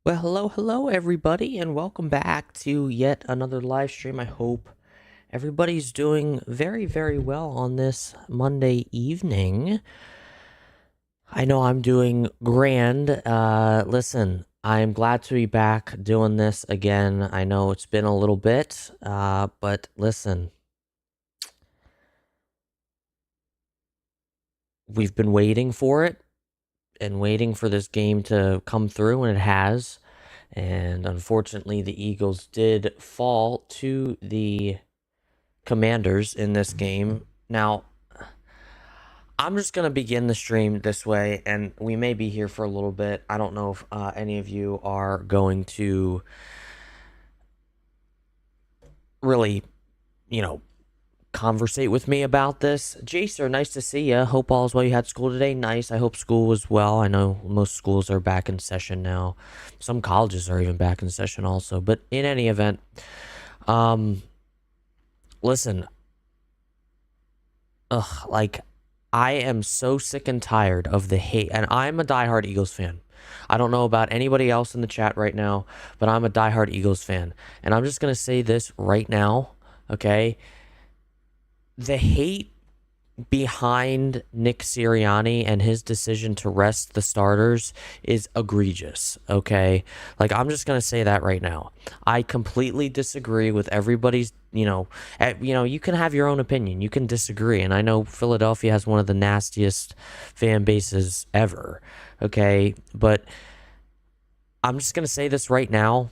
Well, hello, everybody, and welcome back to yet another live stream. I hope everybody's doing very, very well on this Monday evening. I know I'm doing grand. Listen, I'm glad to be back doing this again. I know it's been a little bit, but listen, we've been waiting for it and waiting for this game to come through, and it has. And unfortunately, the Eagles did fall to the Commanders in this game. Now, I'm just going to begin the stream this way, and we may be here for a little bit. I don't know if any of you are going to really, conversate with me about this. Jacer, nice to see you. Hope all is well. You had school today. Nice. I hope school was well. I know most schools are back in session now. Some colleges are even back in session also. But in any event, listen, I am so sick and tired of the hate, and I'm a diehard Eagles fan. I don't know about anybody else in the chat right now, but I'm a diehard Eagles fan. And I'm just going to say this right now, okay? The hate behind Nick Sirianni and his decision to rest the starters is egregious, okay? Like, I'm just going to say that right now. I completely disagree with everybody's, you can have your own opinion. You can disagree. And I know Philadelphia has one of the nastiest fan bases ever, okay? But I'm just going to say this right now.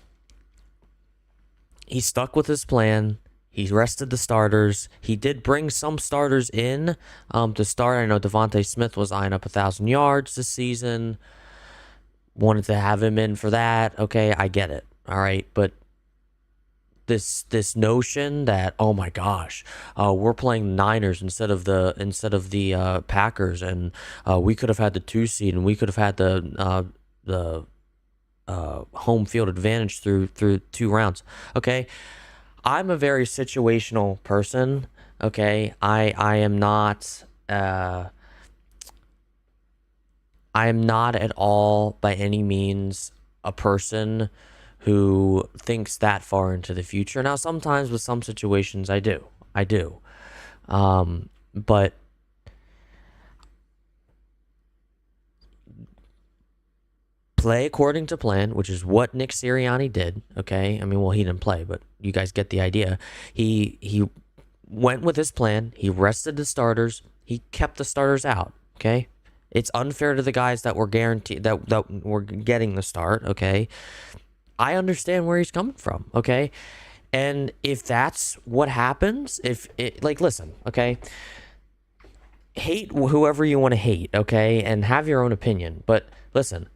He stuck with his plan. He rested the starters. He did bring some starters in to start. I know Devontae Smith was eyeing up 1,000 yards this season. Wanted to have him in for that. Okay, I get it. All right, but this notion that, oh my gosh, we're playing Niners instead of the Packers, and we could have had the 2 seed, and we could have had the home field advantage through 2 rounds. Okay. I'm a very situational person, okay? I am not I am not at all by any means a person who thinks that far into the future. Now, sometimes with some situations I do. I do. But play according to plan, which is what Nick Sirianni did, okay? I mean, well, he didn't play, but you guys get the idea. He went with his plan. He rested the starters. He kept the starters out, okay? It's unfair to the guys that were guaranteed that were getting the start, okay? I understand where he's coming from, okay? And if that's what happens, listen, okay? Hate whoever you want to hate, okay? And have your own opinion, but listen,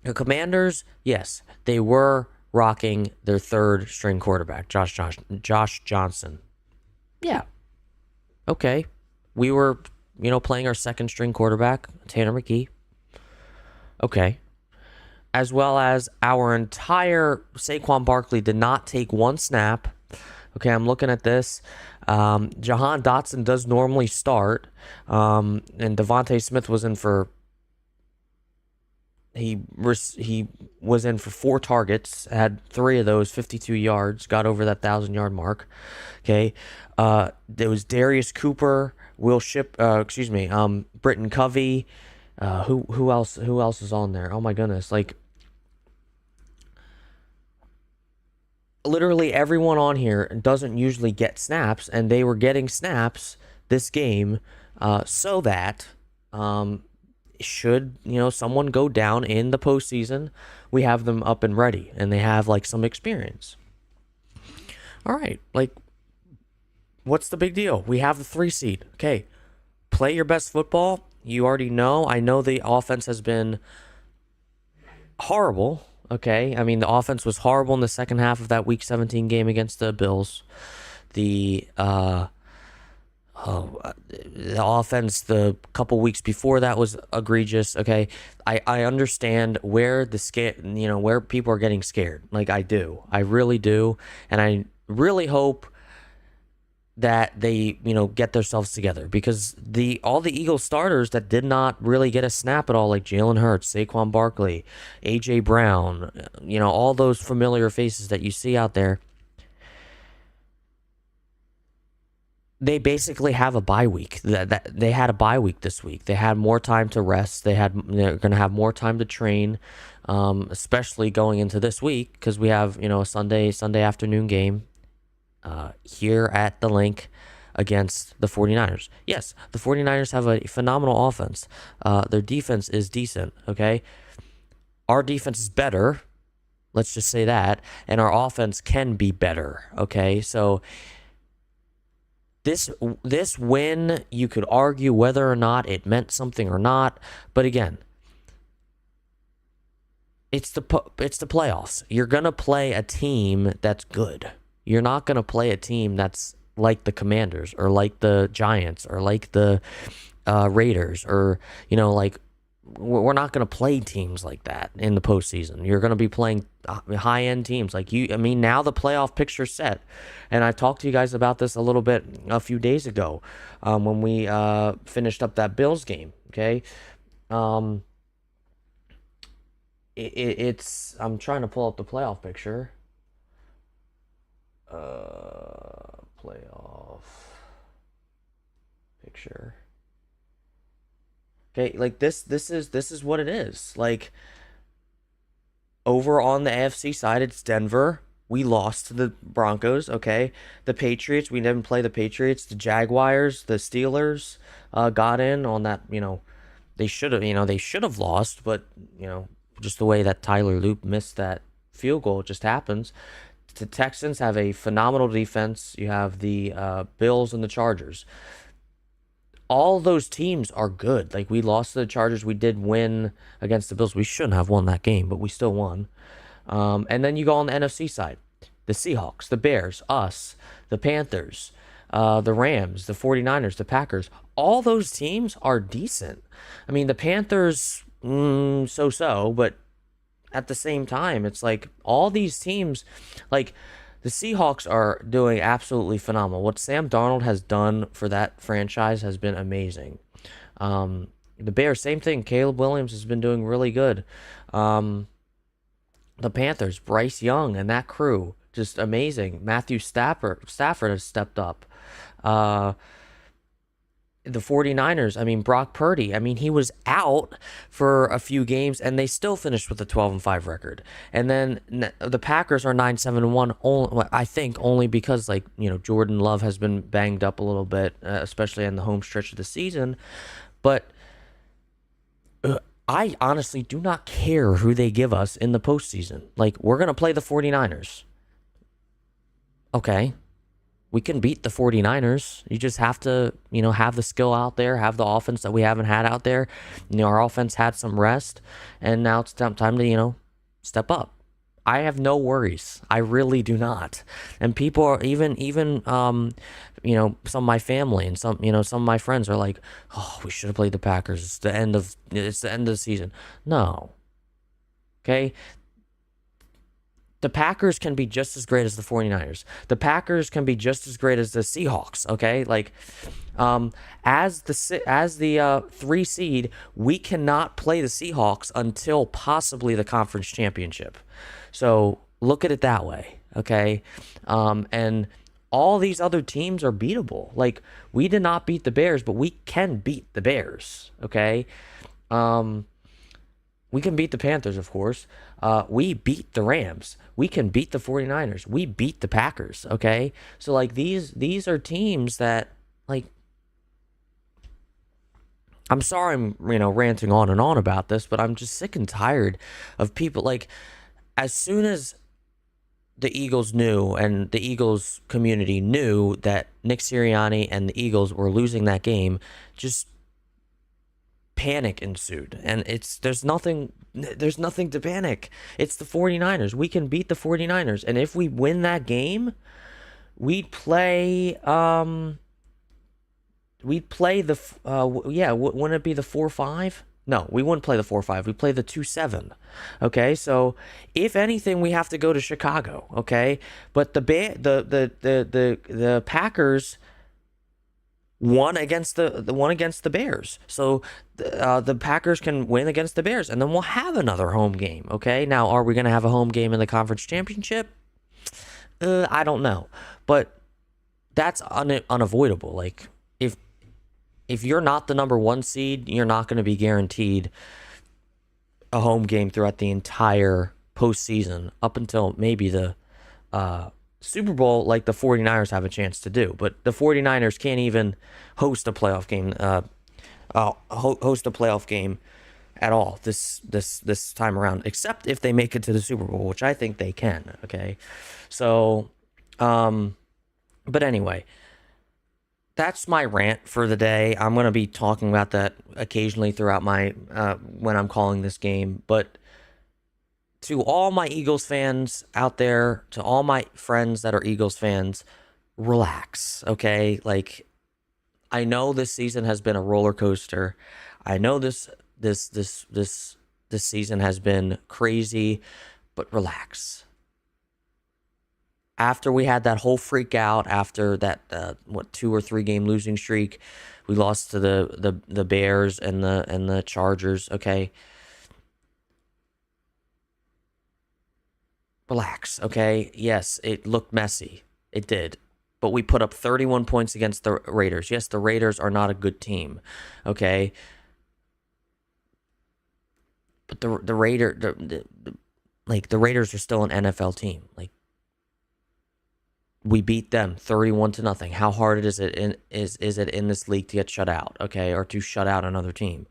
the Commanders, yes, they were rocking their 3rd string quarterback, Josh Johnson. Yeah. Okay. We were, playing our 2nd string quarterback, Tanner McKee. Okay. As well as our entire Saquon Barkley did not take 1 snap. Okay, I'm looking at this. Jahan Dotson does normally start. And Devontae Smith was in for He was in for 4 targets, had 3 of those, 52 yards, got over that 1,000-yard mark. Okay, there was Darius Cooper, Britton Covey. Who else? Who else is on there? Oh my goodness! Like, literally everyone on here doesn't usually get snaps, and they were getting snaps this game, so that should someone go down in the postseason, we have them up and ready, and they have like some experience. All right, like, what's the big deal? We have the 3 seed. Okay, play your best football. You already know. I know the offense has been horrible. Okay, I mean, the offense was horrible in the second half of that Week 17 game against the Bills. The the offense the couple weeks before that was egregious. Okay, I understand where where people are getting scared. Like, I do. I really do. And I really hope that they, get themselves together, because all the Eagles starters that did not really get a snap at all, like Jalen Hurts, Saquon Barkley, AJ Brown, all those familiar faces that you see out there, they basically have a bye week. That they had a bye week this week. They had more time to rest. They're going to have more time to train, especially going into this week, because we have a Sunday afternoon game here at the Link against the 49ers. Yes, the 49ers have a phenomenal offense. Their defense is decent, okay? Our defense is better, let's just say that, and our offense can be better, okay? So this win, you could argue whether or not it meant something or not, but again, it's the playoffs. You're going to play a team that's good. You're not going to play a team that's like the Commanders or like the Giants or like the Raiders, or, like, we're not going to play teams like that in the postseason. You're going to be playing high-end teams now the playoff picture's set. And I talked to you guys about this a little bit a few days ago when we finished up that Bills game, okay? It's I'm trying to pull up the playoff picture. Playoff picture. Okay, like this is what it is. Like, over on the AFC side, it's Denver. We lost to the Broncos, okay? The Patriots, we didn't play the Patriots. The Jaguars, the Steelers got in on that, they should have lost, but, just the way that Tyler Loop missed that field goal, it just happens. The Texans have a phenomenal defense. You have the Bills and the Chargers. All those teams are good. Like, we lost to the Chargers. We did win against the Bills. We shouldn't have won that game, but we still won. And then you go on the NFC side. The Seahawks, the Bears, us, the Panthers, the Rams, the 49ers, the Packers. All those teams are decent. I mean, the Panthers, so-so, but at the same time, it's like all these teams, like the Seahawks are doing absolutely phenomenal. What Sam Darnold has done for that franchise has been amazing. The Bears, same thing. Caleb Williams has been doing really good. The Panthers, Bryce Young and that crew, just amazing. Matthew Stafford has stepped up. The 49ers, Brock Purdy, he was out for a few games and they still finished with a 12-5 record. And then the Packers are 9-7-1, I think only because, Jordan Love has been banged up a little bit, especially in the home stretch of the season. But I honestly do not care who they give us in the postseason. Like, we're going to play the 49ers. Okay. We can beat the 49ers. You just have to, have the skill out there, have the offense that we haven't had out there. Our offense had some rest, and now it's time to, step up. I have no worries. I really do not. And people are even some of my family and some of my friends are like, "Oh, we should have played the Packers. It's the end of the season." No. Okay? The Packers can be just as great as the 49ers. The Packers can be just as great as the Seahawks, okay? Like, as the 3 seed, we cannot play the Seahawks until possibly the conference championship. So look at it that way, okay? And all these other teams are beatable. Like, we did not beat the Bears, but we can beat the Bears, okay? We can beat the Panthers, of course. We beat the Rams. We can beat the 49ers. We beat the Packers, okay? So, like, these are teams that, like, I'm sorry I'm, ranting on and on about this, but I'm just sick and tired of people, like, as soon as the Eagles knew and the Eagles community knew that Nick Sirianni and the Eagles were losing that game, just panic ensued. And there's nothing to panic. It's the 49ers. We can beat the 49ers. And if we win that game, we'd play wouldn't it be the 4-5? No, we wouldn't play the 4-5. We play the 2-7. Okay, so if anything, we have to go to Chicago. Okay, but the Packers won against the one against the Bears. So the Packers can win against the Bears, and then we'll have another home game. Okay, now are we going to have a home game in the conference championship? I don't know, but that's unavoidable. Like if you're not the number one seed, you're not going to be guaranteed a home game throughout the entire postseason up until maybe the Super Bowl, like the 49ers have a chance to do. But the 49ers can't even host a playoff game, host a playoff game at all this time around, except if they make it to the Super Bowl, which I think they can. Okay, so, but anyway, that's my rant for the day. I'm gonna be talking about that occasionally throughout my when I'm calling this game. But to all my Eagles fans out there, to all my friends that are Eagles fans, relax, okay? Like, I know this season has been a roller coaster. I know this season has been crazy, but relax. After we had that whole freak out, after that 2 or 3 game losing streak, we lost to the Bears and the Chargers. Okay, relax. Okay, yes, it looked messy. It did. But we put up 31 points against the Raiders. Yes, the Raiders are not a good team. Okay. But the Raiders are still an NFL team. Like, we beat them 31-0. How hard is it in this league to get shut out, okay, or to shut out another team?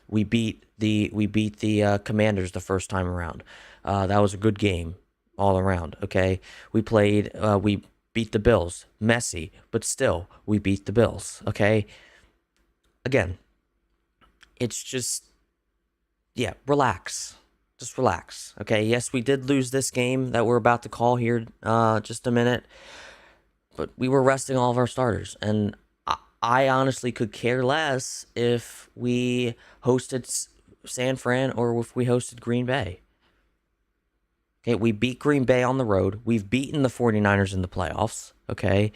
We beat the Commanders the first time around. That was a good game all around, okay? We beat the Bills, messy, but still we beat the Bills, okay? Again, it's just, yeah, relax. Just relax, okay? Yes, we did lose this game that we're about to call here just a minute, but we were resting all of our starters, and I honestly could care less if we hosted San Fran or if we hosted Green Bay. Okay, we beat Green Bay on the road. We've beaten the 49ers in the playoffs, okay?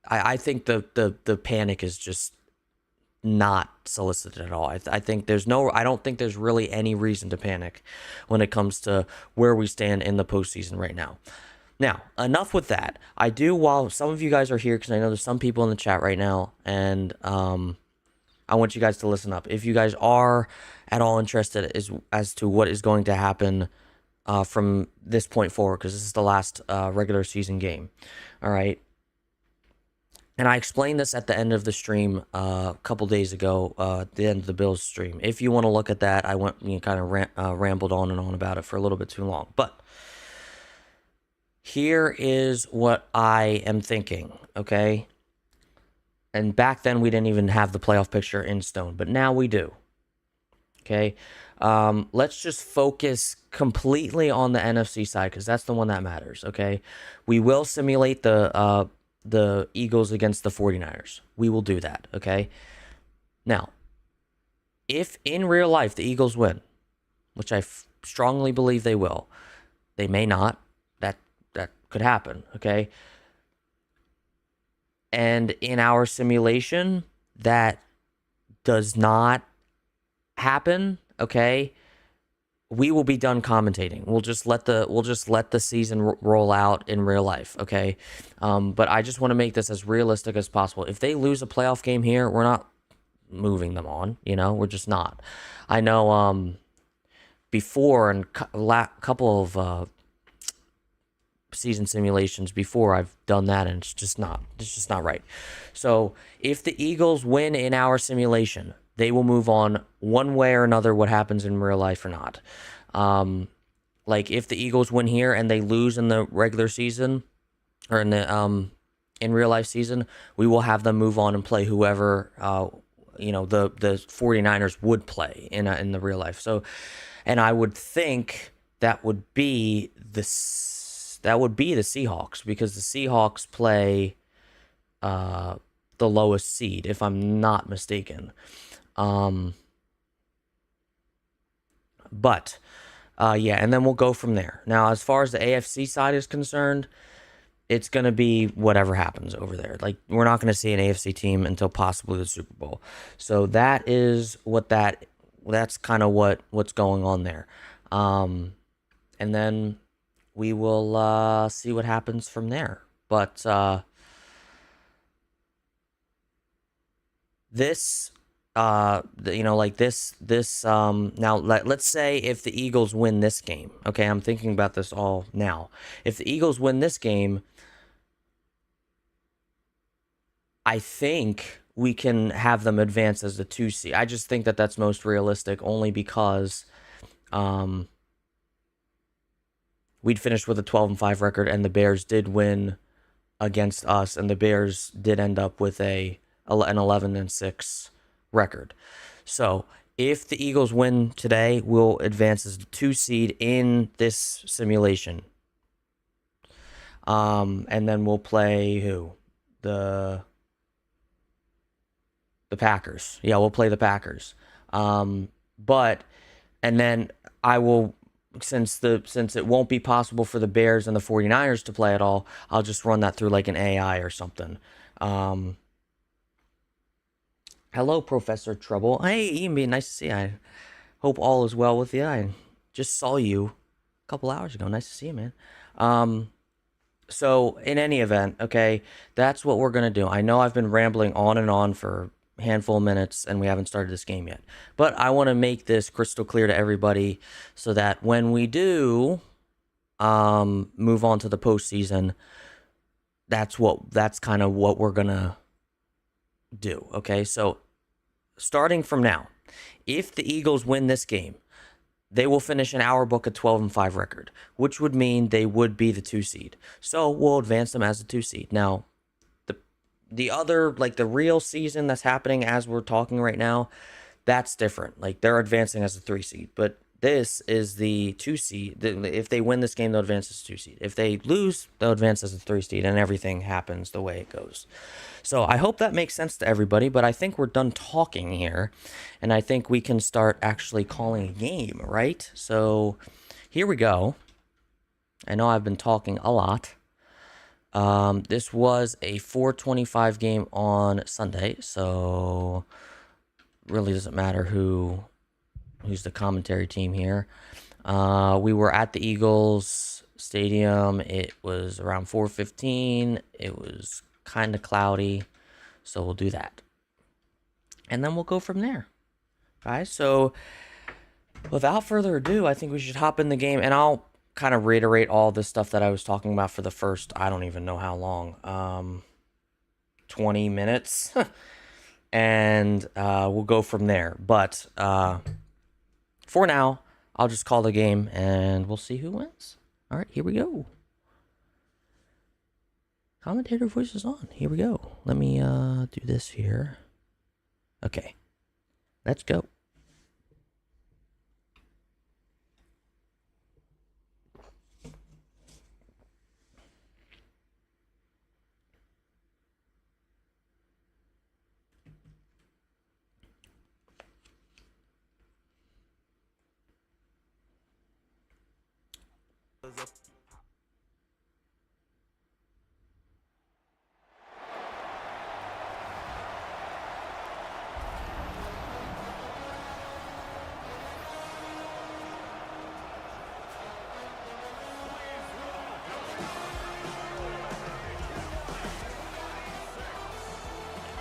I think the panic is just not solicited at all. I think I don't think there's really any reason to panic when it comes to where we stand in the postseason right now. Now, enough with that. While some of you guys are here, because I know there's some people in the chat right now, and I want you guys to listen up. If you guys are at all interested as to what is going to happen from this point forward, because this is the last regular season game, all right? And I explained this at the end of the stream a couple days ago, at the end of the Bills stream. If you want to look at that, I went kind of rambled on and on about it for a little bit too long. But here is what I am thinking, okay? And back then, we didn't even have the playoff picture in stone, but now we do. Okay, let's just focus completely on the NFC side because that's the one that matters. Okay, we will simulate the Eagles against the 49ers. We will do that. Okay, now, if in real life the Eagles win, which I strongly believe they will, they may not. That could happen. Okay. And in our simulation, that does not happen, okay? We will be done commentating. We'll just let the season roll out in real life, okay? But I just want to make this as realistic as possible. If they lose a playoff game here, we're not moving them on, we're just not. I know before and a couple of season simulations before I've done that, and it's just not right. So if the Eagles win in our simulation, they will move on one way or another, what happens in real life or not. Like if the Eagles win here and they lose in the regular season or in the in real life season, we will have them move on and play whoever the 49ers would play in the real life. So, and I would think that would be the Seahawks, because the Seahawks play the lowest seed, if I'm not mistaken. But yeah, and then we'll go from there. Now, as far as the AFC side is concerned, it's going to be whatever happens over there. Like, we're not going to see an AFC team until possibly the Super Bowl. So that is what that's kind of what's going on there. And then we will see what happens from there. But this like this now let's say if the Eagles win this game. Okay, I'm thinking about this all now. If the Eagles win this game, I think we can have them advance as the 2 seed. I just think that that's most realistic, only because we'd finished with a 12-5 record, and the Bears did win against us, and the Bears did end up with an 11-6 record. So if the Eagles win today, we'll advance as the 2 seed in this simulation. And then we'll play who? The Packers. Yeah, we'll play the Packers. But and then I will, since it won't be possible for the Bears and the 49ers to play at all, I'll just run that through like an AI or something. Hello, Professor Trouble. Hey, Ian, nice to see you. I hope all is well with you. I just saw you a couple hours ago. Nice to see you, man. So in any event, okay, that's what we're gonna do. I know I've been rambling on and on for a handful of minutes, and we haven't started this game yet. But I want to make this crystal clear to everybody, so that when we do move on to the postseason, that's kind of what we're gonna do. Okay, so starting from now, if the Eagles win this game, they will finish in our book a 12-5 record, which would mean they would be the 2 seed. So we'll advance them as the 2 seed. Now, the other, like the real season that's happening as we're talking right now, that's different. Like, they're advancing as a 3 seed, but this is the 2 seed. If they win this game, they'll advance as a 2 seed. If they lose, they'll advance as a 3 seed, and everything happens the way it goes. So I hope that makes sense to everybody, but I think we're done talking here, and I think we can start actually calling a game, right? So here we go. I know I've been talking a lot. This was a 4:25 game on Sunday, so really doesn't matter who's the commentary team here. We were at the Eagles Stadium. It was around 4:15. It was kind of cloudy, so we'll do that. And then we'll go from there, guys. So without further ado, I think we should hop in the game, and I'll kind of reiterate all the stuff that I was talking about for the first, I don't even know how long, 20 minutes. And we'll go from there. But for now, I'll just call the game, and we'll see who wins. All right, here we go. Commentator voice is on. Here we go. Let me do this here. Okay, let's go.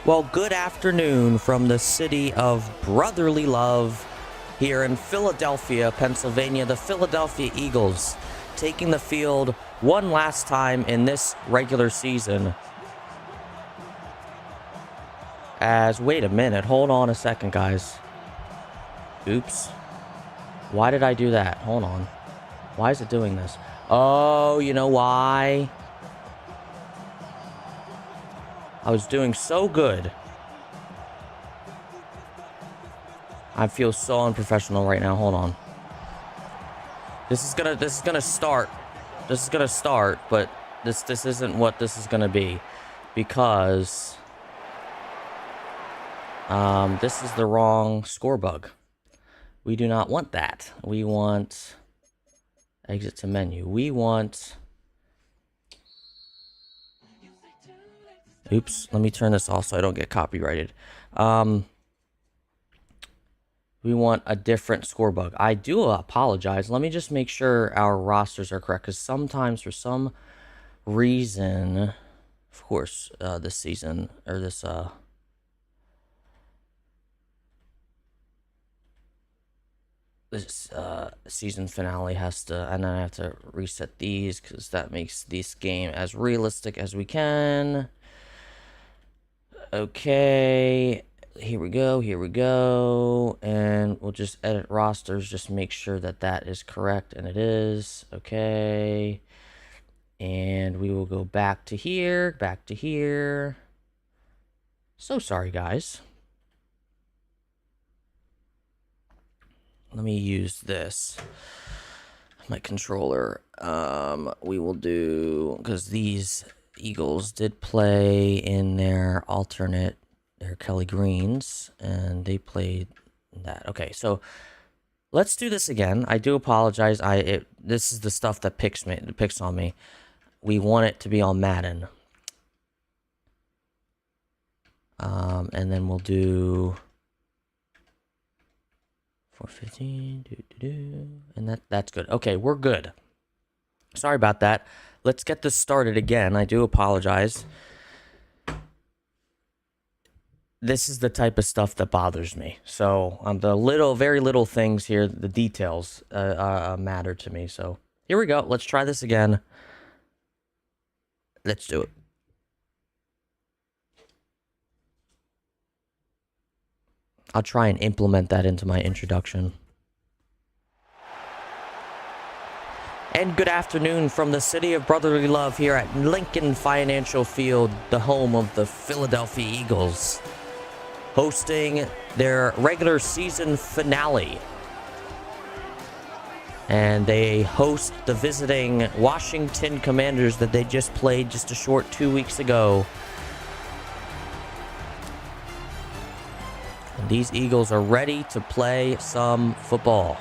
Well, good afternoon from the city of brotherly love here in Philadelphia, Pennsylvania. The Philadelphia Eagles taking the field one last time in this regular season. Wait a minute, hold on a second, guys. Oops. Why did I do that? Hold on. Why is it doing this? Oh, you know why? I was doing so good. I feel so unprofessional right now. Hold on. This is gonna start. This is gonna start, but this isn't what this is gonna be. because this is the wrong score bug. We do not want that. We want exit to menu. We want... Oops, let me turn this off so I don't get copyrighted. We want a different score bug. I do apologize. Let me just make sure our rosters are correct, because sometimes for some reason, of course, this season, or this season finale has to, and then I have to reset these because that makes this game as realistic as we can. Okay, here we go, and we'll just edit rosters, just make sure that that is correct, and it is. Okay, and we will go back to here. So sorry, guys. Let me use this, my controller. We will do, because these Eagles did play in their alternate, their Kelly Greens, and they played that. Okay, so let's do this again. I do apologize. This is the stuff that picks on me. We want it to be on Madden. And then we'll do 415, and that's good. Okay, we're good. Sorry about that. Let's get this started again. I do apologize. This is the type of stuff that bothers me. So the very little things here, the details matter to me. So here we go. Let's try this again. Let's do it. I'll try and implement that into my introduction. And good afternoon from the city of brotherly love here at Lincoln Financial Field, the home of the Philadelphia Eagles, hosting their regular season finale. And they host the visiting Washington Commanders that they just played just a short 2 weeks ago. And these Eagles are ready to play some football.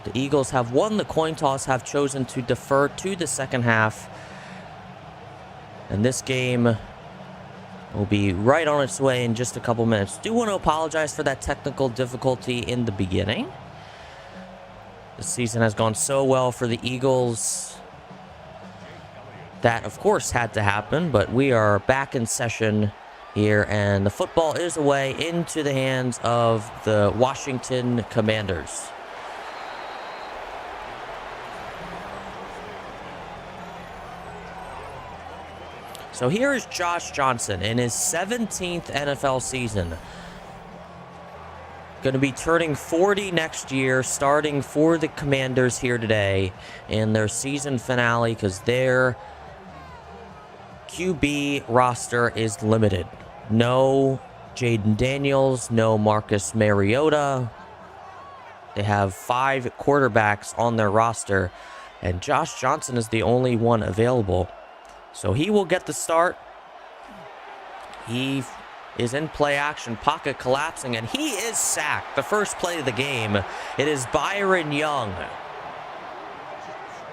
The Eagles have won the coin toss, have chosen to defer to the second half. And this game will be right on its way in just a couple minutes. Do want to apologize for that technical difficulty in the beginning. The season has gone so well for the Eagles. That, of course, had to happen, but we are back in session here, and the football is away into the hands of the Washington Commanders. So here is Josh Johnson in his 17th NFL season. Going to be turning 40 next year, starting for the Commanders here today in their season finale, because their QB roster is limited. No Jaden Daniels, no Marcus Mariota. They have 5 quarterbacks on their roster, and Josh Johnson is the only one available. So he will get the start. He is in play action, pocket collapsing, and he is sacked. The first play of the game. It is Byron Young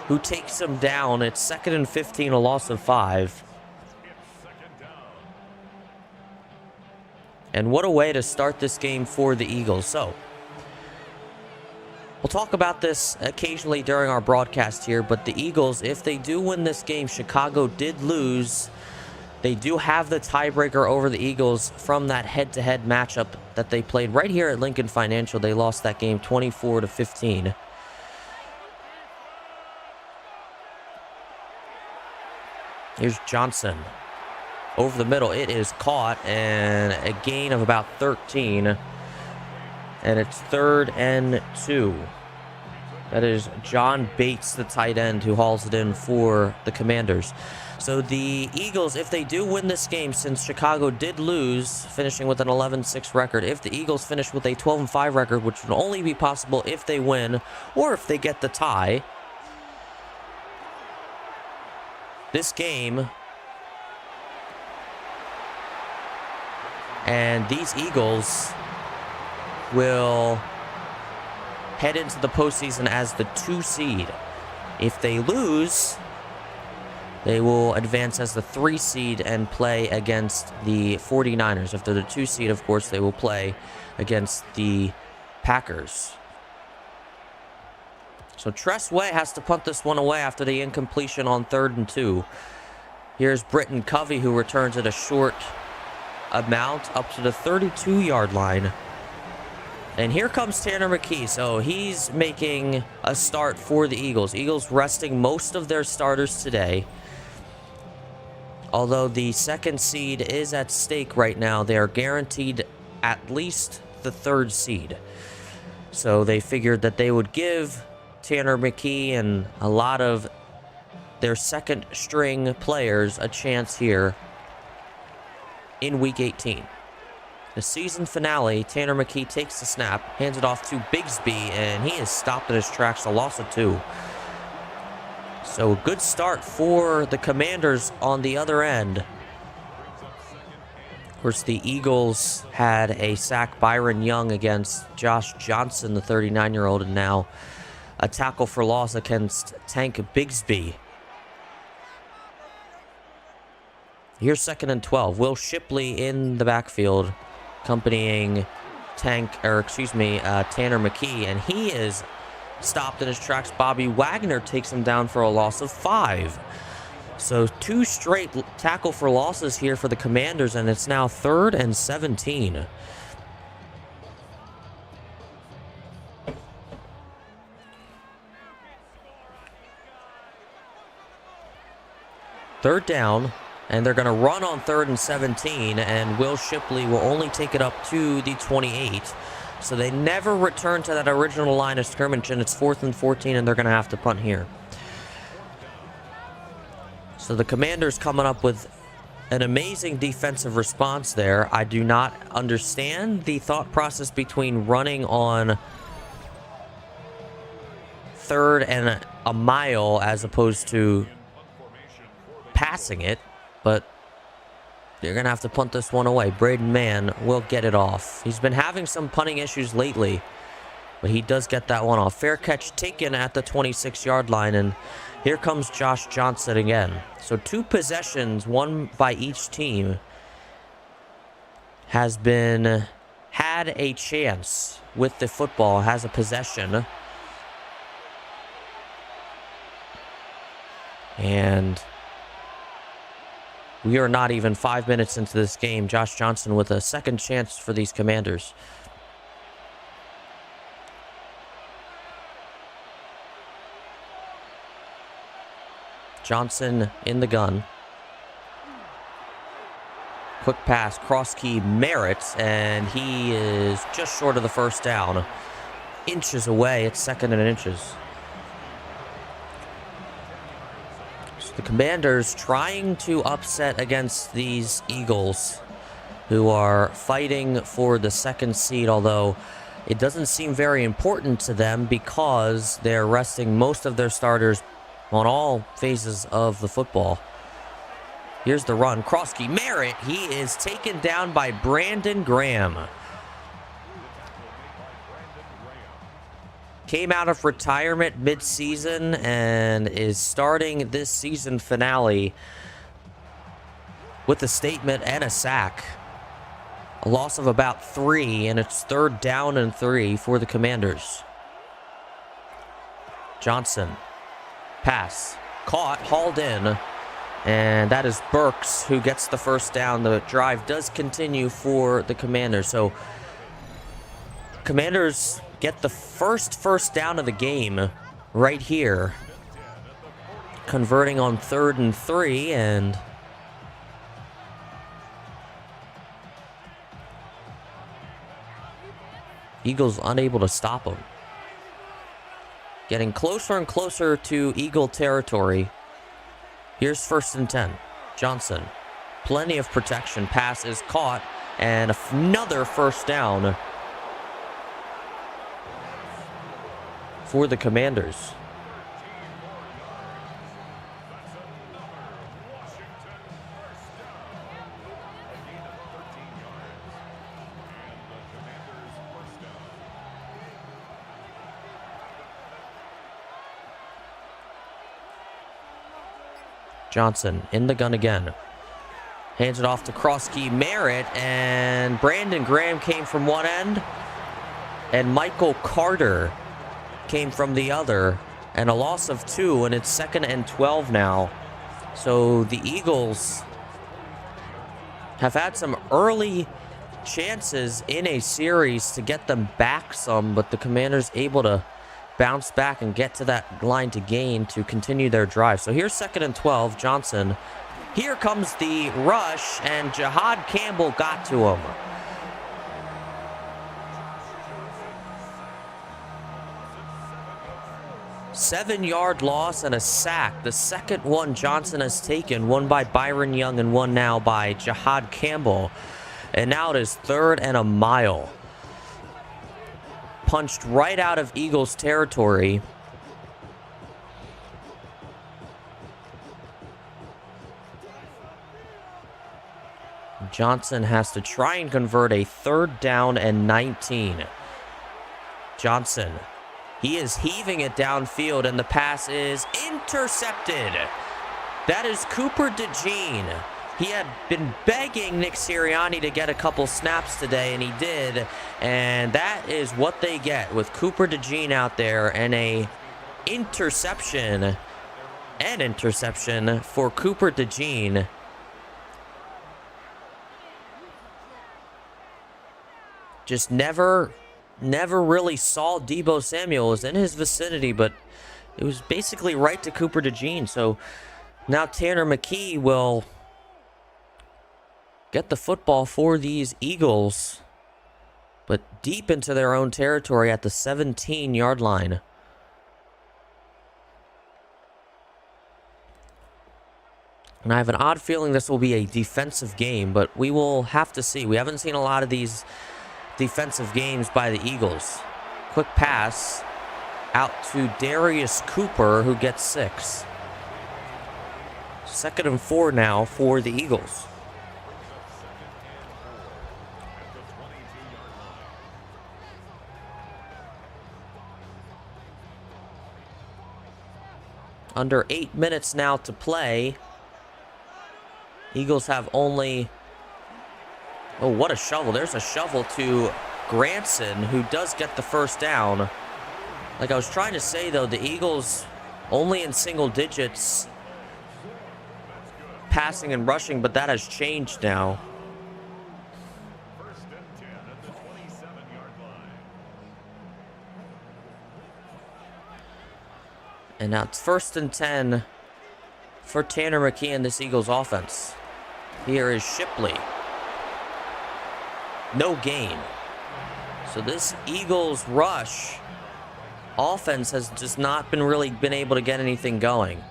who takes him down. It's 2nd and 15, a loss of 5. And what a way to start this game for the Eagles. So we'll talk about this occasionally during our broadcast here, but the Eagles, if they do win this game, Chicago did lose. They do have the tiebreaker over the Eagles from that head-to-head matchup that they played right here at Lincoln Financial. They lost that game 24-15. Here's Johnson. Over the middle, it is caught, and a gain of about 13. And it's 3rd and 2. That is John Bates, the tight end, who hauls it in for the Commanders. So the Eagles, if they do win this game, since Chicago did lose, finishing with an 11-6 record, if the Eagles finish with a 12-5 record, which would only be possible if they win or if they get the tie, this game. And these Eagles will head into the postseason as the 2 seed. If they lose, they will advance as the 3 seed and play against the 49ers. If they're the 2 seed, of course, they will play against the Packers. So Tress Way has to punt this one away after the incompletion on 3rd and 2. Here's Britton Covey, who returns it a short amount up to the 32-yard line. And here comes Tanner McKee. So he's making a start for the Eagles. Eagles resting most of their starters today. Although the 2nd seed is at stake right now, they are guaranteed at least the 3rd seed. So they figured that they would give Tanner McKee and a lot of their 2nd string players a chance here in Week 18. The season finale, Tanner McKee takes the snap, hands it off to Bigsby, and he is stopped in his tracks, a loss of 2. So a good start for the Commanders on the other end. Of course, the Eagles had a sack, Byron Young against Josh Johnson, the 39-year-old, and now a tackle for loss against Tank Bigsby. Here's 2nd and 12. Will Shipley in the backfield, accompanying Tanner McKee, and he is stopped in his tracks. Bobby Wagner takes him down for a loss of 5. So 2 straight tackle for losses here for the Commanders, and it's now 3rd and 17. Third down. And they're going to run on 3rd and 17, and Will Shipley will only take it up to the 28. So they never return to that original line of scrimmage, and it's 4th and 14, and they're going to have to punt here. So the Commanders coming up with an amazing defensive response there. I do not understand the thought process between running on 3rd and a mile as opposed to passing it. But they're going to have to punt this one away. Braden Mann will get it off. He's been having some punting issues lately, but he does get that one off. Fair catch taken at the 26-yard line, and here comes Josh Johnson again. So 2 possessions, one by each team, had a chance with the football, has a possession. And we are not even 5 minutes into this game. Josh Johnson with a 2nd chance for these Commanders. Johnson in the gun. Quick pass, cross key Merritt, and he is just short of the 1st down. Inches away, it's 2nd and inches. The Commanders trying to upset against these Eagles, who are fighting for the 2nd seed, although it doesn't seem very important to them because they're resting most of their starters on all phases of the football. Here's the run. Krosky Merritt, he is taken down by Brandon Graham. Came out of retirement mid-season and is starting this season finale with a statement and a sack. A loss of about 3, and it's 3rd down and 3 for the Commanders. Johnson. Pass. Caught. Hauled in. And that is Burks who gets the 1st down. The drive does continue for the Commanders. So Commanders get the first down of the game right here, converting on 3rd and 3, and Eagles unable to stop them. Getting closer and closer to Eagle territory. Here's 1st and 10. Johnson, plenty of protection. Pass is caught, and another 1st down for the Commanders. Johnson in the gun again. Hands it off to Krosky Merritt, and Brandon Graham came from one end, and Michael Carter came from the other, and a loss of 2, and it's 2nd and 12 now. So the Eagles have had some early chances in a series to get them back some, but the Commanders able to bounce back and get to that line to gain to continue their drive. So here's 2nd and 12, Johnson. Here comes the rush, and Jihad Campbell got to him. Seven-yard loss and a sack. The second one Johnson has taken, one by Byron Young and one now by Jihad Campbell. And now it is 3rd and a mile. Punched right out of Eagles territory. Johnson has to try and convert a 3rd down and 19. Johnson, he is heaving it downfield, and the pass is intercepted. That is Cooper DeJean. He had been begging Nick Sirianni to get a couple snaps today, and he did. And that is what they get with Cooper DeJean out there, and an interception for Cooper DeJean. Just never really saw Deebo Samuel. It was in his vicinity, but it was basically right to Cooper DeJean. So now Tanner McKee will get the football for these Eagles, but deep into their own territory at the 17-yard line. And I have an odd feeling this will be a defensive game, but we will have to see. We haven't seen a lot of these defensive games by the Eagles. Quick pass out to Darius Cooper, who gets 6. 2nd and 4 now for the Eagles. Under 8 minutes now to play. Eagles have only... Oh, what a shovel. There's a shovel to Granson, who does get the first down. Like I was trying to say, though, the Eagles only in single digits passing and rushing, but that has changed now. And now it's 1st and 10 for Tanner McKee and this Eagles offense. Here is Shipley. No gain. So this Eagles rush offense has just not been able to get anything going.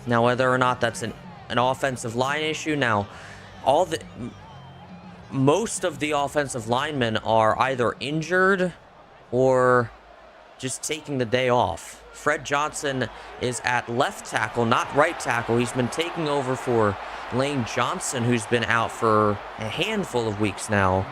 Now, whether or not that's an offensive line issue, now most of the offensive linemen are either injured or just taking the day off. Fred Johnson is at left tackle, not right tackle. He's been taking over for Lane Johnson, who's been out for a handful of weeks now.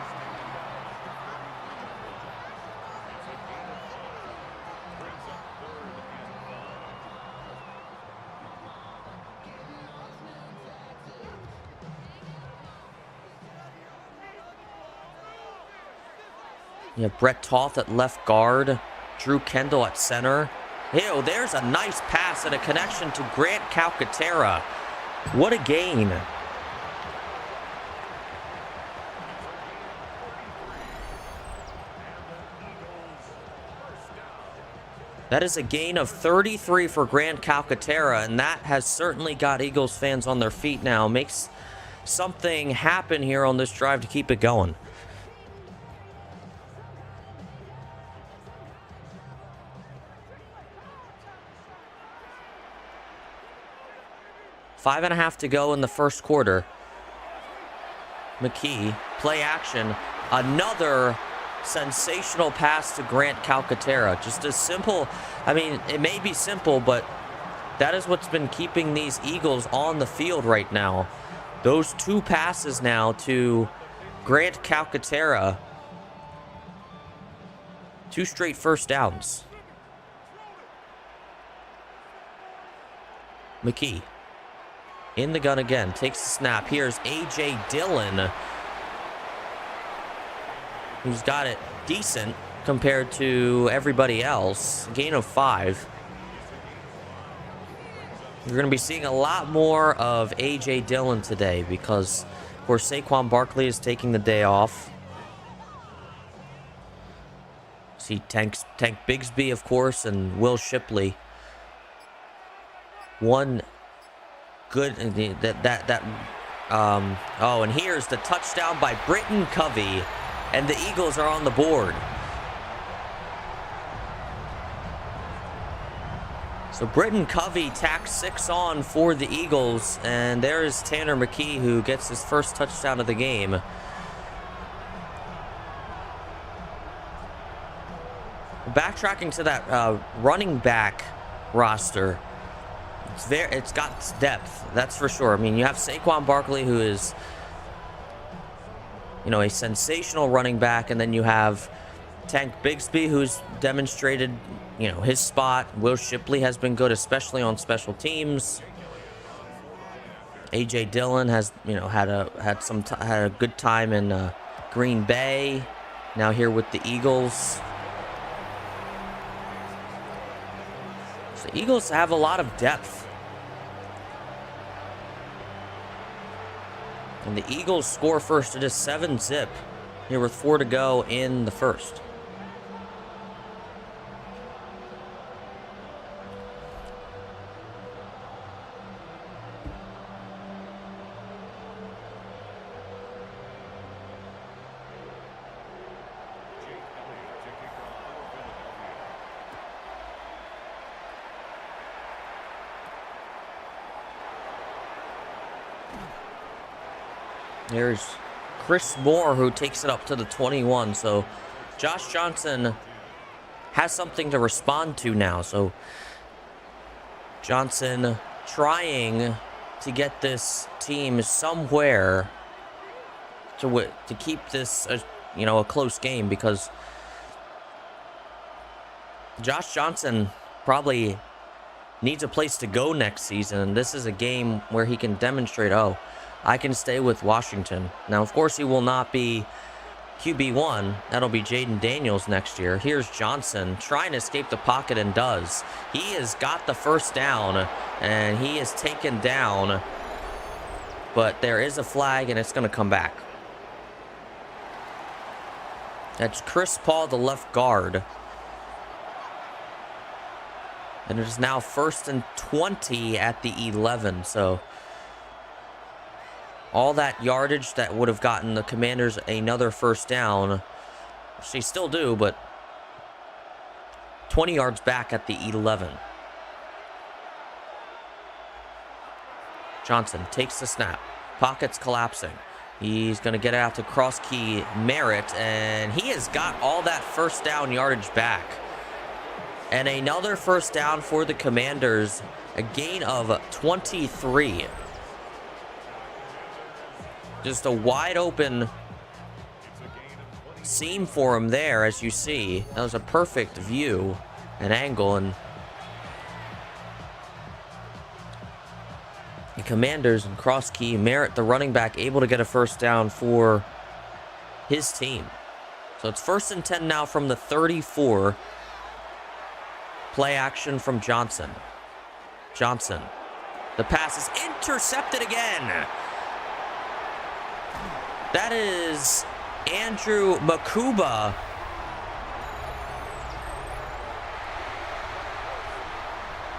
You have Brett Toth at left guard, Drew Kendall at center. Ew, there's a nice pass and a connection to Grant Calcaterra. What a gain. That is a gain of 33 for Grant Calcaterra, and that has certainly got Eagles fans on their feet now. Makes something happen here on this drive to keep it going. Five and a half to go in the first quarter. McKee, play action. Another sensational pass to Grant Calcaterra. Just as simple. I mean, it may be simple, but that is what's been keeping these Eagles on the field right now. Those two passes now to Grant Calcaterra. 2 straight first downs. McKee. In the gun again. Takes the snap. Here's A.J. Dillon, who's got it decent compared to everybody else. Gain of 5. You're going to be seeing a lot more of A.J. Dillon today because, of course, Saquon Barkley is taking the day off. See Tank Bigsby, of course, and Will Shipley. One good oh, and here's the touchdown by Britton Covey, and the Eagles are on the board. So Britton Covey tacks 6 on for the Eagles, and there's Tanner McKee, who gets his first touchdown of the game. Backtracking to that running back roster, it's got depth, that's for sure. I mean, you have Saquon Barkley, who is, you know, a sensational running back, and then you have Tank Bigsby, who's demonstrated, you know, his spot. Will Shipley has been good, especially on special teams. A.J. Dillon has, you know, had a good time in Green Bay. Now here with the Eagles. So the Eagles have a lot of depth. And the Eagles score first. It is 7-zip here with 4 to go in the first. There's Chris Moore, who takes it up to the 21. So Josh Johnson has something to respond to now. So Johnson trying to get this team somewhere to keep this, you know, a close game, because Josh Johnson probably needs a place to go next season. This is a game where he can demonstrate, oh, I can stay with Washington. Now, of course, he will not be QB1. That'll be Jaden Daniels next year. Here's Johnson trying to escape the pocket, and does. He has got the first down, and he is taken down. But there is a flag, and it's going to come back. That's Chris Paul, the left guard. And it is now 1st and 20 at the 11. So all that yardage that would have gotten the Commanders another first down, which they still do, but 20 yards back at the 11. Johnson takes the snap. Pocket's collapsing. He's going to get out to cross key Merritt, and he has got all that first down yardage back. And another first down for the Commanders, a gain of 23. Just a wide open seam for him there, as you see. That was a perfect view and angle, and the Commanders and cross key Merritt, the running back, able to get a first down for his team. So it's 1st and 10 now from the 34. Play action from Johnson. Johnson. The pass is intercepted again. That is Andrew Makuba.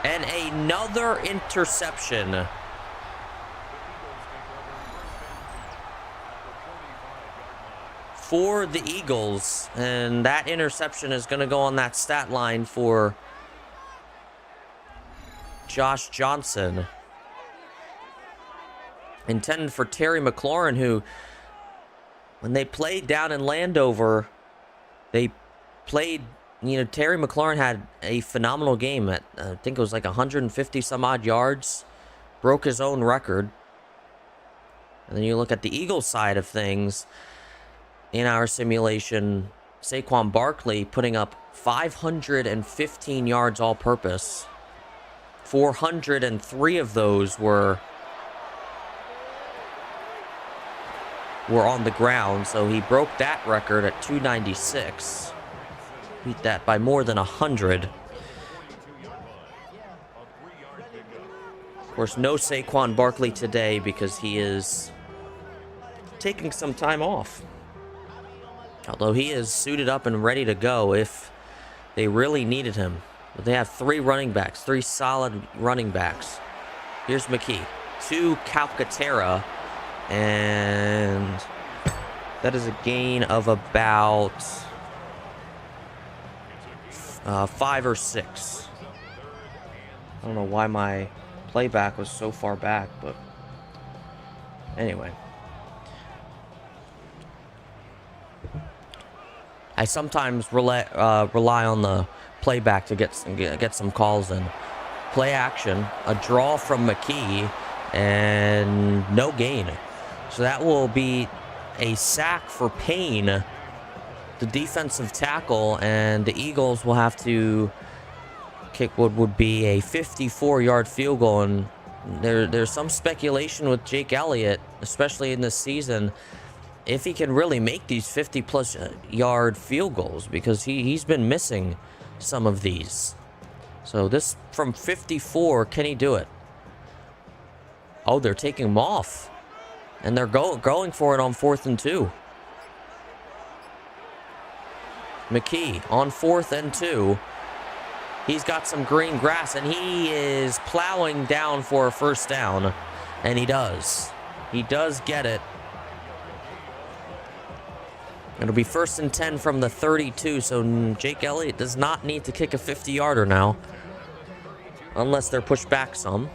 And another interception. For the Eagles. And that interception is going to go on that stat line for Josh Johnson. Intended for Terry McLaurin, who, when they played down in Landover, they played, you know, Terry McLaurin had a phenomenal game at, I think it was like 150 some odd yards, broke his own record. And then you look at the Eagles side of things, in our simulation, Saquon Barkley putting up 515 yards all purpose. 403 of those were were on the ground, so he broke that record at 296. Beat that by more than 100. Of course, no Saquon Barkley today because he is taking some time off. Although he is suited up and ready to go if they really needed him. But they have 3 running backs, 3 solid running backs. Here's McKee to Calcaterra, and that is a gain of about 5 or 6. I don't know why my playback was so far back, but anyway. I sometimes rely on the playback to get some calls in. Play action, a draw from McKee, and no gain. So that will be a sack for Payne, the defensive tackle, and the Eagles will have to kick what would be a 54-yard field goal. And there's some speculation with Jake Elliott, especially in this season, if he can really make these 50-plus yard field goals, because he's been missing some of these. So this from 54, can he do it? Oh, they're taking him off, and they're going for it on 4th and 2. McKee on 4th and 2. He's got some green grass, and he is plowing down for a first down, and he does. He does get it. It'll be 1st and 10 from the 32, so Jake Elliott does not need to kick a 50-yarder now, unless they're pushed back some.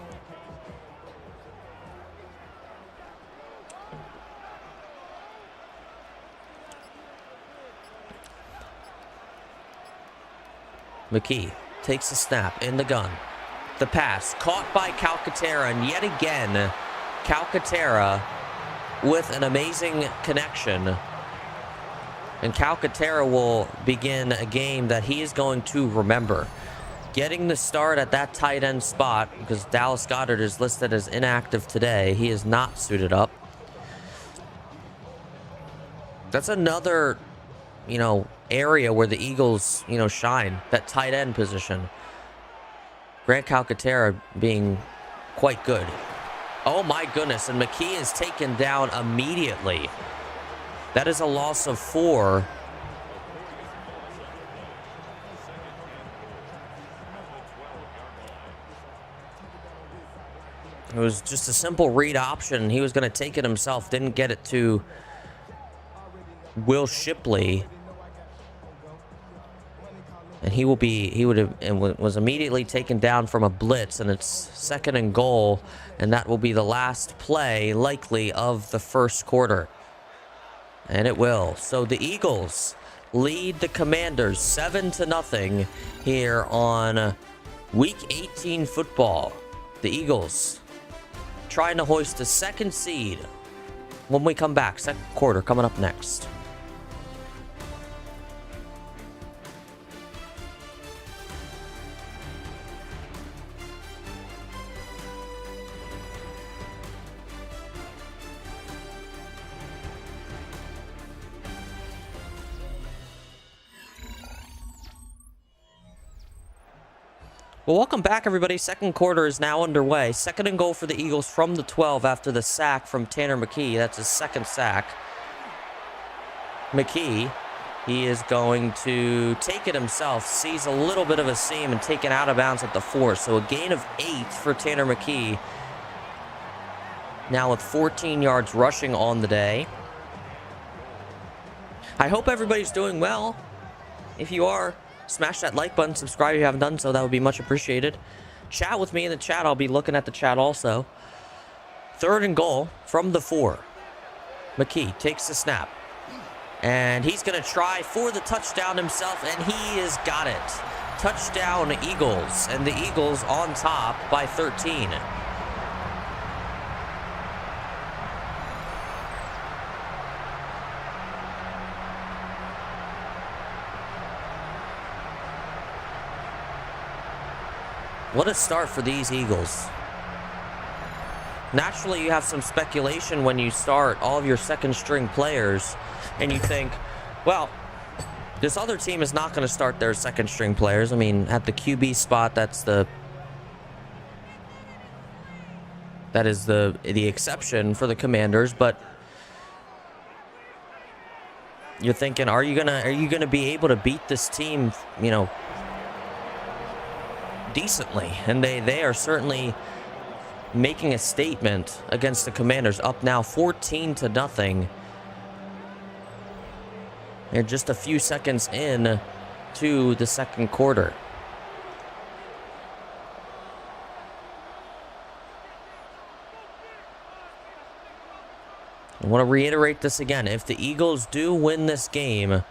McKee takes a snap in the gun. The pass caught by Calcaterra, and yet again, Calcaterra with an amazing connection. And Calcaterra will begin a game that he is going to remember. Getting the start at that tight end spot, because Dallas Goedert is listed as inactive today. He is not suited up. That's another, area where the Eagles, shine. That tight end position. Grant Calcaterra being quite good. Oh my goodness, and McKee is taken down immediately. That is a loss of 4. It was just a simple read option. He was going to take it himself. Didn't get it to Will Shipley. And he was immediately taken down from a blitz, and it's 2nd and goal, and that will be the last play likely of the first quarter. And it will. So the Eagles lead the Commanders 7-0 here on Week 18 football. The Eagles trying to hoist a 2nd seed when we come back. 2nd quarter coming up next. Well, welcome back, everybody. 2nd quarter is now underway. 2nd and goal for the Eagles from the 12 after the sack from Tanner McKee. That's his 2nd sack. McKee, he is going to take it himself. Sees a little bit of a seam and take it out of bounds at the 4. So a gain of 8 for Tanner McKee. Now with 14 yards rushing on the day. I hope everybody's doing well. If you are, smash that like button, subscribe if you haven't done so. That would be much appreciated. Chat with me in the chat. I'll be looking at the chat also. 3rd and goal from the 4. McKee takes the snap. And he's going to try for the touchdown himself, and he has got it. Touchdown Eagles, and the Eagles on top by 13. What a start for these Eagles. naturally you have some speculation when you start all of your second string players and you think, well, this other team is not going to start their second string players. I mean, at the QB spot, that is the exception for the Commanders, but you're thinking, are you gonna be able to beat this team, you know, decently? And they are certainly making a statement against the Commanders, up now 14-0. They're just a few seconds in to the second quarter. I want to reiterate this again. If the Eagles do win this game,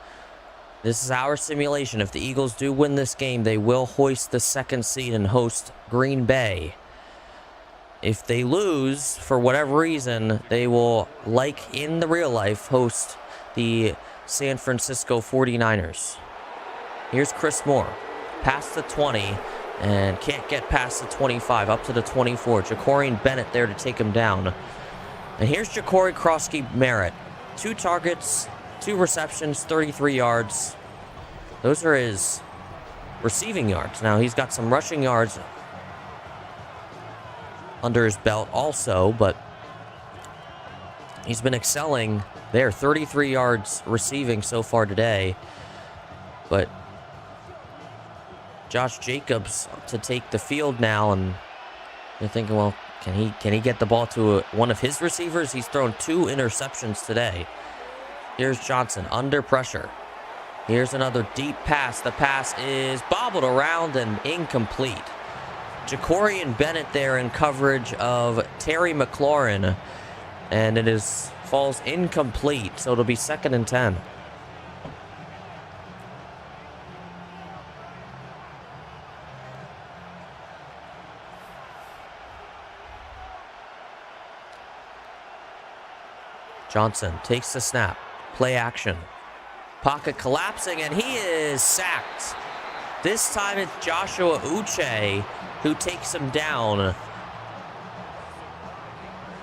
this is our simulation. If the Eagles do win this game, they will hoist the second seed and host Green Bay. If they lose, for whatever reason, they will, like in the real life, host the San Francisco 49ers. Here's Chris Moore. Past the 20 and can't get past the 25. Up to the 24. Jacorian Bennett there to take him down. And here's Ja'Cory Krosky-Merritt. 2 targets, 2 receptions, 33 yards. Those are his receiving yards. Now, he's got some rushing yards under his belt also, but he's been excelling there. 33 yards receiving so far today. But Josh Jacobs to take the field now, and you're thinking, well, can he get the ball to one of his receivers? He's thrown 2 interceptions today. Here's Johnson under pressure. Here's another deep pass. The pass is bobbled around and incomplete. Jacorian Bennett there in coverage of Terry McLaurin, and it falls incomplete, so it'll be 2nd and 10. Johnson takes the snap. Play action. Pocket collapsing, and he is sacked. This time it's Joshua Uche who takes him down.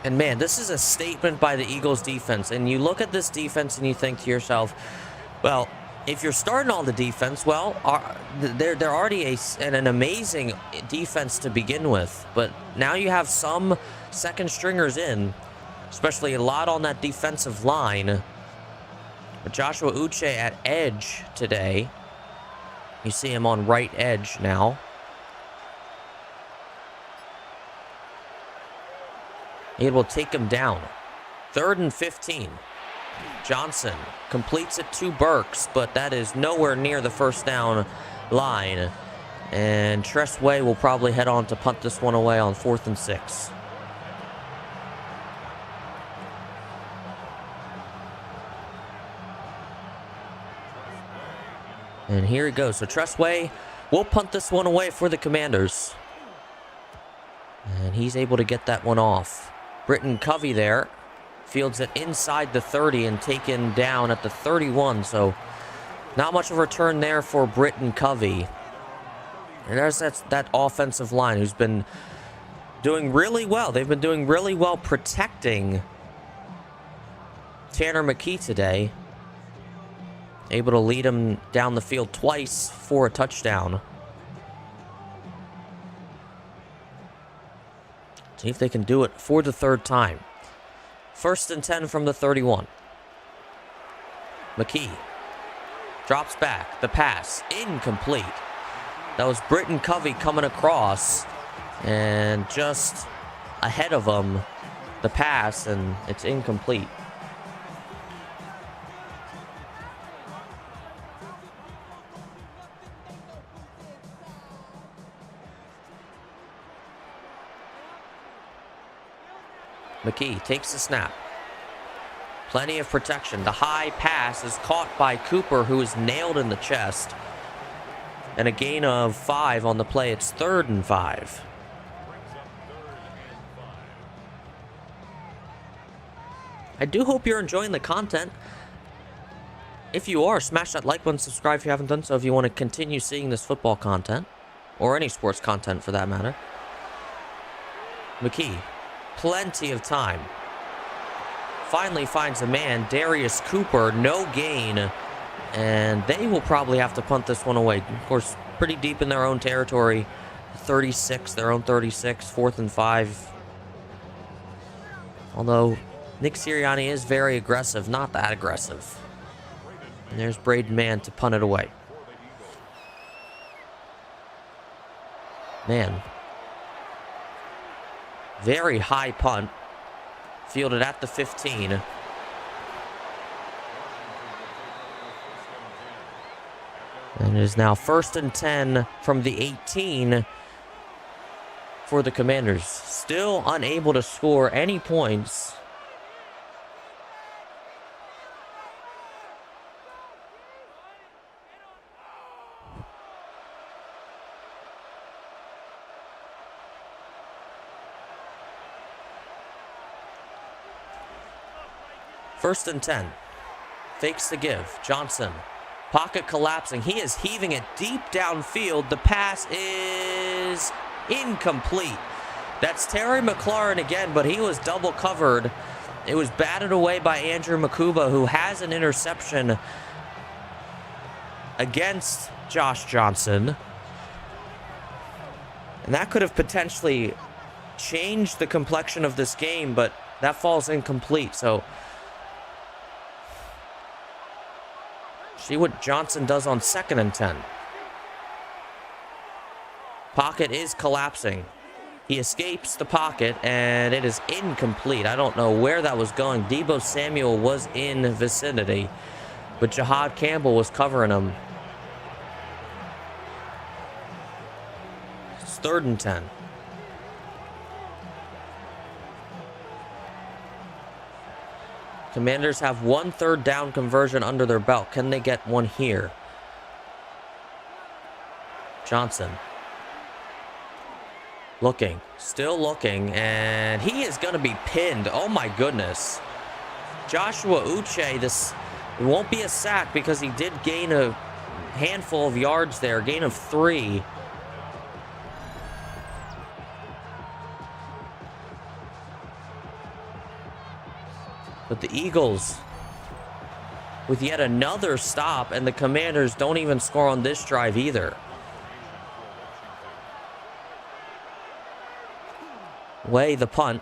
And man, this is a statement by the Eagles defense. And you look at this defense and you think to yourself, well, if you're starting all the defense, well, they're already an amazing defense to begin with. But now you have some second stringers in, especially a lot on that defensive line. But Joshua Uche at edge today. You see him on right edge now. It will take him down. 3rd and 15. Johnson completes it to Burks, but that is nowhere near the first down line. And Tress Way will probably head on to punt this one away on 4th and 6. And here it goes. So Tress Way will punt this one away for the Commanders. And he's able to get that one off. Britton Covey there fields it inside the 30 and taken down at the 31. So not much of a return there for Britton Covey. And there's that offensive line who's been doing really well. They've been doing really well protecting Tanner McKee today. Able to lead him down the field twice for a touchdown. See if they can do it for the 3rd time. 1st and 10 from the 31. McKee drops back. The pass incomplete. That was Britton Covey coming across, and just ahead of him, the pass, and it's incomplete. McKee takes the snap. Plenty of protection. The high pass is caught by Cooper, who is nailed in the chest. And a gain of 5 on the play. It's 3rd and 5. I do hope you're enjoying the content. If you are, smash that like button, subscribe if you haven't done so, if you want to continue seeing this football content, or any sports content for that matter. McKee Plenty of time. Finally finds a man, Darius Cooper, no gain. And they will probably have to punt this one away. Of course, pretty deep in their own territory. 36, their own 36, 4th and 5. Although Nick Sirianni is very aggressive, not that aggressive. And there's Braden Mann to punt it away. Man. Very high punt. Fielded at the 15. And it is now 1st and 10 from the 18 for the Commanders. Still unable to score any points. First and 10. Fakes the give. Johnson. Pocket collapsing. He is heaving it deep downfield. The pass is incomplete. That's Terry McLaurin again, but he was double covered. It was batted away by Andrew Makuba, who has an interception against Josh Johnson. And that could have potentially changed the complexion of this game, but that falls incomplete. So see what Johnson does on 2nd and 10. Pocket is collapsing. He escapes the pocket, and it is incomplete. I don't know where that was going. Deebo Samuel was in the vicinity, but Jahad Campbell was covering him. It's 3rd and 10. Commanders have 1 third down conversion under their belt. Can they get one here? Johnson. Looking. Still looking. And he is going to be pinned. Oh my goodness. Joshua Uche, this it won't be a sack because he did gain a handful of yards there. Gain of 3. But the Eagles with yet another stop, and the Commanders don't even score on this drive either. Way the punt.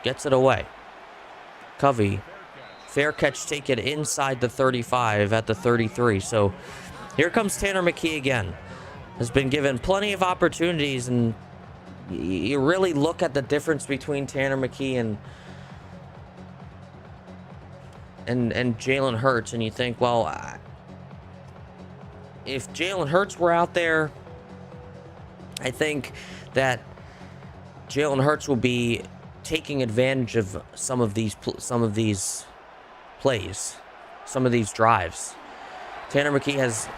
Gets it away. Covey. Fair catch taken inside the 35 at the 33. So here comes Tanner McKee again. Has been given plenty of opportunities, and you really look at the difference between Tanner McKee and Jalen Hurts, and you think, well, if Jalen Hurts were out there, I think that Jalen Hurts will be taking advantage of some of these plays, some of these drives. Tanner McKee has,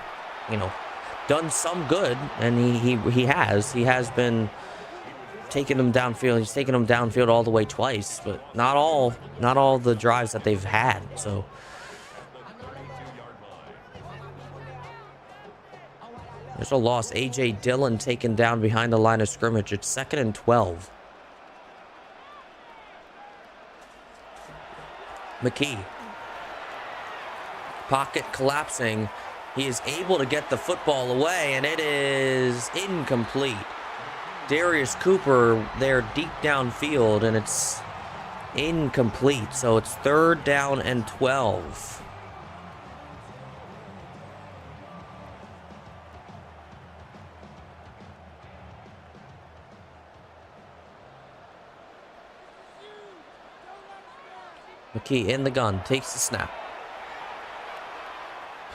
done some good, and he has been taking them downfield. He's taken them downfield all the way twice, but not all the drives that they've had. So there's a loss. A.J. Dillon taken down behind the line of scrimmage. It's 2nd and 12. McKee. Pocket collapsing. He is able to get the football away, and it is incomplete. Darius Cooper there deep downfield, and it's incomplete. So it's 3rd down and 12. McKee in the gun, takes the snap.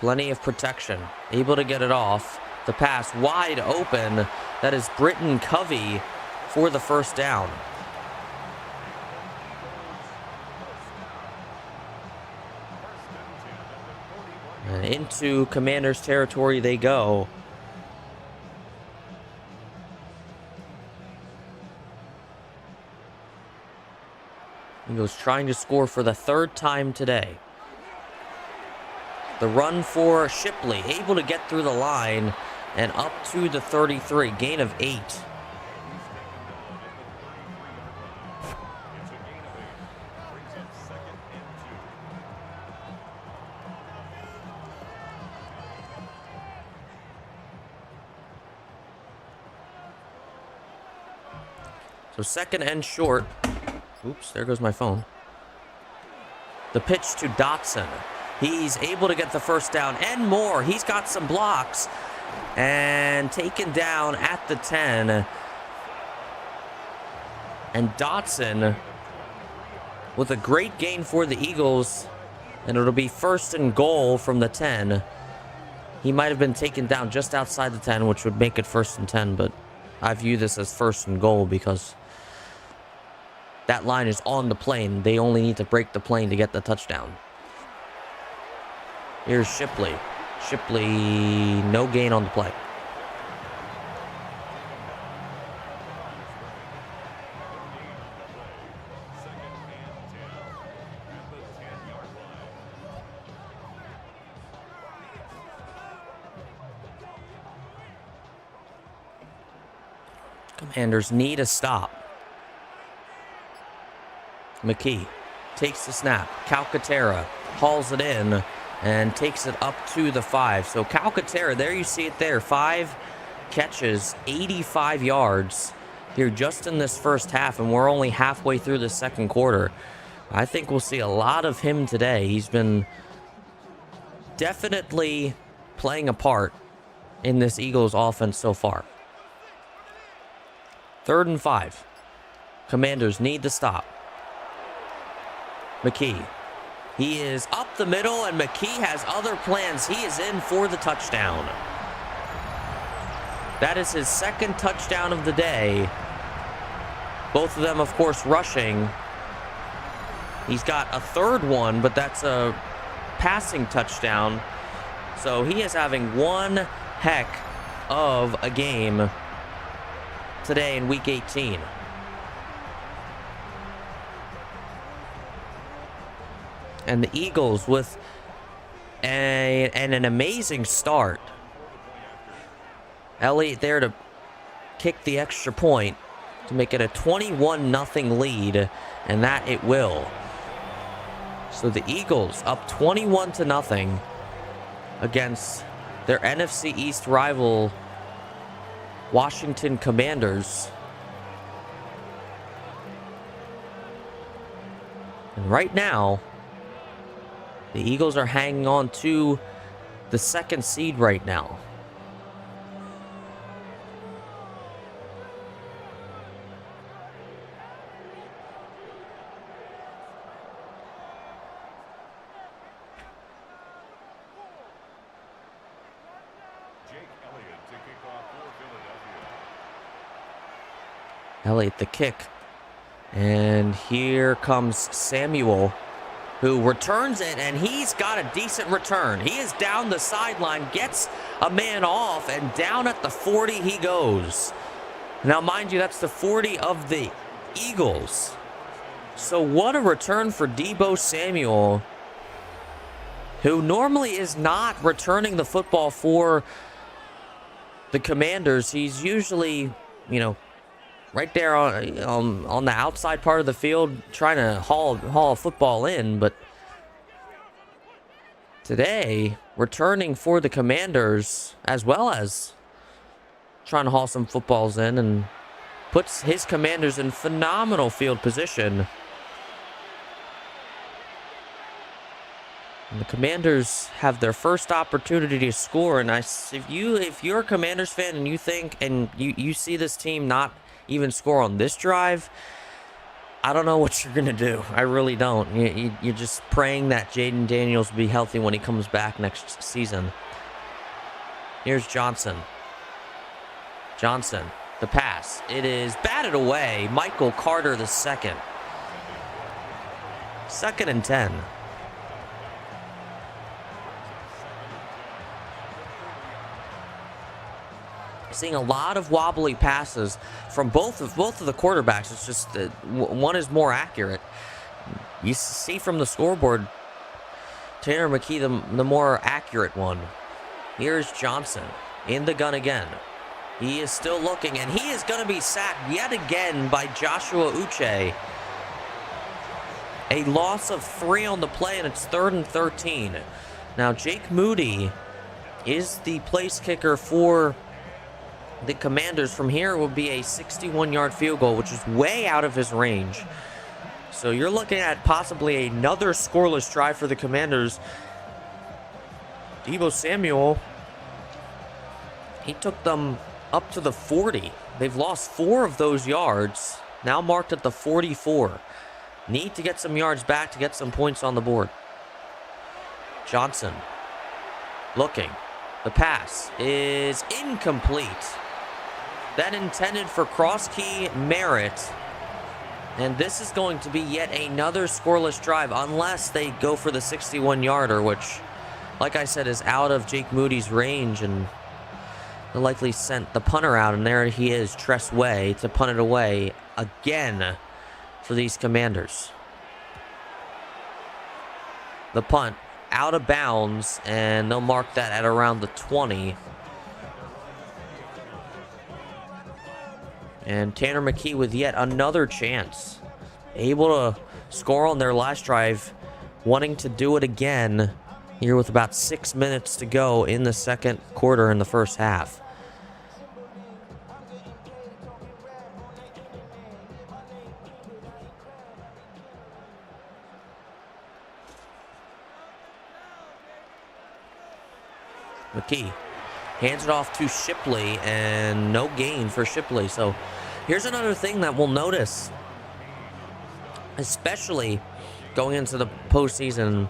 Plenty of protection, able to get it off. The pass wide open. That is Britton Covey for the 1st down. And into Commanders territory they go. Eagles trying to score for the 3rd time today. The run for Shipley, able to get through the line and up to the 33, gain of 8. So second and short. Oops, there goes my phone. The pitch to Dotson. He's able to get the first down and more. He's got some blocks. And taken down at the 10. And Dotson with a great gain for the Eagles. And it'll be first and goal from the 10. He might have been taken down just outside the 10, which would make it first and 10. But I view this as first and goal because that line is on the plane. They only need to break the plane to get the touchdown. Here's Shipley. Shipley, no gain on the play. Commanders need a stop. McKee takes the snap. Calcaterra hauls it in and takes it up to the 5. So Calcaterra, there you see it there. 5 catches, 85 yards here just in this first half, and we're only halfway through the second quarter. I think we'll see a lot of him today. He's been definitely playing a part in this Eagles offense so far. 3rd and 5. Commanders need to stop. McKee. He is up the middle, and McKee has other plans. He is in for the touchdown. That is his second touchdown of the day. Both of them, of course, rushing. He's got a third one, but that's a passing touchdown. So he is having one heck of a game today in Week 18. And the Eagles with an amazing start. Elliott there to kick the extra point to make it a 21-0 lead, and that it will. So the Eagles up 21-0 against their NFC East rival Washington Commanders. And right now, the Eagles are hanging on to the 2nd seed right now. Elliott the kick. And here comes Samuel, who returns it, and he's got a decent return. He is down the sideline, gets a man off, and down at the 40 he goes. Now, mind you, that's the 40 of the Eagles. So what a return for Deebo Samuel, who normally is not returning the football for the Commanders. He's usually, right there on the outside part of the field, trying to haul a football in. But today, returning for the Commanders, as well as trying to haul some footballs in, and puts his Commanders in phenomenal field position. And the Commanders have their first opportunity to score. And if you're a Commanders fan and you think, and you see this team not even score on this drive, I don't know what you're going to do. I really don't. You're just praying that Jaden Daniels will be healthy when he comes back next season. Here's Johnson. Johnson, the pass. It is batted away. Michael Carter the second. 2nd and 10. Seeing a lot of wobbly passes from both of the quarterbacks. It's just that one is more accurate. You see from the scoreboard, Tanner McKee the more accurate one. Here's Johnson in the gun again. He is still looking, and he is going to be sacked yet again by Joshua Uche. A loss of 3 on the play, and it's 3rd and 13. Now, Jake Moody is the place kicker for the Commanders from here will be a 61-yard field goal, which is way out of his range. So you're looking at possibly another scoreless drive for the Commanders. Deebo Samuel, he took them up to the 40. They've lost 4 of those yards, now marked at the 44. Need to get some yards back to get some points on the board. Johnson looking. The pass is incomplete. That intended for Cross-Key Merritt. And this is going to be yet another scoreless drive unless they go for the 61-yarder, which, like I said, is out of Jake Moody's range, and they likely sent the punter out, and there he is, Tress Way, to punt it away again for these Commanders. The punt out of bounds, and they'll mark that at around the 20. And Tanner McKee with yet another chance. Able to score on their last drive, wanting to do it again here with about 6 minutes to go in the second quarter in the first half. McKee hands it off to Shipley, and no gain for Shipley. So here's another thing that we'll notice, especially going into the postseason.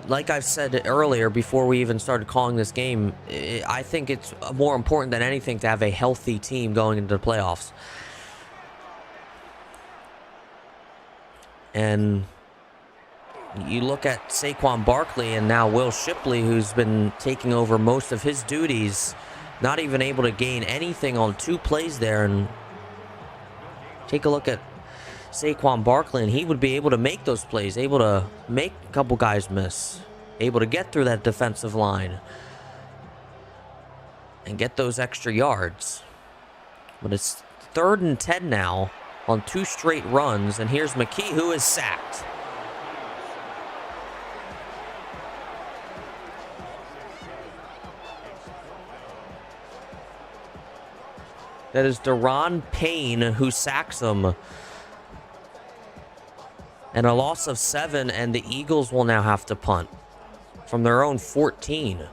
Like I've said earlier, before we even started calling this game, I think it's more important than anything to have a healthy team going into the playoffs. And you look at Saquon Barkley and now Will Shipley, who's been taking over most of his duties, not even able to gain anything on 2 plays there. And take a look at Saquon Barkley, and he would be able to make those plays, able to make a couple guys miss, able to get through that defensive line and get those extra yards. But it's 3rd and 10 now on 2 straight runs, and here's McKee, who is sacked. That is Deron Payne who sacks him. And a loss of 7, and the Eagles will now have to punt from their own 14.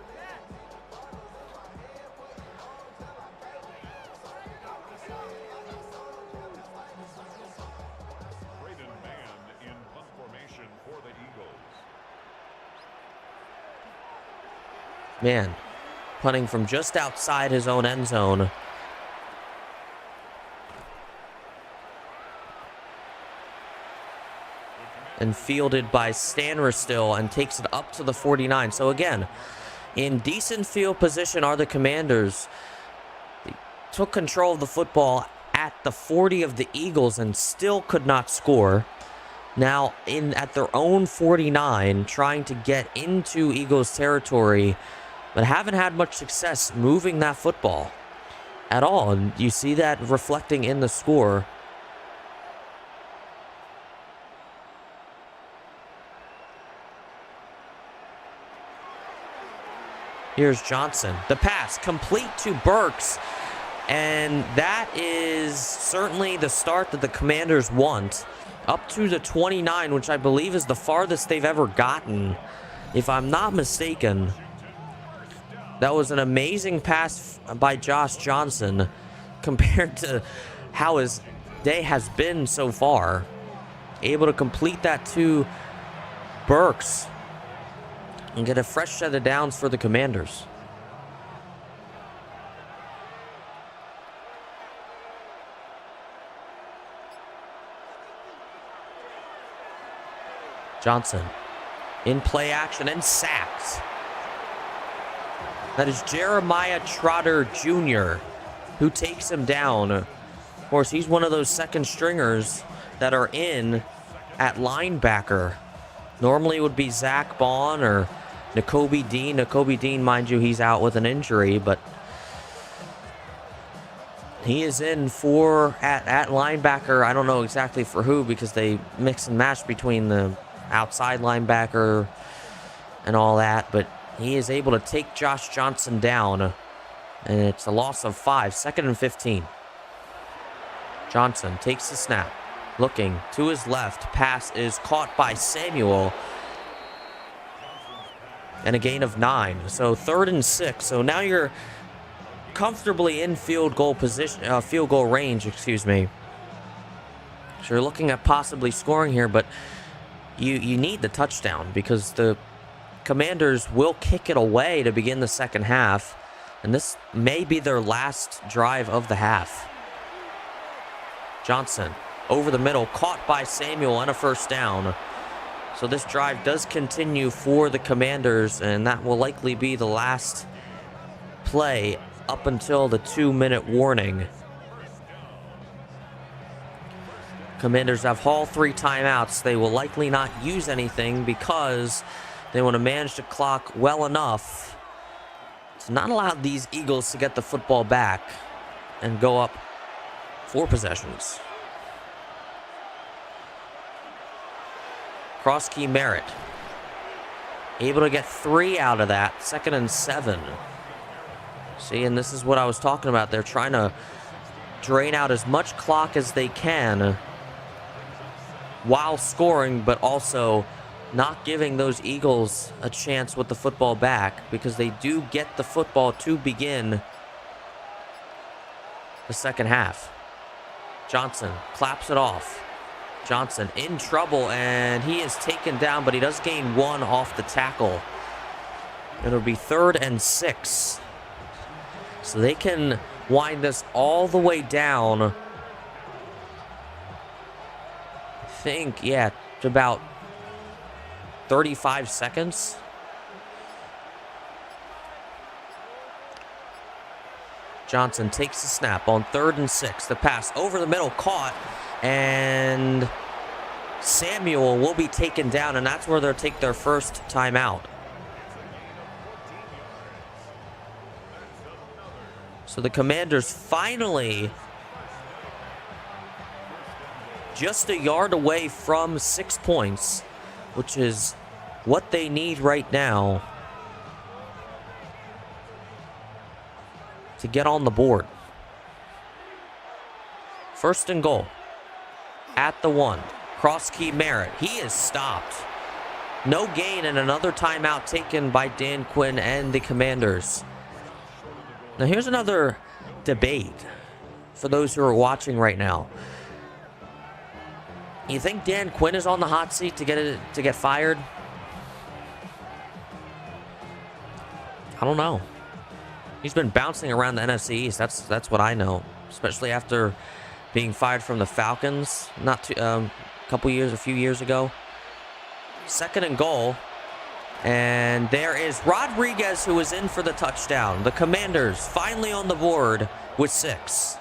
Man, punting from just outside his own end zone. And fielded by Stannerstill, and takes it up to the 49. So again, in decent field position are the Commanders. They took control of the football at the 40 of the Eagles and still could not score. Now at their own 49, trying to get into Eagles territory, but haven't had much success moving that football at all. And you see that reflecting in the score. Here's Johnson. The pass complete to Burks. And that is certainly the start that the Commanders want. Up to the 29, which I believe is the farthest they've ever gotten, if I'm not mistaken. That was an amazing pass by Josh Johnson compared to how his day has been so far. Able to complete that to Burks and get a fresh set of downs for the Commanders. Johnson in play action and sacked. That is Jeremiah Trotter Jr. who takes him down. Of course, he's one of those second stringers that are in at linebacker. Normally it would be Zach Bond or Nakobe Dean. Nakobe Dean, mind you, he's out with an injury, but he is in for at linebacker. I don't know exactly for who, because they mix and match between the outside linebacker and all that, but he is able to take Josh Johnson down. And it's a loss of 5, 2nd and 15. Johnson takes the snap. Looking to his left. Pass is caught by Samuel. And a gain of 9. So 3rd and 6. So now you're comfortably in field goal position, field goal range, excuse me. So you're looking at possibly scoring here, but you need the touchdown because the Commanders will kick it away to begin the second half. And this may be their last drive of the half. Johnson over the middle, caught by Samuel on a first down. So this drive does continue for the Commanders, and that will likely be the last play up until the 2-minute warning. Commanders have all 3 timeouts. They will likely not use anything because they want to manage the clock well enough to not allow these Eagles to get the football back and go up 4 possessions. Crosskey Merritt able to get 3 out of that. 2nd and 7. See, and this is what I was talking about. They're trying to drain out as much clock as they can while scoring, but also not giving those Eagles a chance with the football back because they do get the football to begin the second half. Johnson claps it off. Johnson in trouble, and he is taken down, but he does gain 1 off the tackle. It'll be 3rd and 6. So they can wind this all the way down. I think, yeah, to about 35 seconds. Johnson takes the snap on 3rd and 6. The pass over the middle, caught, and Samuel will be taken down, and that's where they'll take their first timeout. So the Commanders finally just a yard away from 6 points, which is what they need right now to get on the board. 1st and goal at the 1. Crosskey Merritt. He is stopped. No gain, and another timeout taken by Dan Quinn and the Commanders. Now here's another debate for those who are watching right now. You think Dan Quinn is on the hot seat to get fired? I don't know. He's been bouncing around the NFC East. That's what I know, especially after being fired from the Falcons a few years ago. 2nd and goal. And there is Rodriguez, who is in for the touchdown. The Commanders finally on the board with 6.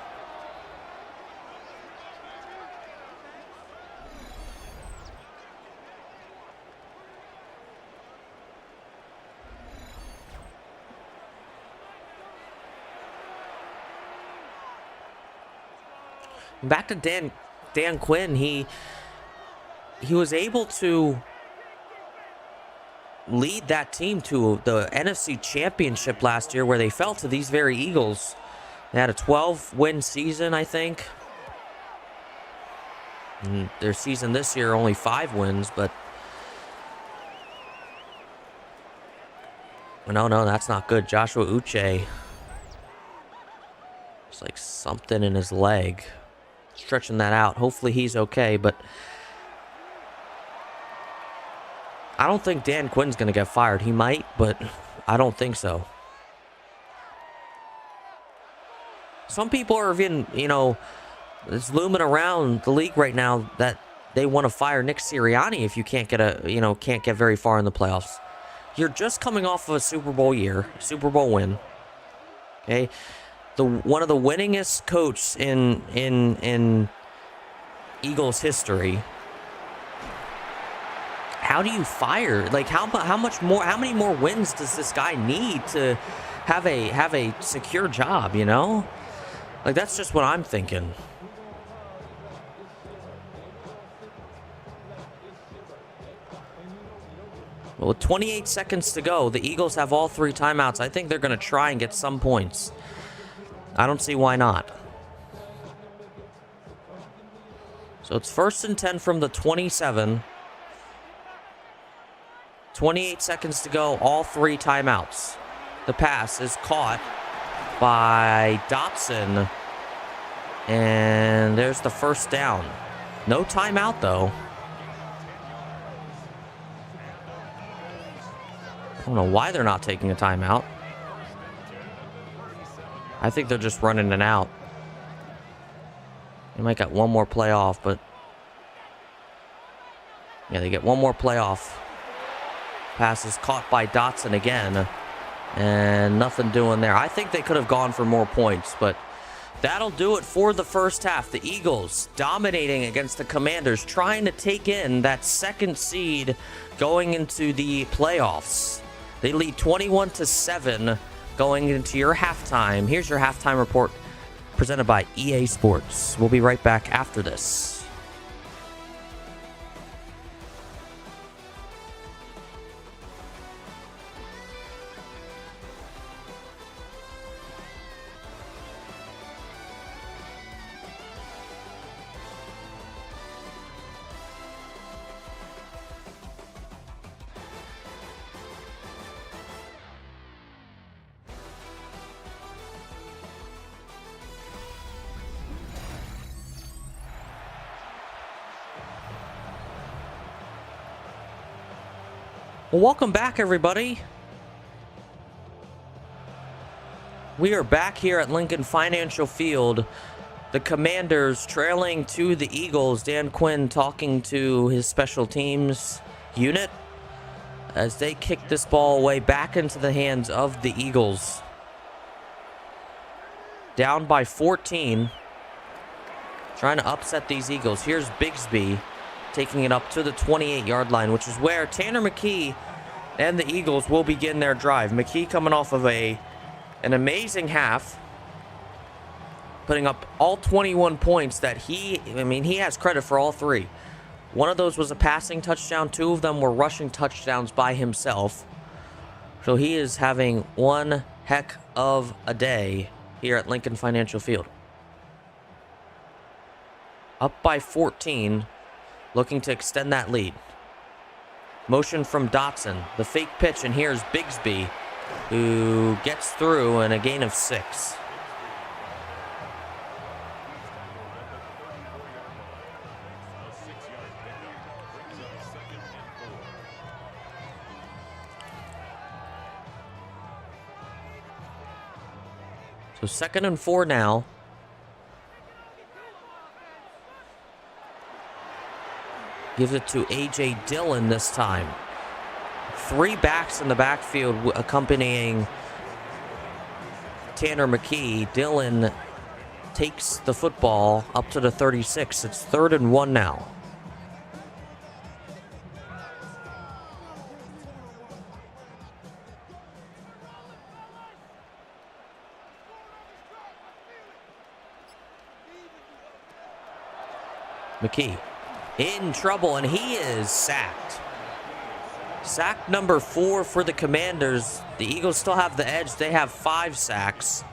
Back to Dan Quinn. He was able to lead that team to the NFC Championship last year, where they fell to these very Eagles. They had a 12-win season, I think. And their season this year, only 5 wins, but no, that's not good. Joshua Uche. It's like something in his leg. Stretching that out. Hopefully he's okay, but I don't think Dan Quinn's going to get fired. He might, but I don't think so. Some people are even, it's looming around the league right now that they want to fire Nick Sirianni if you can't get very far in the playoffs. You're just coming off of a Super Bowl win. Okay? One of the winningest coaches in Eagles history. How do you fire? Like how many more wins does this guy need to have a secure job, Like that's just what I'm thinking. But with 28 seconds to go, the Eagles have all 3 timeouts. I think they're going to try and get some points. I don't see why not. So it's 1st and 10 from the 27. 28 seconds to go, all 3 timeouts. The pass is caught by Dotson. And there's the first down. No timeout, though. I don't know why they're not taking a timeout. I think they're just running it out. They might get one more play off, but... yeah, they get one more play off. Pass is caught by Dotson again. And nothing doing there. I think they could have gone for more points, but that'll do it for the first half. The Eagles dominating against the Commanders, trying to take in that 2nd seed going into the playoffs. They lead 21-7 going into your halftime. Here's your halftime report presented by EA Sports. We'll be right back after this. Well, welcome back, everybody. We are back here at Lincoln Financial Field. The Commanders trailing to the Eagles. Dan Quinn talking to his special teams unit as they kick this ball away back into the hands of the Eagles. Down by 14. Trying to upset these Eagles. Here's Bigsby taking it up to the 28-yard line, which is where Tanner McKee and the Eagles will begin their drive. McKee coming off of an amazing half, putting up all 21 points that he has credit for all 3. One of those was a passing touchdown. 2 of them were rushing touchdowns by himself. So he is having one heck of a day here at Lincoln Financial Field. Up by 14. Looking to extend that lead. Motion from Dotson. The fake pitch, and here's Bigsby, who gets through and a gain of 6. So 2nd and 4 now. Gives it to A.J. Dillon this time. 3 backs in the backfield accompanying Tanner McKee. Dillon takes the football up to the 36. It's 3rd and 1 now. McKee in trouble, and he is sacked. Sack number 4 for the Commanders. The Eagles still have the edge. They have 5 sacks.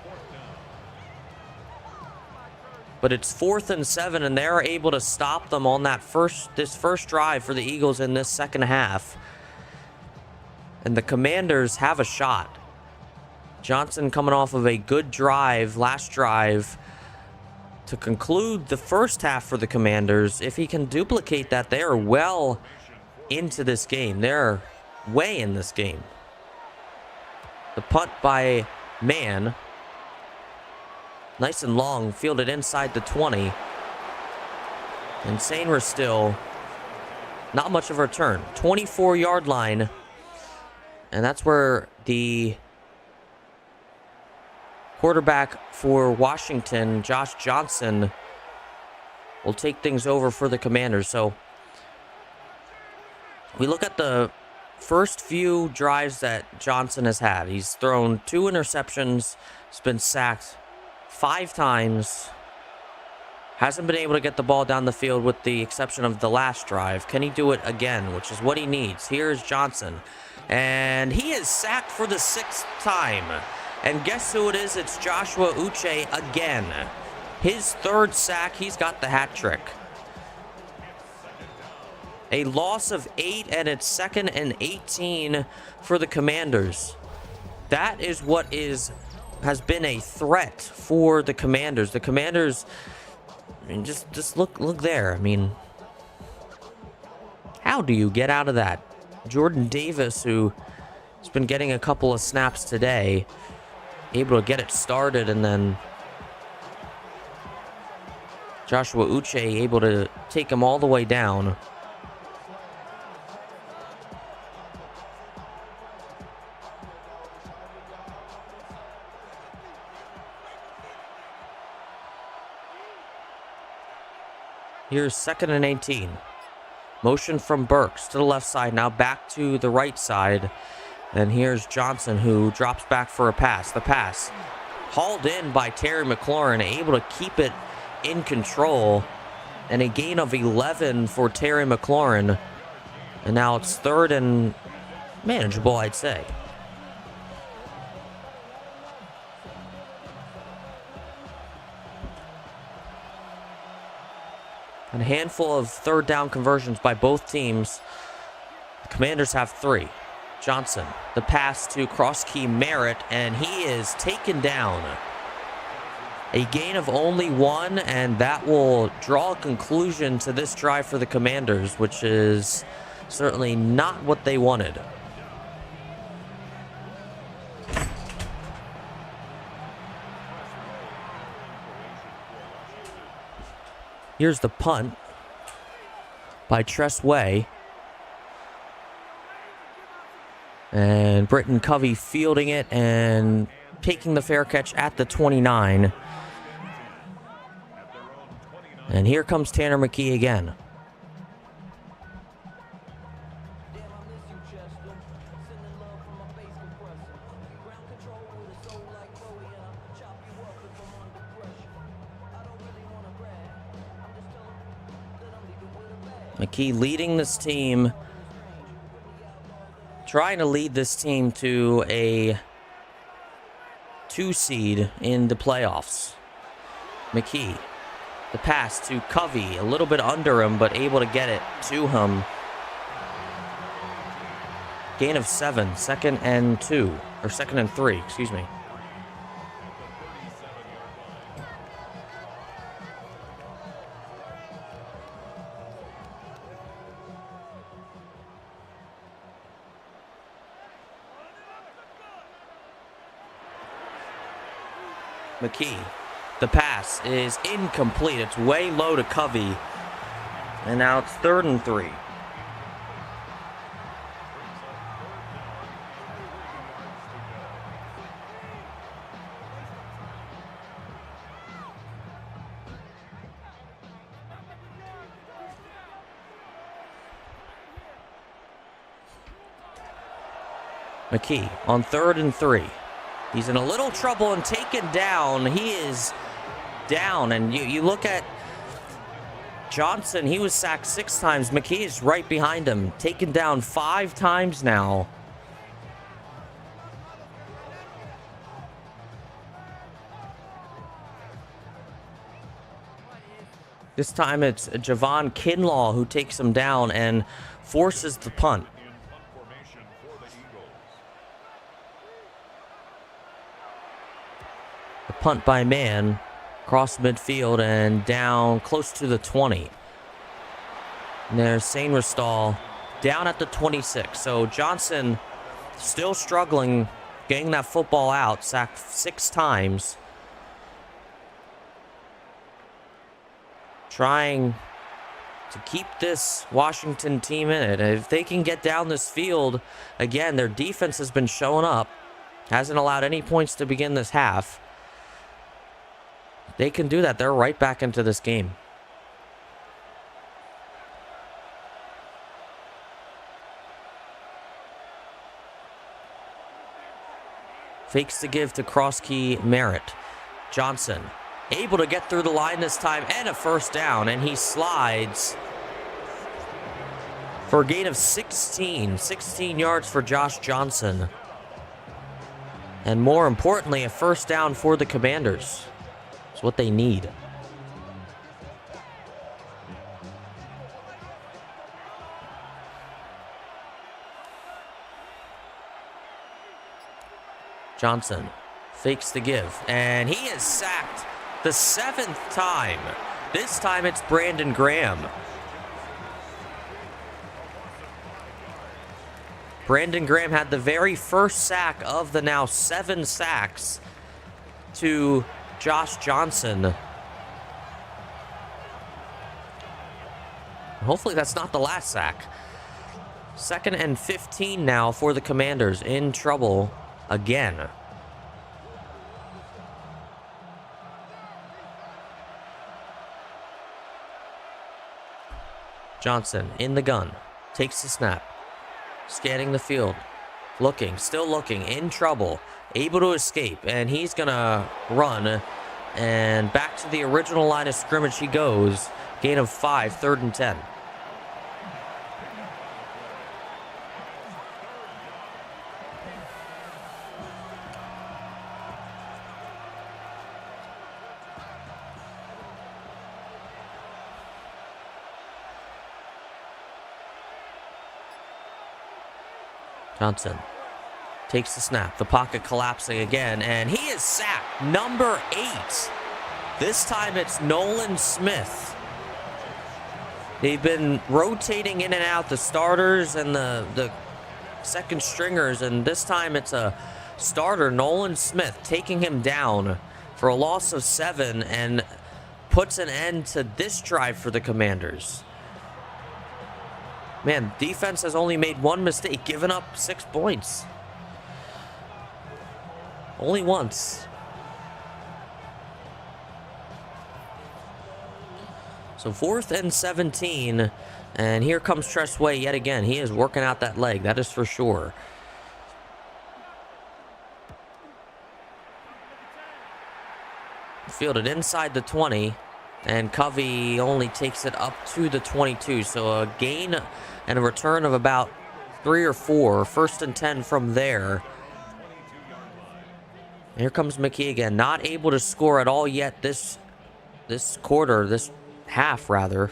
But it's 4th and 7, and they're able to stop them on this first drive for the Eagles in this second half. And the Commanders have a shot. Johnson coming off of a good drive, last drive, to conclude the first half for the Commanders. If he can duplicate that, they are well into this game. They're way in this game. The punt by Mann. Nice and long, fielded inside the 20. And Sainristil still not much of a return. 24-yard line. And that's where the quarterback for Washington, Josh Johnson, will take things over for the Commanders. So we look at the first few drives that Johnson has had. He's thrown 2 interceptions. He's been sacked 5 times. Hasn't been able to get the ball down the field with the exception of the last drive. Can he do it again, which is what he needs? Here's Johnson. And he is sacked for the 6th time. And guess who it is? It's Joshua Uche again. His 3rd sack. He's got the hat trick. A loss of 8, and it's 2nd and 18 for the Commanders. That is what has been a threat for the Commanders. The Commanders, I mean, just look there. I mean, how do you get out of that? Jordan Davis, who has been getting a couple of snaps today, able to get it started, and then Joshua Uche able to take him all the way down. Here's 2nd and 18. Motion from Burks to the left side, now back to the right side. And here's Johnson, who drops back for a pass. The pass hauled in by Terry McLaurin, able to keep it in control. And a gain of 11 for Terry McLaurin. And now it's 3rd and manageable, I'd say. And a handful of 3rd down conversions by both teams. The Commanders have 3. Johnson, the pass to Crosskey Merritt, and he is taken down. A gain of only 1, and that will draw a conclusion to this drive for the Commanders, which is certainly not what they wanted. Here's the punt by Tress Way. And Britton Covey fielding it and taking the fair catch at the 29. And here comes Tanner McKee again. McKee leading this team, trying to lead this team to a 2 seed in the playoffs. McKee, the pass to Covey, a little bit under him, but able to get it to him. Gain of 7, 2nd and 2, or 2nd and 3, excuse me. McKee, the pass is incomplete. It's way low to Covey. And now it's 3rd and 3. McKee on 3rd and 3. He's in a little trouble and taken down. He is down. And you look at Johnson, he was sacked 6 times. McKee is right behind him, taken down 5 times now. This time it's Javon Kinlaw who takes him down and forces the punt. The punt by man, across midfield and down close to the 20. And there's Sainristal down at the 26. So Johnson still struggling getting that football out, sacked 6 times. Trying to keep this Washington team in it. If they can get down this field, again, their defense has been showing up. Hasn't allowed any points to begin this half. They can do that. They're right back into this game. Fakes to give to Crosskey Merritt. Johnson able to get through the line this time and a first down, and he slides for a gain of 16 yards for Josh Johnson. And more importantly, a first down for the Commanders. It's what they need. Johnson fakes the give, and he is sacked the 7th time. This time it's Brandon Graham. Brandon Graham had the very first sack of the now 7 sacks to Josh Johnson. Hopefully that's not the last sack. 2nd and 15 now for the Commanders, in trouble again. Johnson in the gun, takes the snap, scanning the field, looking, still looking, in trouble, able to escape, and he's gonna run, and back to the original line of scrimmage he goes. Gain of 5, 3rd and 10. Johnson takes the snap, the pocket collapsing again, and he is sacked. Number 8. This time it's Nolan Smith. They've been rotating in and out, the starters and the second stringers, and this time it's a starter, Nolan Smith, taking him down for a loss of 7 and puts an end to this drive for the Commanders. Man, defense has only made one mistake, giving up 6 points. Only once. So 4th and 17, and here comes Tress Way yet again. He is working out that leg, that is for sure. Fielded inside the 20. And Covey only takes it up to the 22. So a gain and a return of about 3 or 4. 1st and 10 from there. Here comes McKee again. Not able to score at all yet this quarter, this half rather.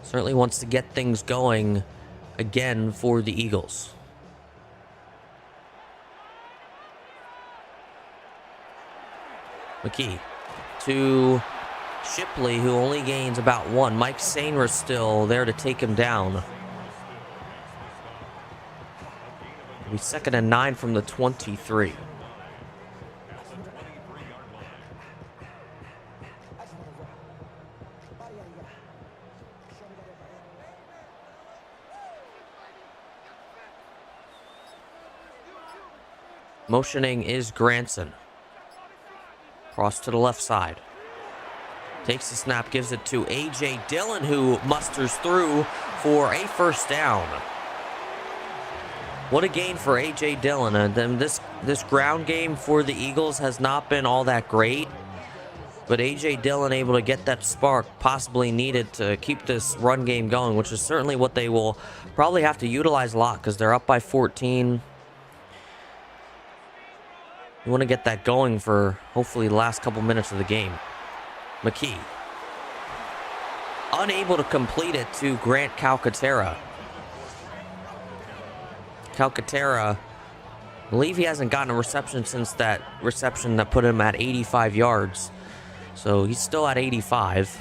Certainly wants to get things going again for the Eagles. McKee to Shipley, who only gains about 1. Mike Sainris still there to take him down. It'll be 2nd and 9 from the 23. Motioning is Granson. Cross to the left side. Takes the snap, gives it to A.J. Dillon, who musters through for a first down. What a gain for A.J. Dillon. And then this ground game for the Eagles has not been all that great. But A.J. Dillon able to get that spark possibly needed to keep this run game going, which is certainly what they will probably have to utilize a lot because they're up by 14. You want to get that going for hopefully the last couple minutes of the game. McKee. Unable to complete it to Grant Calcaterra. Calcaterra, I believe he hasn't gotten a reception since that reception that put him at 85 yards. So he's still at 85.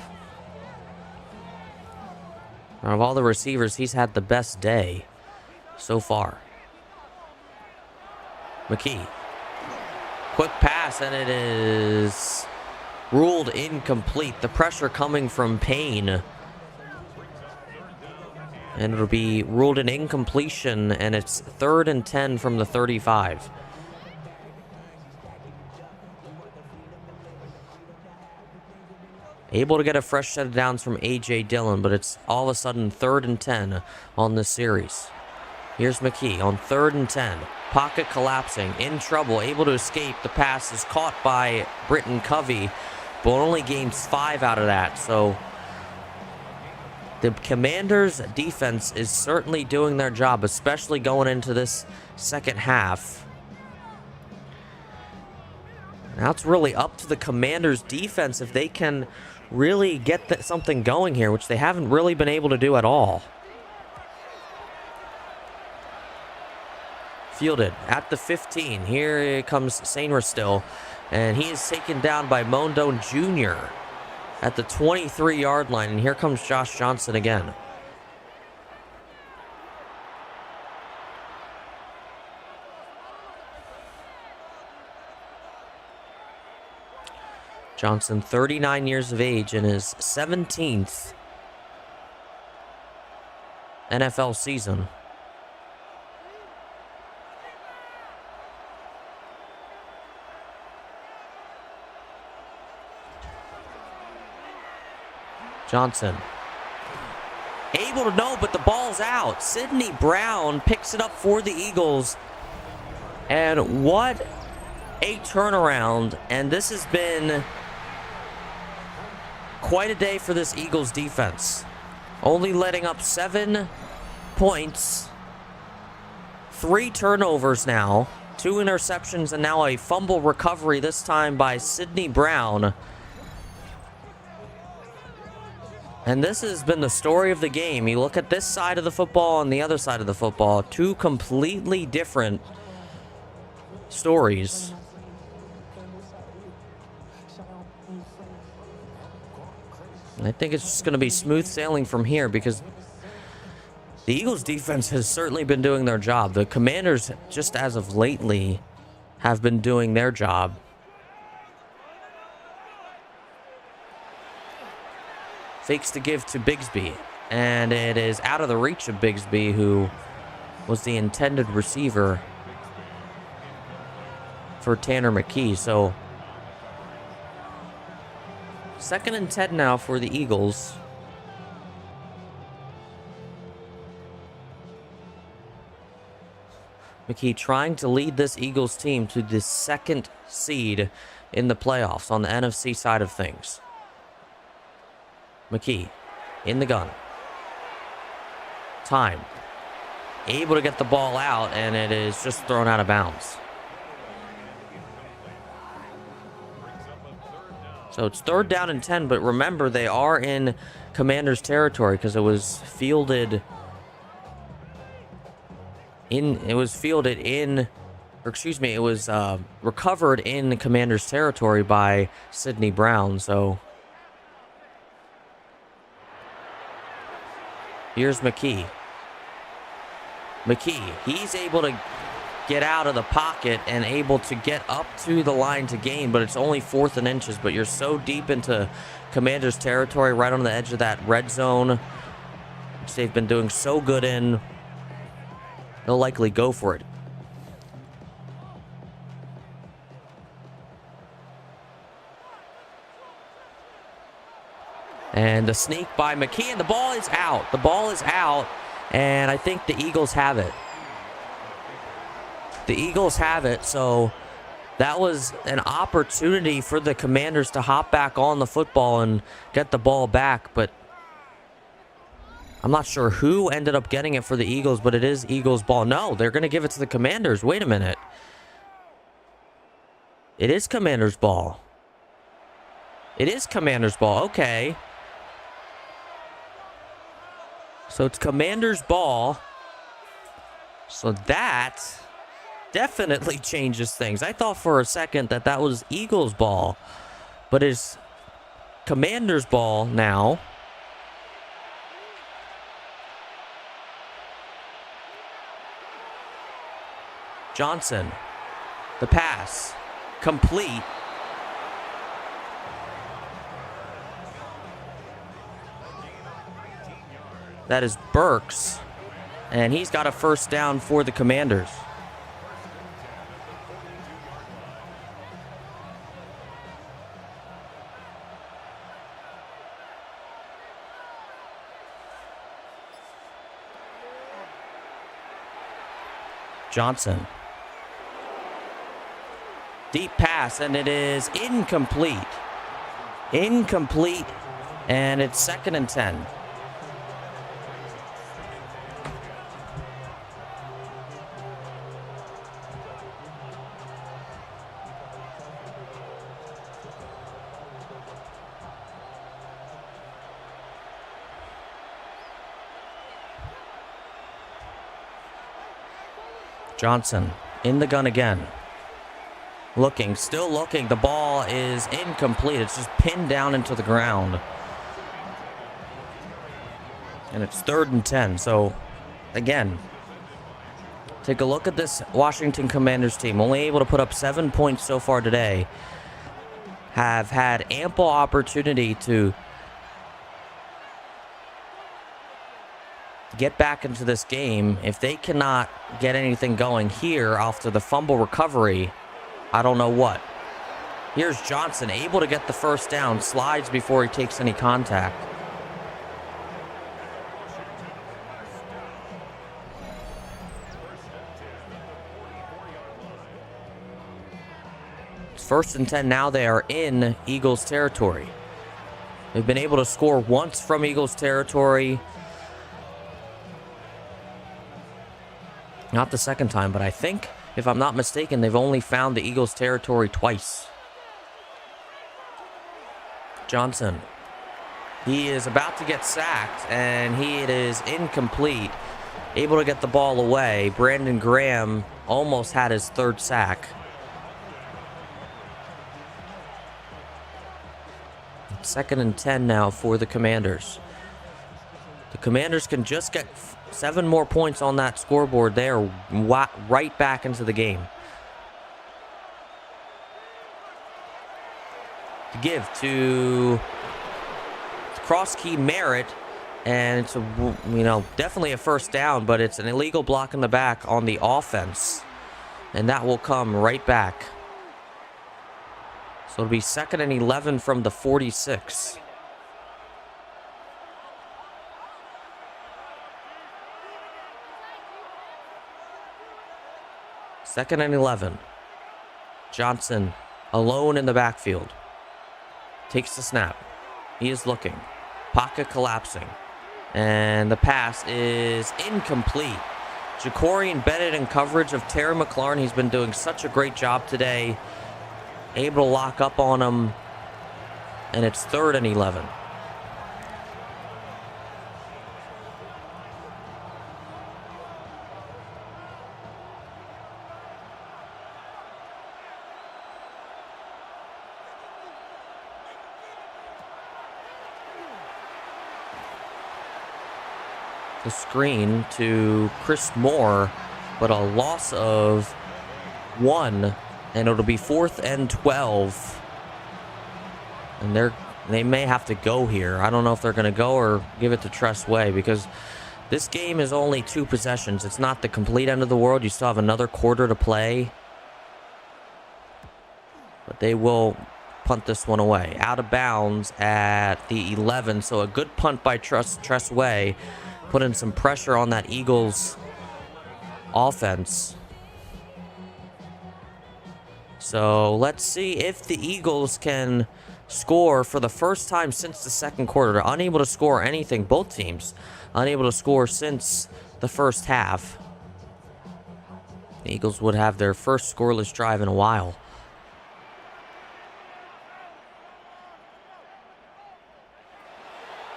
Out of all the receivers, he's had the best day so far. McKee. Quick pass, and it is ruled incomplete. The pressure coming from Payne. And it'll be ruled an incompletion, and it's 3rd and 10 from the 35. Able to get a fresh set of downs from A.J. Dillon, but it's all of a sudden 3rd and 10 on this series. Here's McKee on 3rd and 10. Pocket collapsing, in trouble, able to escape. The pass is caught by Britton Covey, but only gains 5 out of that. So the Commanders' defense is certainly doing their job, especially going into this second half. Now it's really up to the Commanders' defense if they can really get something going here, which they haven't really been able to do at all. Fielded at the 15. Here comes Sainristil still, and he is taken down by Mondone Jr. at the 23-yard line, and here comes Josh Johnson again. Johnson, 39 years of age, in his 17th NFL season. Johnson. Able to know, but the ball's out. Sidney Brown picks it up for the Eagles. And what a turnaround. And this has been quite a day for this Eagles defense. Only letting up 7 points. 3 turnovers now. 2 interceptions and now a fumble recovery, this time by Sidney Brown. And this has been the story of the game. You look at this side of the football and the other side of the football. 2 completely different stories. I think it's just going to be smooth sailing from here because the Eagles defense has certainly been doing their job. The Commanders, just as of lately, have been doing their job. Fakes to give to Bigsby, and it is out of the reach of Bigsby, who was the intended receiver for Tanner McKee. So 2nd and 10 now for the Eagles. McKee trying to lead this Eagles team to the 2nd seed in the playoffs on the NFC side of things. McKee in the gun. Time. Able to get the ball out, and it is just thrown out of bounds. So it's 3rd down and 10, but remember they are in Commanders territory because it was fielded in, it was recovered in Commanders territory by Sidney Brown. So here's McKee. McKee, he's able to get out of the pocket and able to get up to the line to gain, but it's only 4th and inches. But you're so deep into Commanders territory, right on the edge of that red zone, which they've been doing so good in. They'll likely go for it. And the sneak by McKee, and the ball is out. The ball is out, and I think the Eagles have it. The Eagles have it, so that was an opportunity for the Commanders to hop back on the football and get the ball back, but I'm not sure who ended up getting it for the Eagles, but it is Eagles ball. No, they're going to give it to the Commanders. Wait a minute. It is Commanders ball. It is Commanders ball. Okay. So it's Commanders ball. So that definitely changes things. I thought for a second that that was Eagles ball, but it's Commanders ball now. Johnson, the pass, complete. That is Burks, and he's got a 1st down for the Commanders. Johnson. Deep pass, and it is incomplete. Incomplete, and it's 2nd and 10. Johnson in the gun again. Looking, still looking. The ball is incomplete. It's just pinned down into the ground. And it's 3rd and 10. So, again, take a look at this Washington Commanders team. Only able to put up 7 points so far today. Have had ample opportunity to get back into this game. If they cannot get anything going here after the fumble recovery, I don't know what. Here's Johnson, able to get the first down, slides before he takes any contact. It's 1st and 10 now. They are in Eagles territory. They've been able to score once from Eagles territory. Not the second time, but I think, if I'm not mistaken, they've only found the Eagles territory twice. Johnson. He is about to get sacked, and it is incomplete. Able to get the ball away. Brandon Graham almost had his 3rd sack. 2nd and 10 now for the Commanders. The Commanders can just get 7 more points on that scoreboard. They are right back into the game. To give to Cross-Key Merritt, and it's definitely a first down, but it's an illegal block in the back on the offense, and that will come right back. So it'll be 2nd and 11 from the 46. Second and 11. Johnson alone in the backfield. Takes the snap. He is looking. Pocket collapsing. And the pass is incomplete. Jacorian Bennett in coverage of Terry McLaurin. He's been doing such a great job today. Able to lock up on him. And it's 3rd and 11. The screen to Chris Moore, but a loss of 1, and it'll be 4th and 12. And they may have to go here. I don't know if they're going to go or give it to Tress Way, because this game is only 2 possessions. It's not the complete end of the world. You still have another quarter to play. But they will punt this one away. Out of bounds at the 11, so a good punt by Tress Way. Putting some pressure on that Eagles offense. So let's see if the Eagles can score for the first time since the 2nd quarter. They're unable to score anything. Both teams unable to score since the first half. The Eagles would have their first scoreless drive in a while.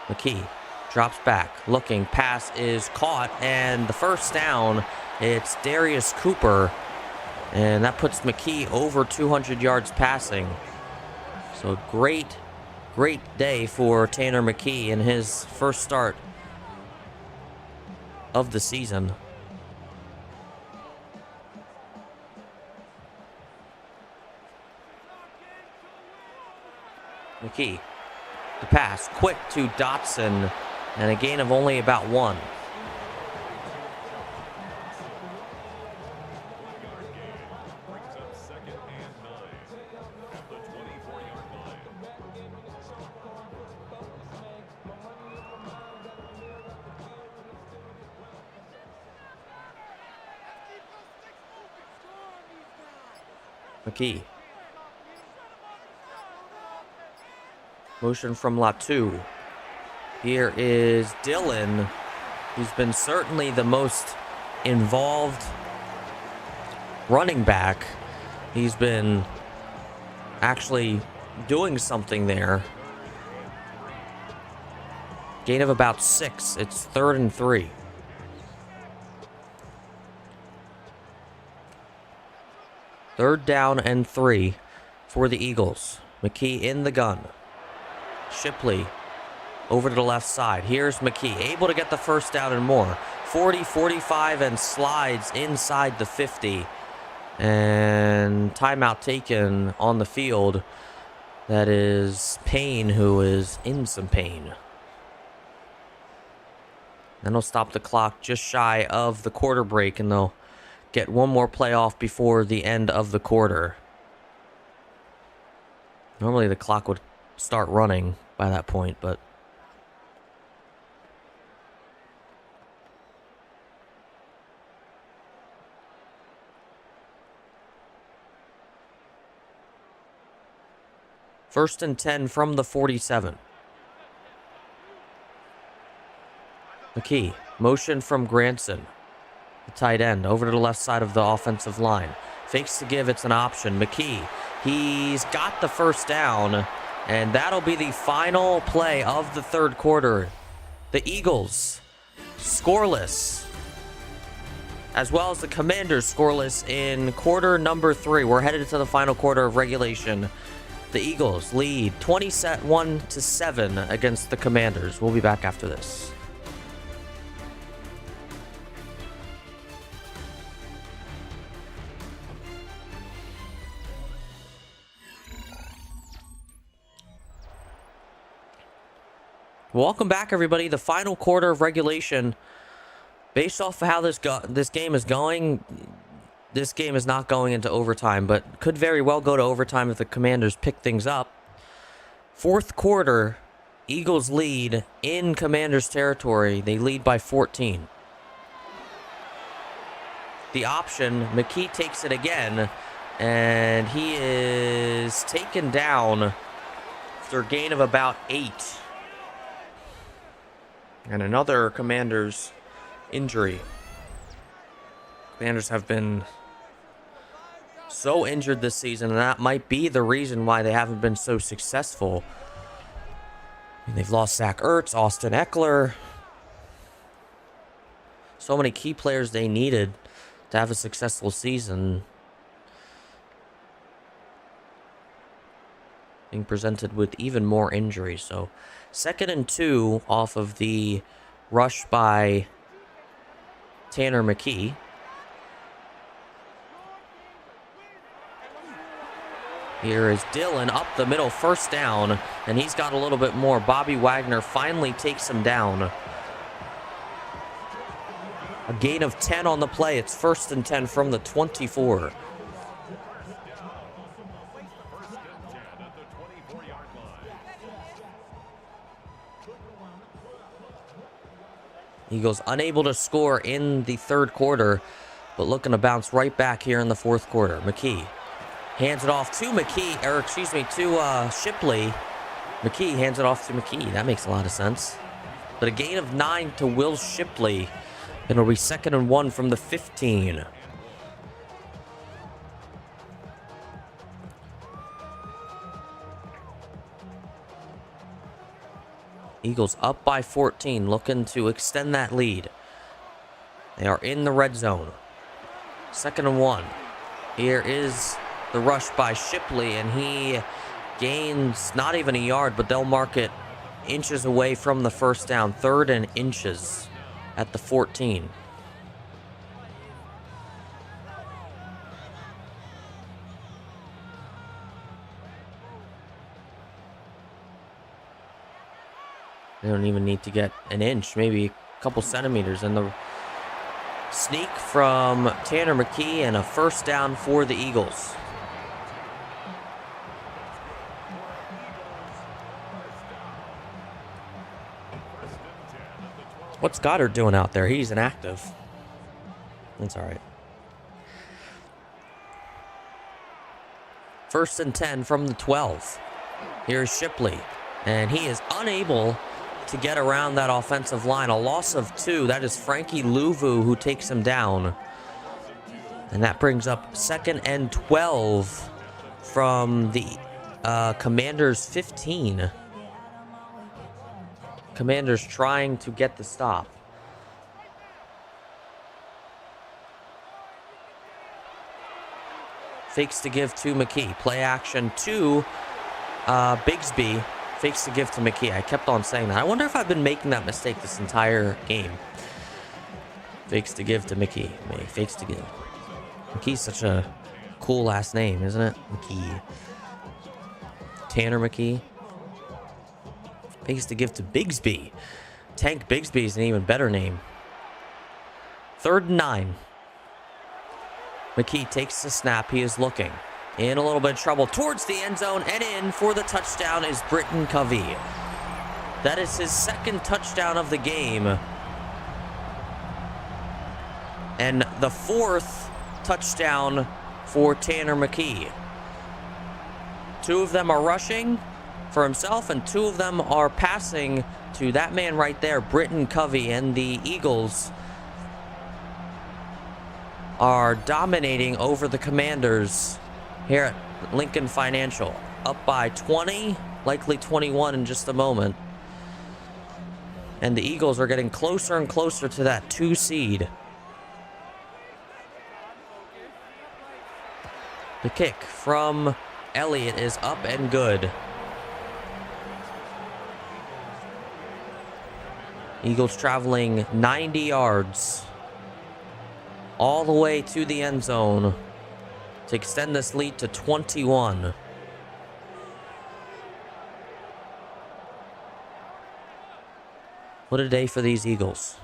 McKee drops back, looking, pass is caught, and the first down, it's Darius Cooper, and that puts McKee over 200 yards passing. So great day for Tanner McKee in his first start of the season. McKee, the pass, quick to Dotson, and a gain of only about 1. McKee. Motion from Latu. Here is Dillon, who's been certainly the most involved running back. He's been actually doing something there. Gain of about 6. It's 3rd and 3. Third down and 3 for the Eagles. McKee in the gun. Shipley over to the left side. Here's McKee, able to get the first down and more. 40, 45, and slides inside the 50. And timeout taken on the field. That is Payne, who is in some pain. Then they'll stop the clock just shy of the quarter break, and they'll get one more play off before the end of the quarter. Normally the clock would start running by that point, but first and 10 from the 47. McKee, motion from Granson, the tight end, over to the left side of the offensive line. Fakes to give, it's an option. McKee, he's got the first down, and that'll be the final play of the third quarter. The Eagles scoreless, as well as the Commanders scoreless in quarter number 3. We're headed to the final quarter of regulation. The Eagles lead 21-7 against the Commanders. We'll be back after this. Welcome back, everybody. The final quarter of regulation. Based off of how this game is going, this game is not going into overtime, but could very well go to overtime if the Commanders pick things up. Fourth quarter, Eagles lead in Commanders territory. They lead by 14. The option, McKee takes it again, and he is taken down after a gain of about 8. And another Commanders injury. Commanders have been so injured this season, and that might be the reason why they haven't been so successful. I mean, they've lost Zach Ertz, Austin Eckler. So many key players they needed to have a successful season. Being presented with even more injuries. So 2nd and 2 off of the rush by Tanner McKee. Here is Dillon up the middle, first down, and he's got a little bit more. Bobby Wagner finally takes him down. A gain of 10 on the play. It's 1st and 10 from the 24. Eagles unable to score in the third quarter, but looking to bounce right back here in the fourth quarter. McKee hands it off to to Shipley. McKee hands it off to McKee. That makes a lot of sense. But a gain of 9 to Will Shipley. It'll be 2nd and 1 from the 15. Eagles up by 14, looking to extend that lead. They are in the red zone. 2nd and 1. Here is the rush by Shipley, and he gains not even a yard, but they'll mark it inches away from the first down. 3rd and inches at the 14. They don't even need to get an inch, maybe a couple centimeters. And the sneak from Tanner McKee, and a first down for the Eagles. What's Goddard doing out there? He's inactive. That's all right. First and 10 from the 12. Here's Shipley, and he is unable to get around that offensive line. A loss of 2. That is Frankie Louvu who takes him down. And that brings up 2nd and 12 from the Commanders' 15. Commanders trying to get the stop. Fakes to give to McKee. Play action to Bigsby. Fakes to give to McKee. I kept on saying that. I wonder if I've been making that mistake this entire game. Fakes to give to McKee. Fakes to give. McKee's such a cool last name, isn't it? McKee. Tanner McKee. Fakes to give to Bigsby. Tank Bigsby is an even better name. 3rd and 9. McKee takes the snap. He is looking. In a little bit of trouble towards the end zone, and in for the touchdown is Britton Covey. That is his 2nd touchdown of the game. And the 4th touchdown for Tanner McKee. 2 of them are rushing for himself, and 2 of them are passing to that man right there, Britton Covey, and the Eagles are dominating over the Commanders here at Lincoln Financial. Up by 20, likely 21 in just a moment. And the Eagles are getting closer and closer to that 2 seed. The kick from Elliott is up and good. Eagles traveling 90 yards all the way to the end zone to extend this lead to 21. What a day for these Eagles.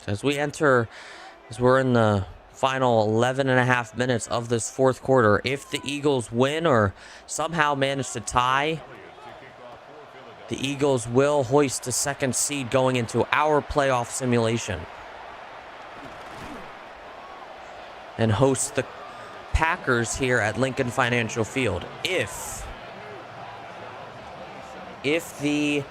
As we're in the final 11 and a half minutes of this 4th quarter, if the Eagles win or somehow manage to tie, the Eagles will hoist the 2nd seed going into our playoff simulation and host the Packers here at Lincoln Financial Field. If the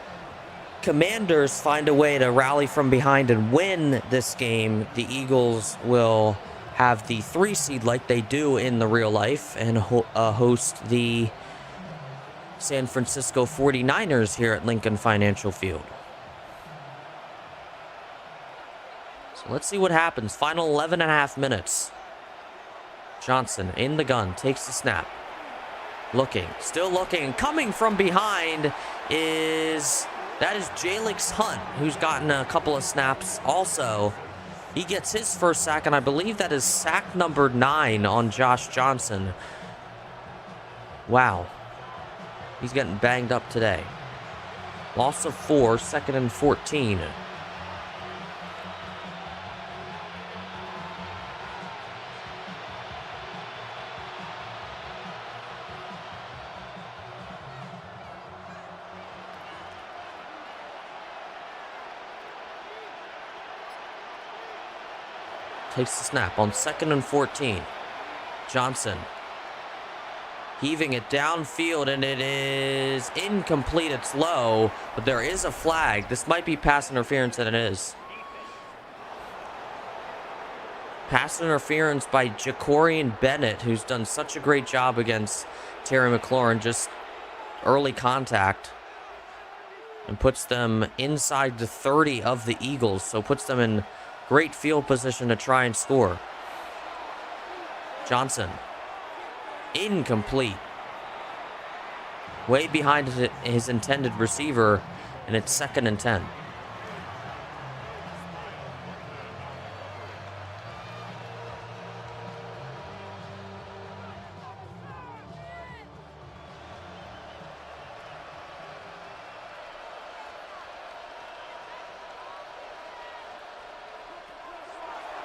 Commanders find a way to rally from behind and win this game, the Eagles will have the 3 seed like they do in the real life and host the San Francisco 49ers here at Lincoln Financial Field. So let's see what happens. Final 11 and a half minutes. Johnson in the gun, takes the snap. Looking, still looking, and coming from behind is Jalix Hunt, who's gotten a couple of snaps also. He gets his first sack, and I believe that is sack number 9 on Josh Johnson. Wow. He's getting banged up today. Loss of 4, 2nd and 14. Takes the snap on 2nd and 14. Johnson heaving it downfield, and it is incomplete. It's low, but there is a flag. This might be pass interference, and it is. Pass interference by Jacorian Bennett, who's done such a great job against Terry McLaurin. Just early contact. And puts them inside the 30 of the Eagles, so puts them in great field position to try and score. Johnson. Incomplete. Way behind his intended receiver, and it's 2nd and 10.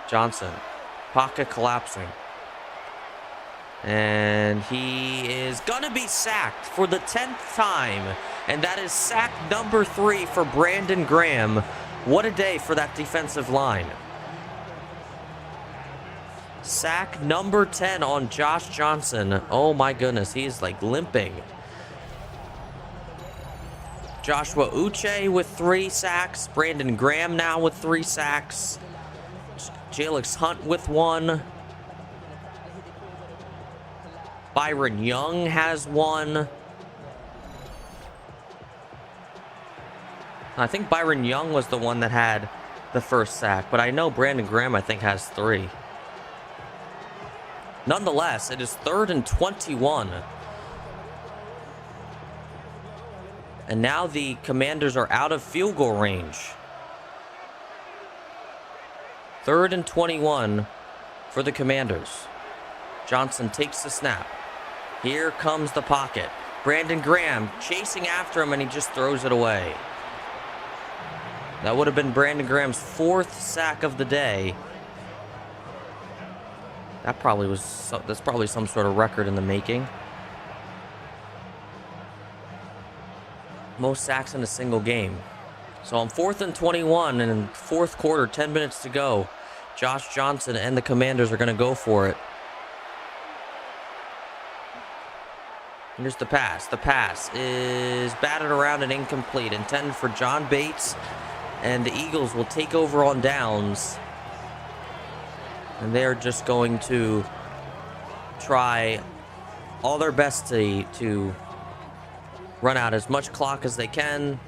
Johnson, pocket collapsing. And he is going to be sacked for the 10th time. And that is sack number 3 for Brandon Graham. What a day for that defensive line. Sack number 10 on Josh Johnson. Oh my goodness, he is like limping. Joshua Uche with 3 sacks. Brandon Graham now with 3 sacks. Jalix Hunt with 1. Byron Young has 1. I think Byron Young was the one that had the first sack, but I know Brandon Graham, I think, has 3. Nonetheless, it is 3rd and 21. And now the Commanders are out of field goal range. 3rd and 21 for the Commanders. Johnson takes the snap. Here comes the pocket. Brandon Graham chasing after him, and he just throws it away. That would have been Brandon Graham's 4th sack of the day. That's probably some sort of record in the making. Most sacks in a single game. So on 4th and 21 and in 4th quarter, 10 minutes to go, Josh Johnson and the Commanders are going to go for it. Here's the pass. The pass is batted around and incomplete. Intended for John Bates. And the Eagles will take over on downs. And they're just going to try all their best to run out as much clock as they can.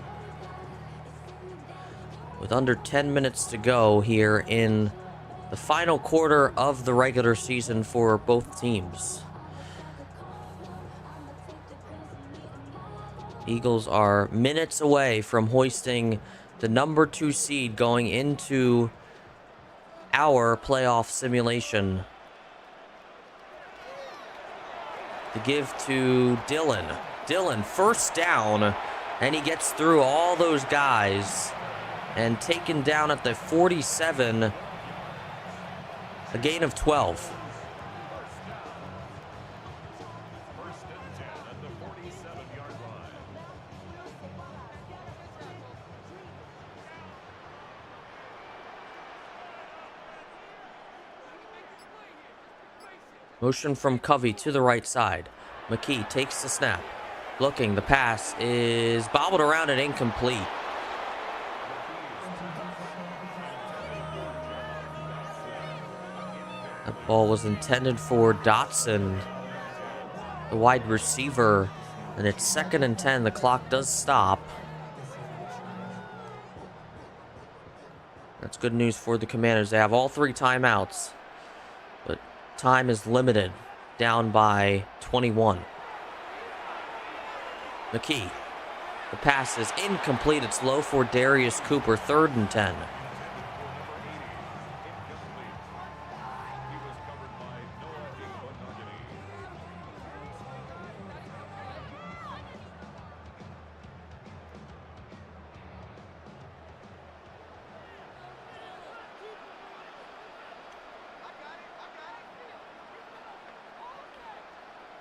With under 10 minutes to go here in the final quarter of the regular season for both teams. Eagles are minutes away from hoisting the number 2 seed going into our playoff simulation. The give to Dillon. Dillon, first down, and he gets through all those guys and taken down at the 47, a gain of 12. Motion from Covey to the right side. McKee takes the snap. Looking, the pass is bobbled around and incomplete. That ball was intended for Dotson, the wide receiver, and it's 2nd and 10. The clock does stop. That's good news for the Commanders. They have all 3 timeouts, but time is limited, down by 21. McKee. The pass is incomplete. It's low for Darius Cooper. 3rd and 10.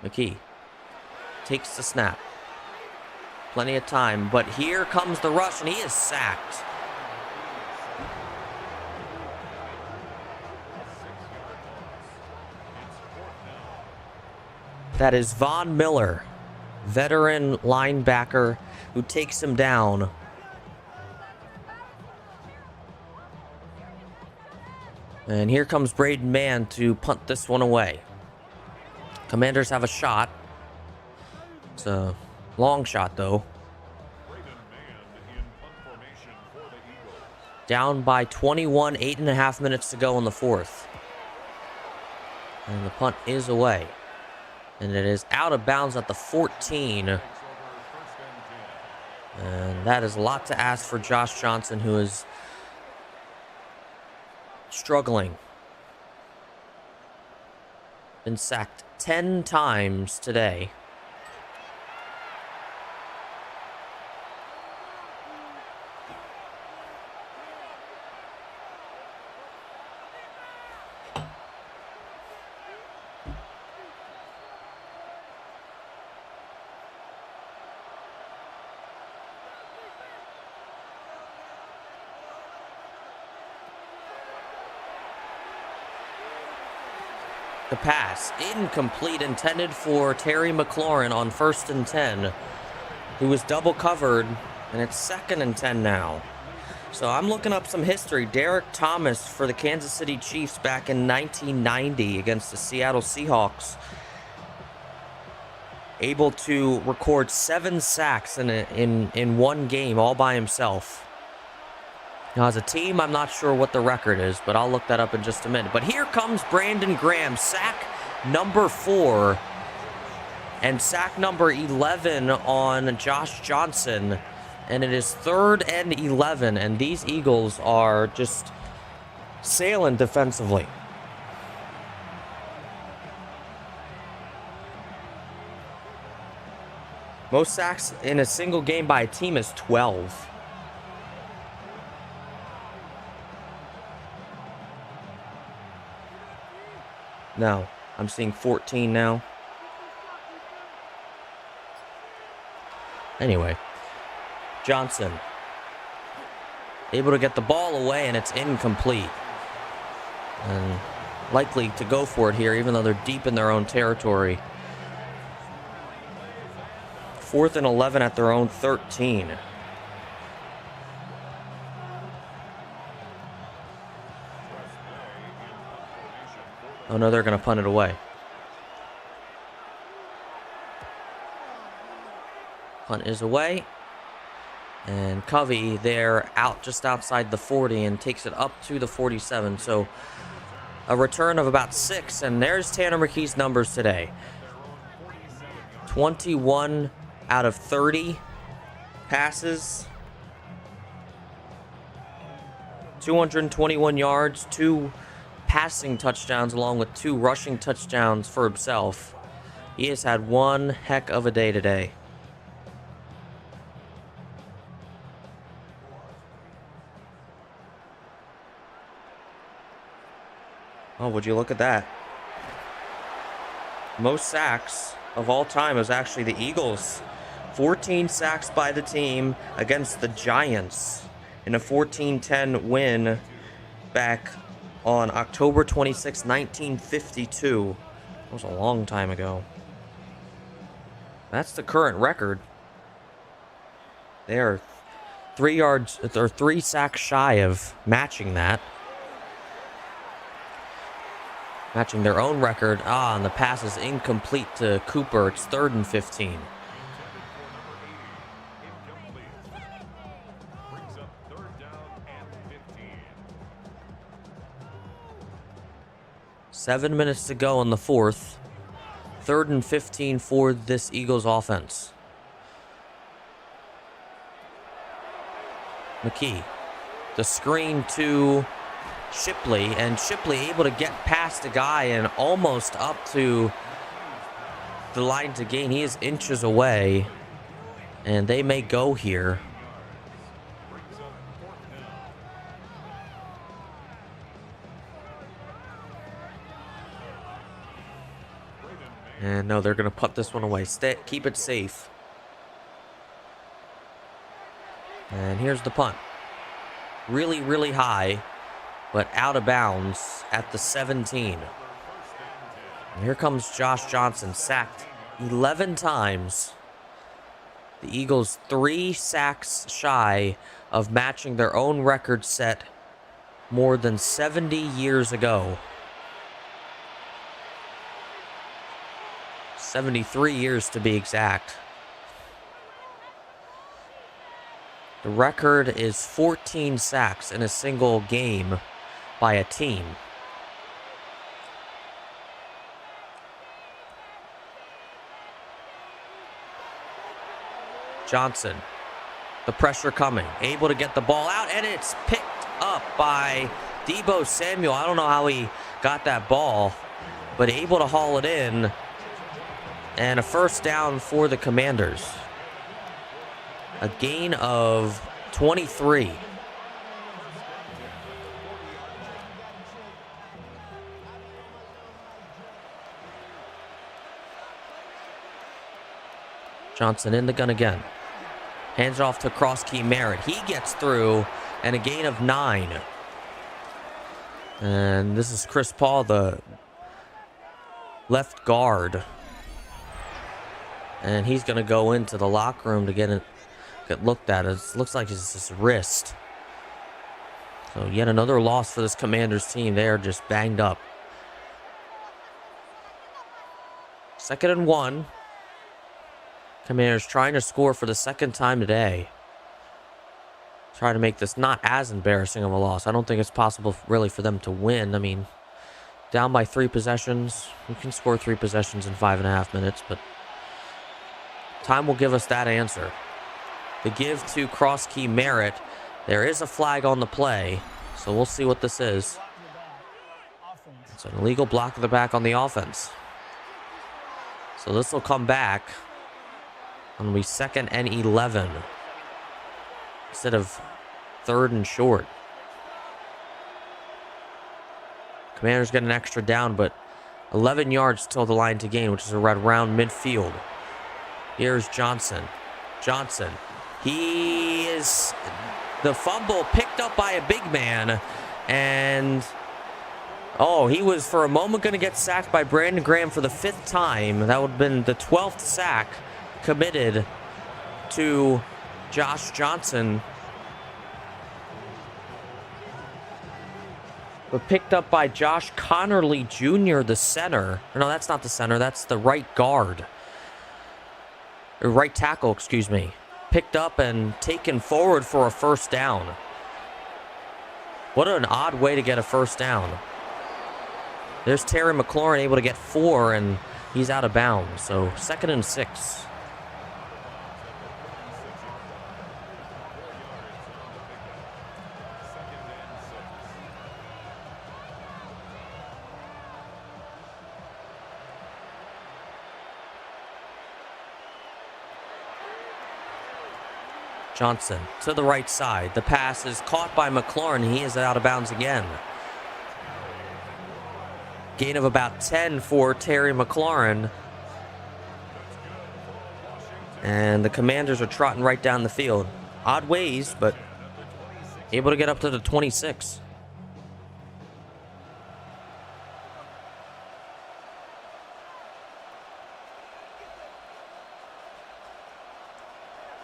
McKee takes the snap. Plenty of time, but here comes the rush, and he is sacked. That is Von Miller, veteran linebacker, who takes him down. And here comes Braden Mann to punt this one away. Commanders have a shot. It's a long shot, though. Down by 21, 8.5 minutes to go in the 4th. And the punt is away. And it is out of bounds at the 14. And that is a lot to ask for Josh Johnson, who is struggling. Been sacked 10 times today. The pass, incomplete, intended for Terry McLaurin on 1st and 10, who was double covered, and it's 2nd and 10 now. So I'm looking up some history. Derek Thomas for the Kansas City Chiefs back in 1990 against the Seattle Seahawks, able to record 7 sacks in one game all by himself. Now, as a team, I'm not sure what the record is, but I'll look that up in just a minute. But here comes Brandon Graham, sack number 4, and sack number 11 on Josh Johnson. And it is 3rd and 11, and these Eagles are just sailing defensively. Most sacks in a single game by a team is 12. No, I'm seeing 14 now. Anyway, Johnson able to get the ball away, and it's incomplete. And likely to go for it here, even though they're deep in their own territory. 4th and 11 at their own 13. Oh no, they're going to punt it away. Punt is away. And Covey there out just outside the 40 and takes it up to the 47. So a return of about 6. And there's Tanner McKee's numbers today. 21 out of 30 passes. 221 yards, 2 passing touchdowns along with 2 rushing touchdowns for himself. He has had one heck of a day today. Oh, would you look at that? Most sacks of all time is actually the Eagles. 14 sacks by the team against the Giants in a 14-10 win back on October 26, 1952. That was a long time ago. That's the current record. They are 3 sacks shy of matching that. Matching their own record. And the pass is incomplete to Cooper. It's 3rd and 15. Seven minutes to go in the 4th. 3rd and 15 for this Eagles offense. McKee. The screen to Shipley, and Shipley able to get past the guy and almost up to the line to gain. He is inches away, and they may go here. And no, they're going to put this one away. Keep it safe. And here's the punt. Really, really high, but out of bounds at the 17. And here comes Josh Johnson, sacked 11 times. The Eagles 3 sacks shy of matching their own record set more than 70 years ago. 73 years to be exact. The record is 14 sacks in a single game by a team. Johnson, the pressure coming, able to get the ball out, and it's picked up by Deebo Samuel. I don't know how he got that ball, but able to haul it in, and a first down for the Commanders. A gain of 23. Johnson in the gun again. Hands off to Crosskey Merritt. He gets through, and a gain of 9. And this is Chris Paul, the left guard. And he's going to go into the locker room to get looked at. It looks like it's his wrist. So yet another loss for this Commanders team. They are just banged up. 2nd and 1. Commanders trying to score for the second time today. Try to make this not as embarrassing of a loss. I don't think it's possible really for them to win. I mean, down by 3 possessions. We can score 3 possessions in 5.5 minutes, but time will give us that answer. The give to Crosskey Merritt. There is a flag on the play, so we'll see what this is. It's an illegal block of the back on the offense. So this will come back. It'll be 2nd and 11 instead of 3rd and short. Commanders get an extra down, but 11 yards till the line to gain, which is around midfield. Here's Johnson. Johnson. He is the fumble picked up by a big man. And, he was for a moment going to get sacked by Brandon Graham for the 5th time. That would have been the 12th sack committed to Josh Johnson. But picked up by Josh Connerly Jr., the center. No, that's not the center. That's the right guard. Or right tackle, excuse me. Picked up and taken forward for a first down. What an odd way to get a first down. There's Terry McLaurin able to get 4, and he's out of bounds. So 2nd and 6. Johnson to the right side. The pass is caught by McLaurin. He is out of bounds again. Gain of about 10 for Terry McLaurin. And the Commanders are trotting right down the field. Odd ways, but able to get up to the 26.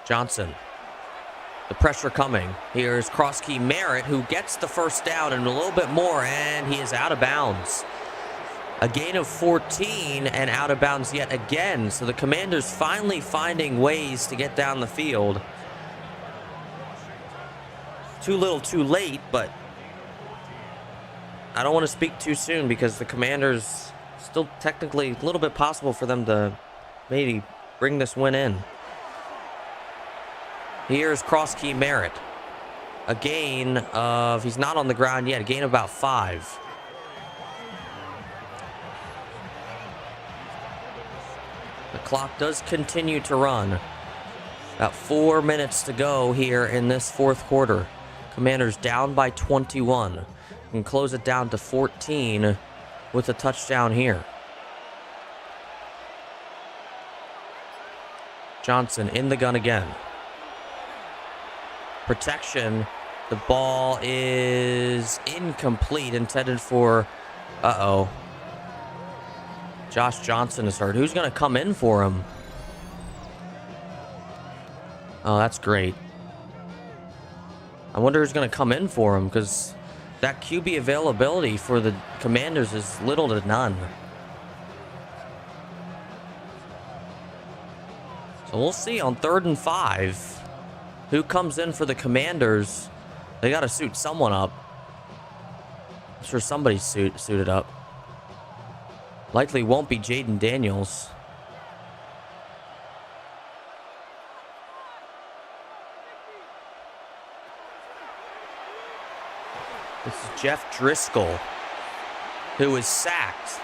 Johnson. The pressure coming. Here's Crosskey Merritt, who gets the first down and a little bit more, and he is out of bounds. A gain of 14 and out of bounds yet again. So the Commanders finally finding ways to get down the field. Too little, too late, but I don't want to speak too soon because the Commanders still technically a little bit possible for them to maybe bring this win in. Here's Crosskey Merritt. A gain of, he's not on the ground yet, a gain of about 5. The clock does continue to run. About 4 minutes to go here in this 4th quarter. Commanders down by 21. Can close it down to 14 with a touchdown here. Johnson in the gun again. Protection. The ball is incomplete, intended for, Josh Johnson is hurt. Who's going to come in for him? Oh, that's great. I wonder who's going to come in for him, because that QB availability for the Commanders is little to none. So we'll see on 3rd and 5. Who comes in for the Commanders? They got to suit someone up. I'm sure somebody's suited up. Likely won't be Jaden Daniels. This is Jeff Driscoll, who is sacked.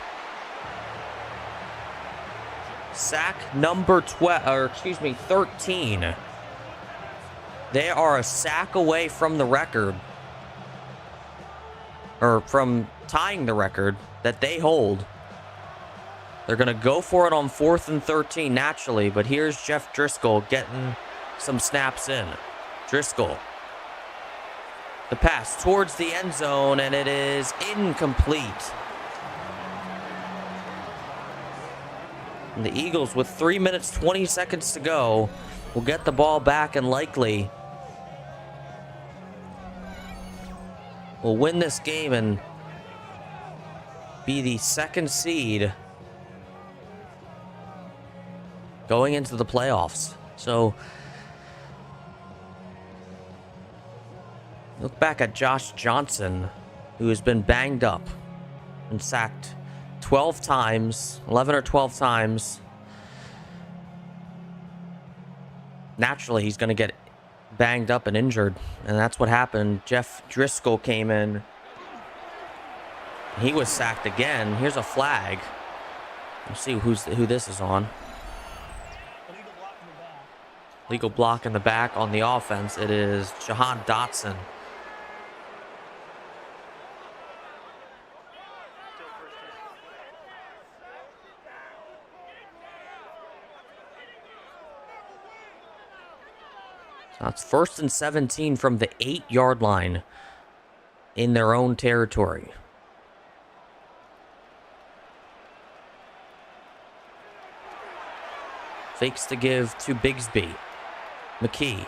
Sack number 13. They are a sack away from the record, or from tying the record that they hold. They're going to go for it on 4th and 13 naturally, but here's Jeff Driscoll getting some snaps in. Driscoll. The pass towards the end zone, and it is incomplete. And the Eagles, with 3 minutes, 20 seconds to go, will get the ball back and likely will win this game and be the second seed going into the playoffs. So look back at Josh Johnson, who has been banged up and sacked 12 times, 11 or 12 times. Naturally, he's going to get banged up and injured, and that's what happened. Jeff Driscoll came in. He was sacked again. Here's a flag. Let's see who this is on. Legal block in the back on the offense. It is Jahan Dotson. So it's 1st and 17 from the 8-yard line in their own territory. Fakes to give to Bigsby. McKee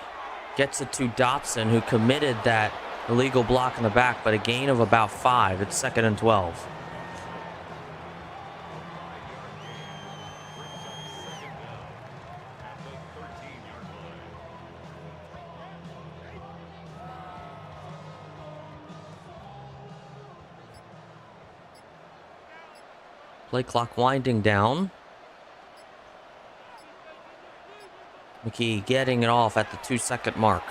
gets it to Dotson, who committed that illegal block in the back, but a gain of about 5. It's 2nd and 12. Play clock winding down. McKee getting it off at the 2-second mark.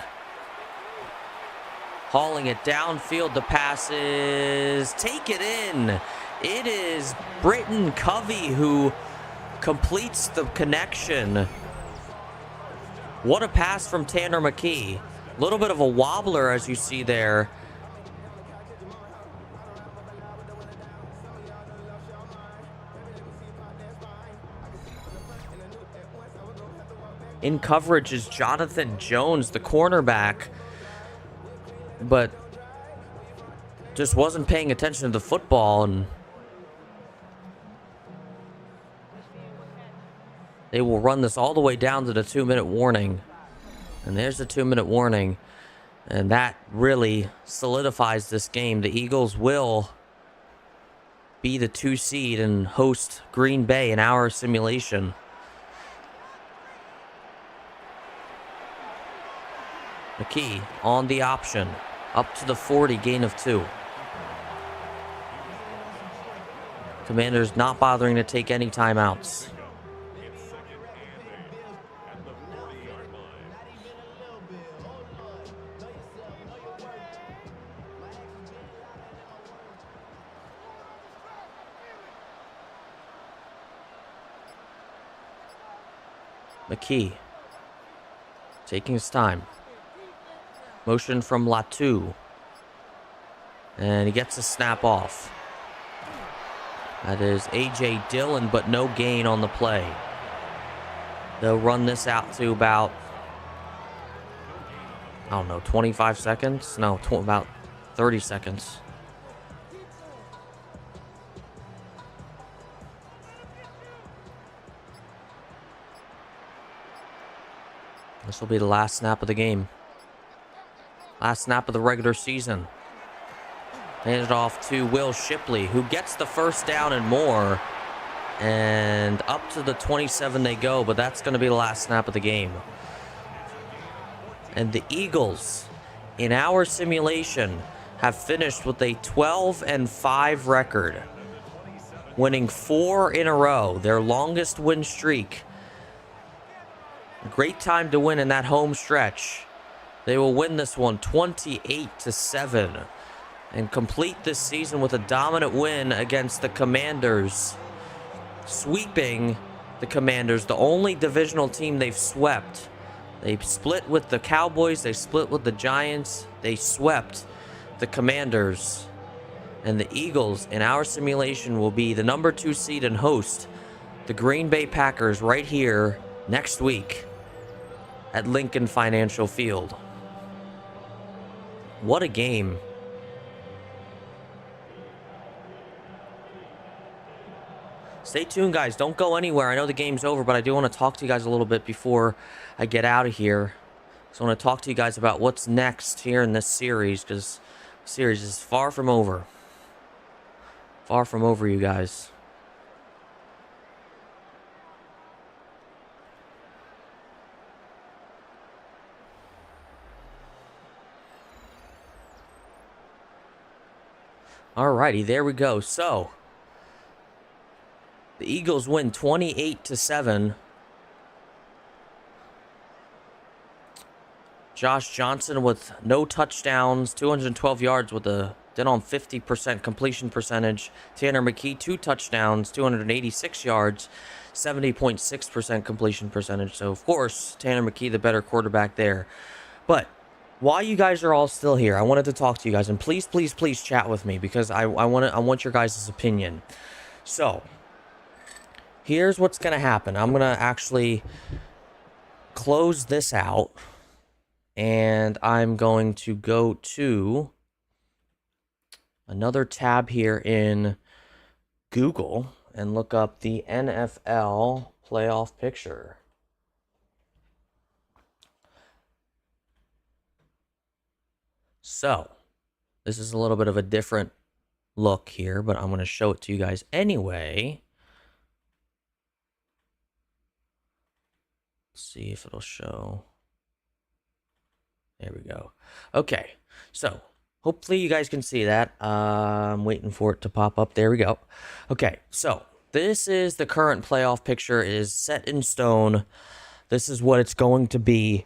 Hauling it downfield. The passes. Take it in. It is Britton Covey who completes the connection. What a pass from Tanner McKee. A little bit of a wobbler, as you see there. In coverage is Jonathan Jones, the cornerback, but just wasn't paying attention to the football, and they will run this all the way down to the 2-minute warning. And there's the 2-minute warning, and that really solidifies this game. The Eagles will be the 2 seed and host Green Bay in our simulation. McKee on the option, up to the 40, gain of 2. Commanders not bothering to take any timeouts. McKee taking his time. Motion from Latu. And he gets a snap off. That is A.J. Dillon, but no gain on the play. They'll run this out to about, I don't know, 25 seconds? No, about 30 seconds. This will be the last snap of the game. Last snap of the regular season. Handed off to Will Shipley, who gets the first down and more. And up to the 27 they go, but that's going to be the last snap of the game. And the Eagles, in our simulation, have finished with a 12-5 record, winning 4 in a row, their longest win streak. Great time to win in that home stretch. They will win this one 28-7 and complete this season with a dominant win against the Commanders, sweeping the Commanders, the only divisional team they've swept. They split with the Cowboys, they split with the Giants, they swept the Commanders. And the Eagles, in our simulation, will be the number 2 seed and host the Green Bay Packers right here next week at Lincoln Financial Field. What a game. Stay tuned, guys. Don't go anywhere. I know the game's over, but I do want to talk to you guys a little bit before I get out of here. So I want to talk to you guys about what's next here in this series, because the series is far from over. Far from over, you guys. Alrighty, there we go. So the Eagles win 28-7. Josh Johnson with no touchdowns, 212 yards with a then on 50% completion percentage. Tanner McKee, 2 touchdowns, 286 yards, 70.6% completion percentage. So, of course, Tanner McKee, the better quarterback there. But while you guys are all still here, I wanted to talk to you guys. And please, please, please chat with me because I want your guys' opinion. So, here's what's going to happen. I'm going to actually close this out. And I'm going to go to another tab here in Google and look up the NFL playoff picture. So, this is a little bit of a different look here, but I'm going to show it to you guys anyway. Let's see if it'll show. There we go. Okay, so hopefully you guys can see that. I'm waiting for it to pop up. There we go. Okay, so this is the current playoff picture. It is set in stone. This is what it's going to be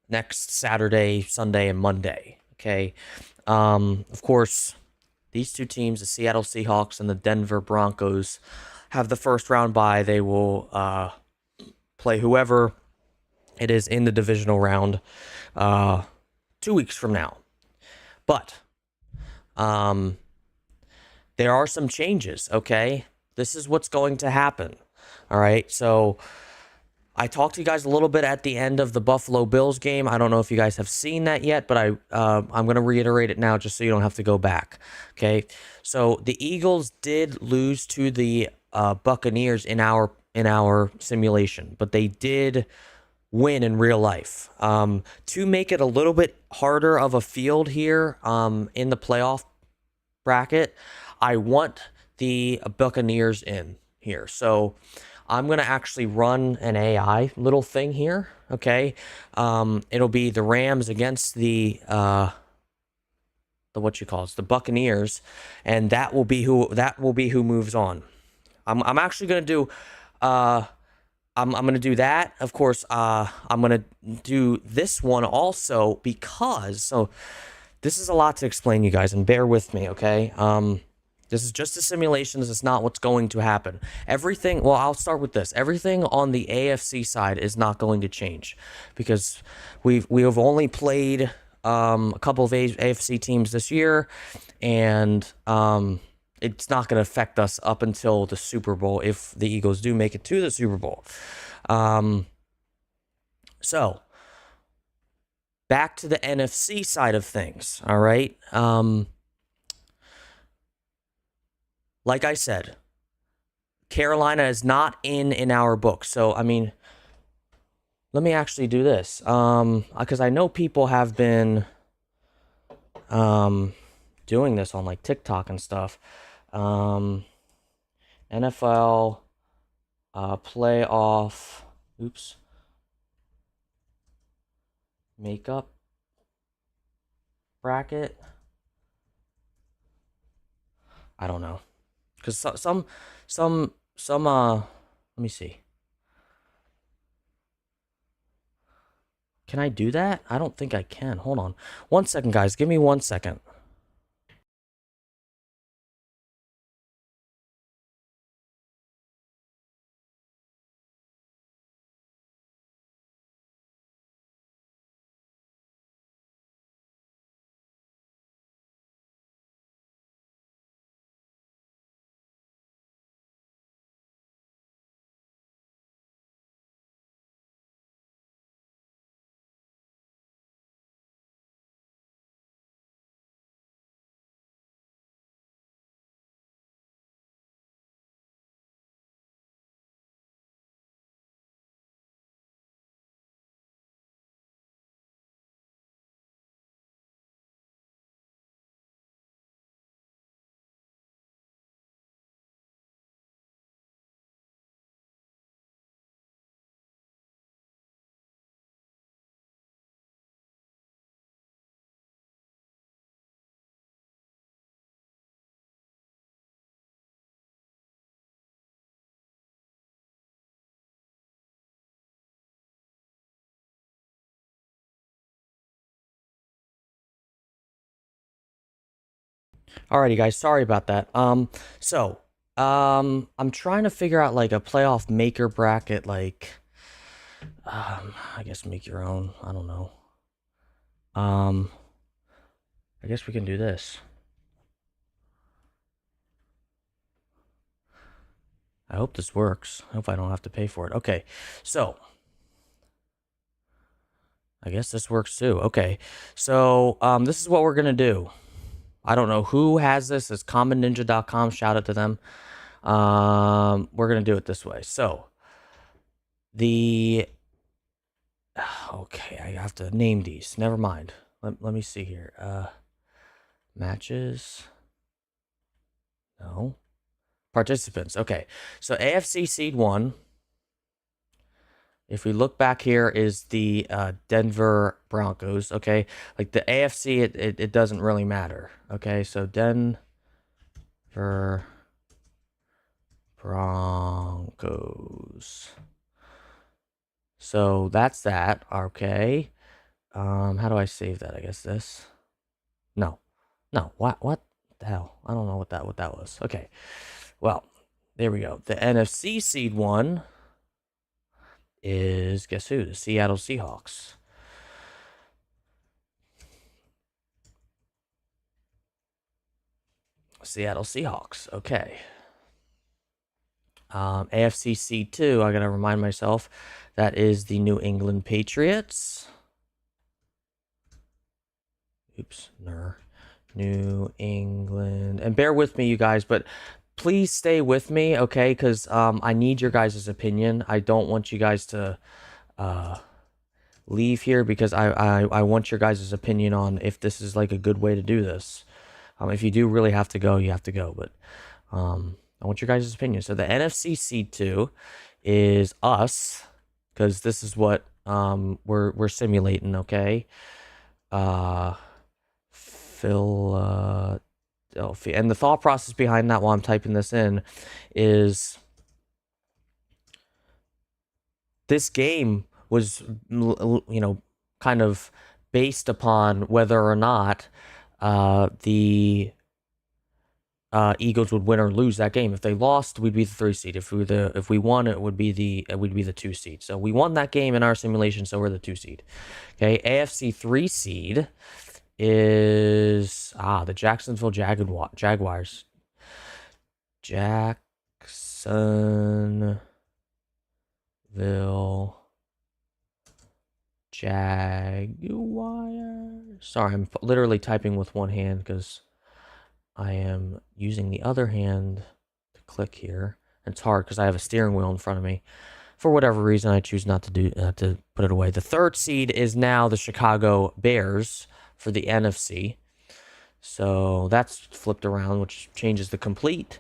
next Saturday, Sunday, and Monday. Okay, of course, these two teams, the Seattle Seahawks and the Denver Broncos, have the first round bye. They will play whoever it is in the divisional round 2 weeks from now. But there are some changes, okay? This is what's going to happen, all right? So I talked to you guys a little bit at the end of the Buffalo Bills game. I don't know if you guys have seen that yet, but I'm going to reiterate it now just so you don't have to go back, okay? So the Eagles did lose to the Buccaneers in our simulation, but they did win in real life. To make it a little bit harder of a field here in the playoff bracket, I want the Buccaneers in here. So I'm going to actually run an AI little thing here, okay? It'll be the Rams against the the Buccaneers, and that will be who moves on. I'm actually going to do I'm going to do that. Of course, I'm going to do this one also because, so this is a lot to explain, you guys, and bear with me, okay? This is just a simulation. This is not what's going to happen. Everything, well, I'll start with this. Everything on the AFC side is not going to change because we have only played a couple of AFC teams this year, and it's not going to affect us up until the Super Bowl if the Eagles do make it to the Super Bowl. So, back to the NFC side of things, all right? Like I said, Carolina is not in our book. So, I mean, let me actually do this. Because I know people have been doing this on like TikTok and stuff. NFL playoff makeup bracket. I don't know, because some let me see. Can I do that? I don't think I can. Hold on 1 second, guys. Give me 1 second. Alrighty, guys. Sorry about that. I'm trying to figure out like a playoff maker bracket. I guess make your own. I don't know. Um, I guess we can do this. I hope this works. I hope I don't have to pay for it. Okay, so I guess this works too. Okay, so this is what we're gonna do. I don't know who has this. It's commonninja.com. Shout out to them. We're gonna do it this way. So the okay, I have to name these. Never mind. Let me see here. Matches. No. Participants. Okay. So AFC seed 1. If we look back here is the Denver Broncos, okay? Like the AFC it doesn't really matter. Okay? So Denver Broncos. So that's that. Okay. How do I save that? I guess this. No. No. What the hell? I don't know what that was. Okay. Well, there we go. The NFC seed 1 is, guess who? The Seattle Seahawks. Seattle Seahawks. Okay. AFC seed 2, I gotta remind myself, that is the New England Patriots. Oops, New England. And bear with me, you guys, but please stay with me, okay? Because I need your guys' opinion. I don't want you guys to leave here because I want your guys' opinion on if this is like a good way to do this. If you do really have to go, you have to go. But I want your guys' opinion. So the NFC seed 2 is us, because this is what we're simulating, okay? Philadelphia. And the thought process behind that while I'm typing this in is this game was, kind of based upon whether or not the Eagles would win or lose that game. If they lost, we'd be the 3 seed. If we won, it would be the 2 seed. So we won that game in our simulation, so we're the 2 seed. Okay, AFC 3 seed is the Jacksonville Jaguars. Jacksonville Jaguars. Sorry, I'm literally typing with one hand because I am using the other hand to click here. And it's hard because I have a steering wheel in front of me. For whatever reason, I choose not to to put it away. The 3rd seed is now the Chicago Bears for the NFC. So that's flipped around, which changes the complete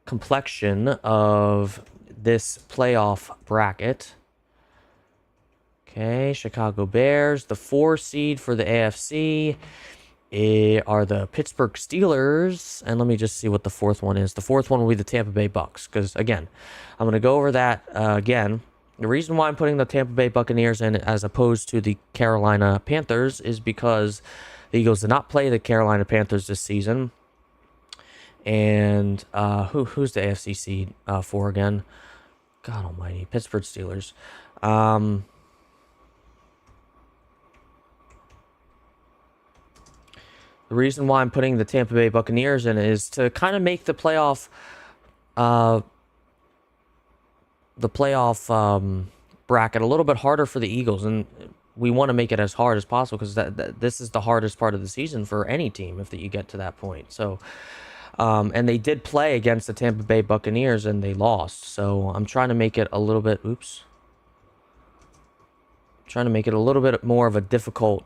complexion of this playoff bracket. Okay, Chicago Bears. The 4 seed for the AFC are the Pittsburgh Steelers. And let me just see what the 4th one is. The 4th one will be the Tampa Bay Bucks. Because, again, I'm going to go over that again. The reason why I'm putting the Tampa Bay Buccaneers in as opposed to the Carolina Panthers is because the Eagles did not play the Carolina Panthers this season. And who's the AFC seed for again? God almighty. Pittsburgh Steelers. The reason why I'm putting the Tampa Bay Buccaneers in is to kind of make the playoff bracket a little bit harder for the Eagles, and we want to make it as hard as possible because this is the hardest part of the season for any team if you get to that point. So, and they did play against the Tampa Bay Buccaneers and they lost. So I'm trying to make it a little bit. Trying to make it a little bit more of a difficult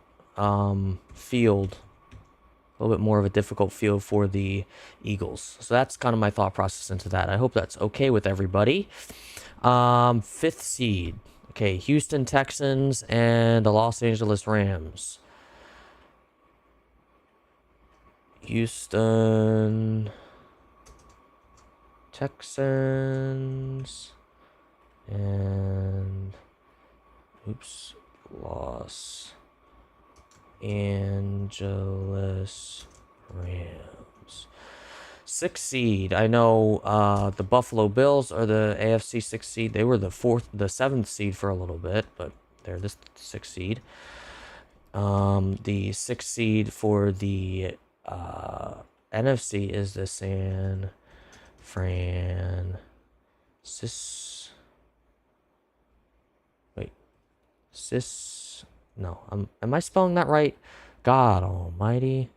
field. A little bit more of a difficult field for the Eagles. So that's kind of my thought process into that. I hope that's okay with everybody. 5th seed. Okay, Houston Texans and the Los Angeles Rams. Houston Texans and Los Angeles Rams. teams. 6th seed. I know the Buffalo Bills are the AFC 6th seed. They were the 7th seed for a little bit, but they're the 6th seed. The 6th seed for the NFC is the San Francisco. No, am I spelling that right? God almighty.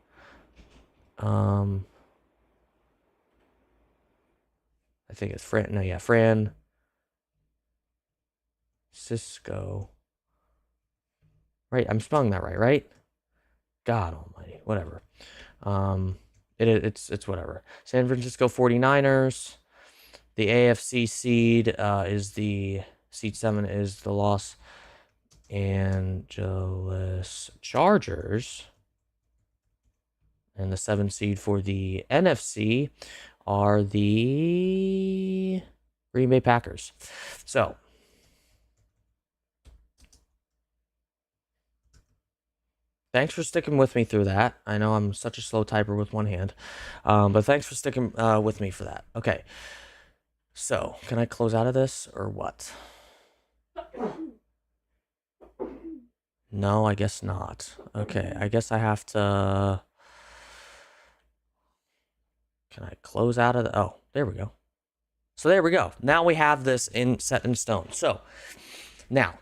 I think it's Fran. No, yeah, Cisco. Right, I'm spelling that right? God almighty, whatever. It's whatever. San Francisco 49ers. The AFC seed is the seed 7 is the Los Angeles Chargers. And the 7 seed for the NFC are the Green Bay Packers. So, thanks for sticking with me through that. I know I'm such a slow typer with one hand, but thanks for sticking with me for that. Okay. So, can I close out of this or what? No, I guess not. Okay, I guess I have to... Can I close out of the... Oh, there we go. So there we go. Now we have this set in stone. So, now...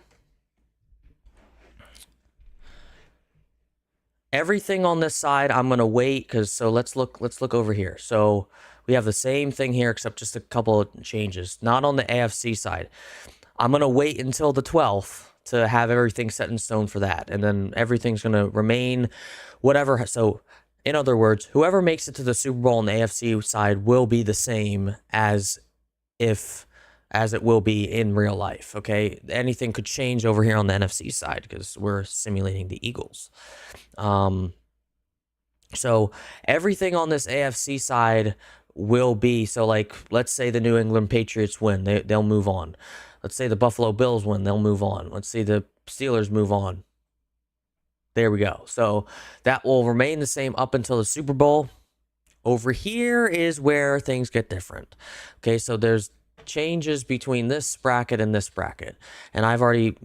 Everything on this side, I'm going to wait, because... So, let's look over here. So... We have the same thing here, except just a couple of changes. Not on the AFC side. I'm going to wait until the 12th to have everything set in stone for that. And then everything's going to remain whatever. So, in other words, whoever makes it to the Super Bowl on the AFC side will be the same as it will be in real life, okay? Anything could change over here on the NFC side because we're simulating the Eagles. So, everything on this AFC side will be, so like, let's say the New England Patriots win, they'll move on. Let's say the Buffalo Bills win, they'll move on. Let's say the Steelers move on. There we go. So that will remain the same up until the Super Bowl. Over here is where things get different. Okay, so there's changes between this bracket and this bracket. And I've already,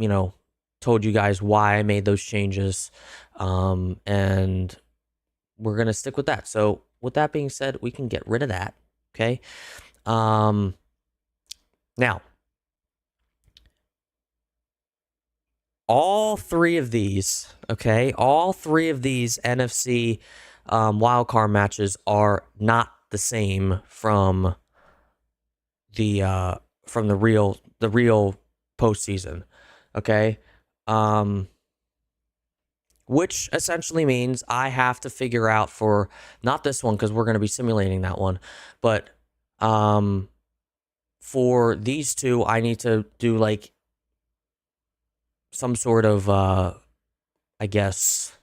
told you guys why I made those changes. And we're going to stick with that. So with that being said, we can get rid of that. Okay. Now, all three of these NFC wildcard matches are not the same from the real postseason. Okay. Which essentially means I have to figure out for, not this one because we're going to be simulating that one, but for these two, I need to do like some sort of, I guess,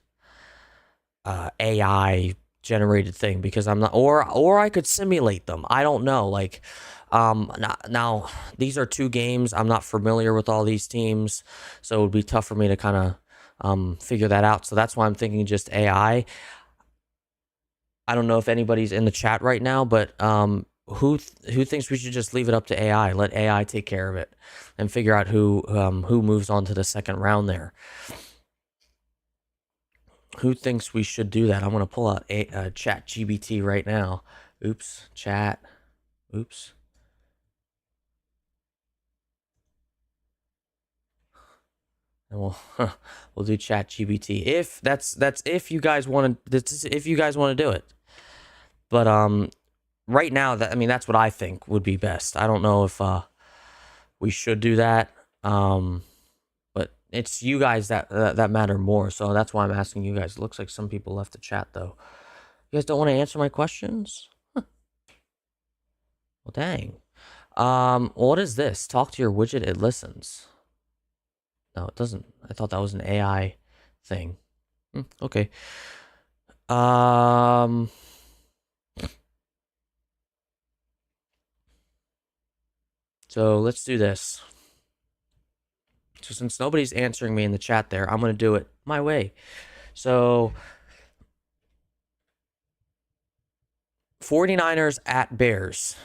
AI generated thing because I'm not, or I could simulate them. I don't know. Like, now these are 2 games. I'm not familiar with all these teams, so it would be tough for me to kind of figure that out. So that's why I'm thinking just AI. I don't know if anybody's in the chat right now, but who thinks we should just leave it up to AI? Let AI take care of it and figure out who moves on to the second round there. Who thinks we should do that? I'm going to pull out ChatGPT right now. Oops, chat. Oops. And we'll do ChatGPT if that's if you guys want to do it. But right now that's what I think would be best. I don't know if we should do that. But it's you guys that matter more. So that's why I'm asking you guys. It looks like some people left the chat though. You guys don't want to answer my questions? Huh. Well, dang. What is this? Talk to your widget. It listens. No, it doesn't. I thought that was an AI thing. Okay. So let's do this. So since nobody's answering me in the chat there, I'm going to do it my way. So 49ers at Bears.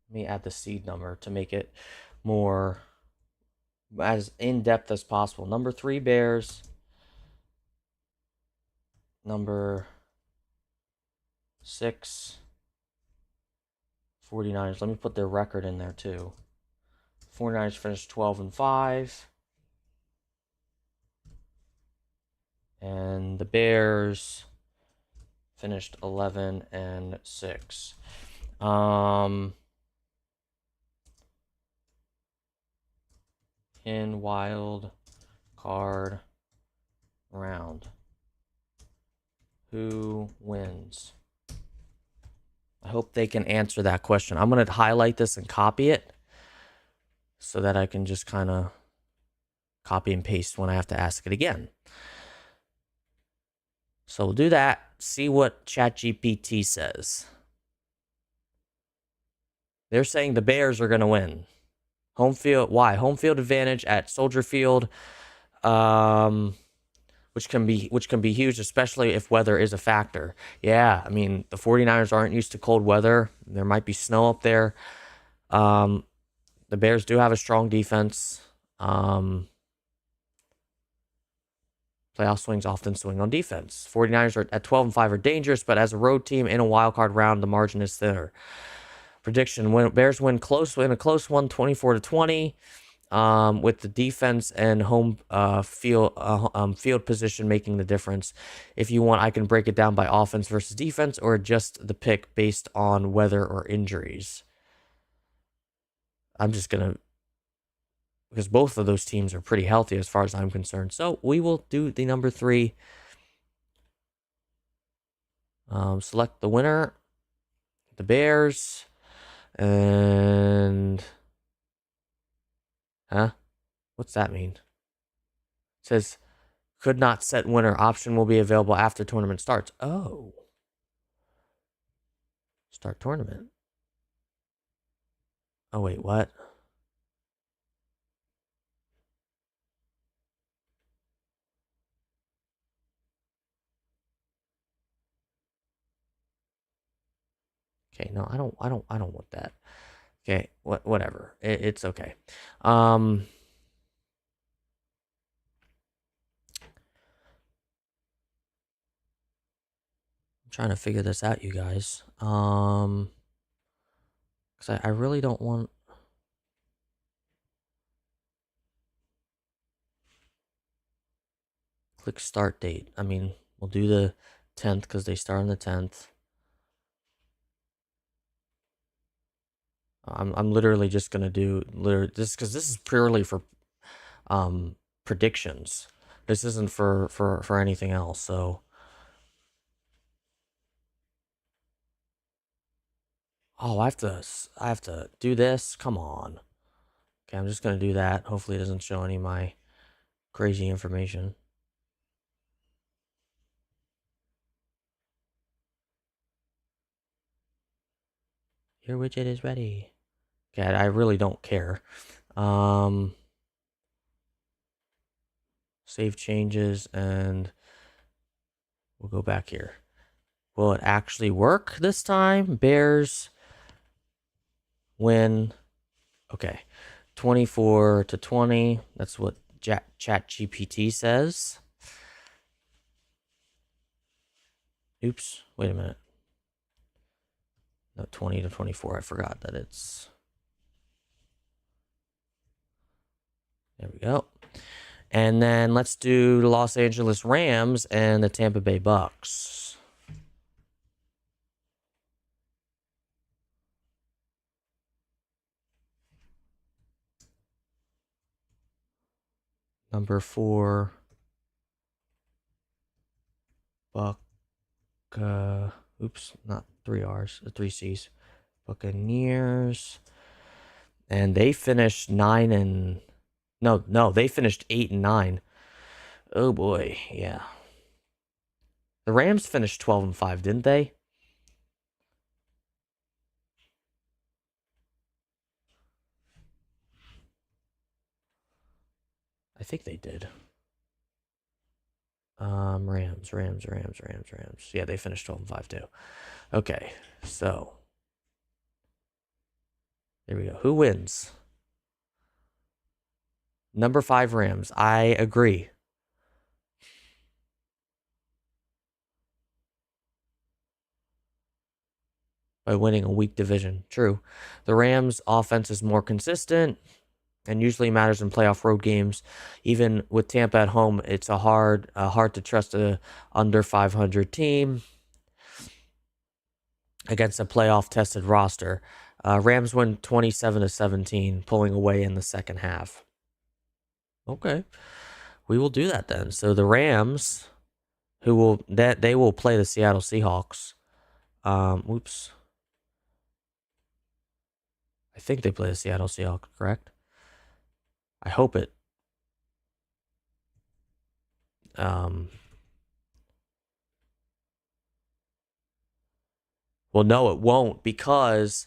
Let me add the seed number to make it more as in-depth as possible. Number 3, Bears. Number 6, 49ers. Let me put their record in there too. 49ers finished 12-5. And the Bears finished 11-6. In wild card round, who wins? I hope they can answer that question. I'm going to highlight this and copy it so that I can just kind of copy and paste when I have to ask it again. So we'll do that. See what ChatGPT says. They're saying the Bears are going to win. Home field, why? Home field advantage at Soldier Field, which can be huge, especially if weather is a factor. Yeah, I mean, the 49ers aren't used to cold weather. There might be snow up there. The Bears do have a strong defense. Playoff swings often swing on defense. 49ers are at 12-5 are dangerous, but as a road team in a wild card round, the margin is thinner. Prediction: Bears win close in a close one, 24-20, with the defense and home field position making the difference. If you want, I can break it down by offense versus defense, or adjust the pick based on weather or injuries. I'm just gonna, because both of those teams are pretty healthy as far as I'm concerned. So we will do the number 3. Select the winner, the Bears. And what's that mean? It says could not set winner. Option will be available after tournament starts. Oh. Start tournament. Oh wait, what? Okay, no, I don't want that. Okay, whatever. It's okay. I'm trying to figure this out, you guys. Because I really don't want. Click start date. I mean, we'll do the 10th because they start on the 10th. I'm literally just gonna do this because this is purely for predictions. This isn't for anything else. So I have to do this. Come on. Okay, I'm just gonna do that. Hopefully, it doesn't show any of my crazy information. Your widget is ready. Okay, I really don't care. Save changes, and we'll go back here. Will it actually work this time? Bears win. Okay, 24-20. That's what ChatGPT says. Oops, wait a minute. No, 20-24. I forgot that it's. There we go. And then let's do the Los Angeles Rams and the Tampa Bay Bucks. Number 4. Buck. Oops, not 3 R's, 3 C's. Buccaneers. And they finished 9 No, they finished 8-9. Oh boy, yeah. The Rams finished 12-5, didn't they? think they did. Rams. Yeah, they finished 12-5 too. Okay, so there we go. Who wins? Number 5 Rams. I agree. By winning a weak division. True. The Rams' offense is more consistent and usually matters in playoff road games. Even with Tampa at home, it's hard to trust a under 500 team against a playoff tested roster. Rams win 27-17, pulling away in the second half. Okay, we will do that then. So the Rams, they will play the Seattle Seahawks. Oops. I think they play the Seattle Seahawks, correct? I hope it. Well, no, it won't because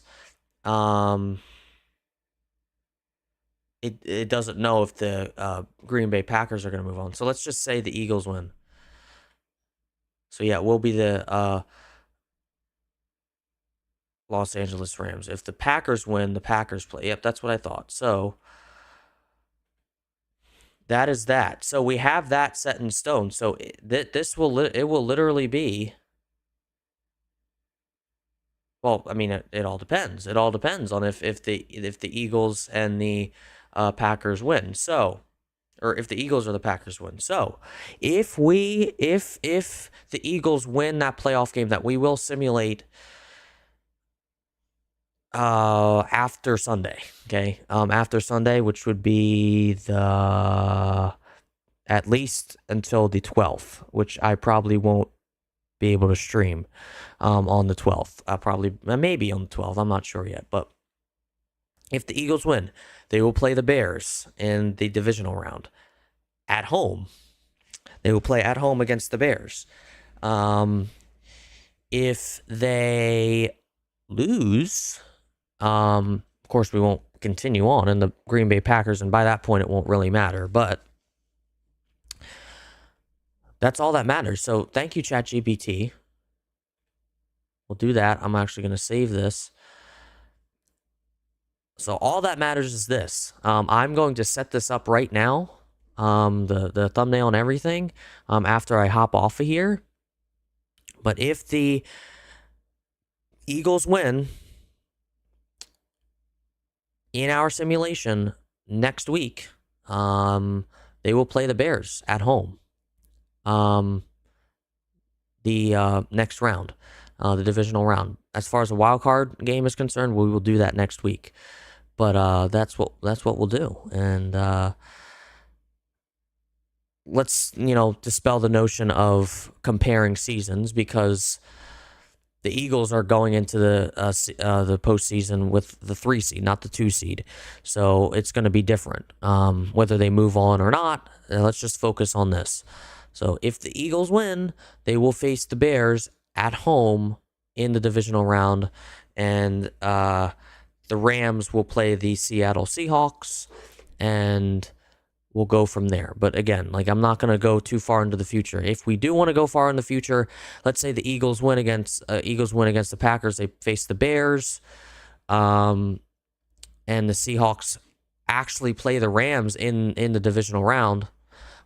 it doesn't know if the Green Bay Packers are going to move on. So let's just say the Eagles win. So yeah, it will be the Los Angeles Rams. If the Packers win, the Packers play. Yep, that's what I thought. So that is that. So we have that set in stone. So it will literally be. Well, I mean, it all depends. It all depends on if the Eagles and the Packers win. So, or if the Eagles or the Packers win. So, if the Eagles win that playoff game that we will simulate after Sunday, okay? After Sunday, which would be at least until the 12th, which I probably won't be able to stream on the 12th. Maybe on the 12th. I'm not sure yet. But if the Eagles win, they will play the Bears in the divisional round at home. They will play at home against the Bears. If they lose, of course, we won't continue on in the Green Bay Packers, and by that point, it won't really matter. But that's all that matters. So thank you, ChatGPT. We'll do that. I'm actually going to save this. So all that matters is this. I'm going to set this up right now, the thumbnail and everything, after I hop off of here. But if the Eagles win in our simulation next week, they will play the Bears at home. The next round, the divisional round. As far as the wild card game is concerned, we will do that next week. But that's what we'll do. And let's dispel the notion of comparing seasons, because the Eagles are going into the postseason with the 3 seed, not the 2 seed. So it's going to be different. Whether they move on or not, let's just focus on this. So if the Eagles win, they will face the Bears at home in the divisional round, and the Rams will play the Seattle Seahawks, and we'll go from there. But again, I'm not going to go too far into the future. If we do want to go far in the future, let's say the Eagles win against the Packers, they face the Bears, and the Seahawks actually play the Rams in the divisional round.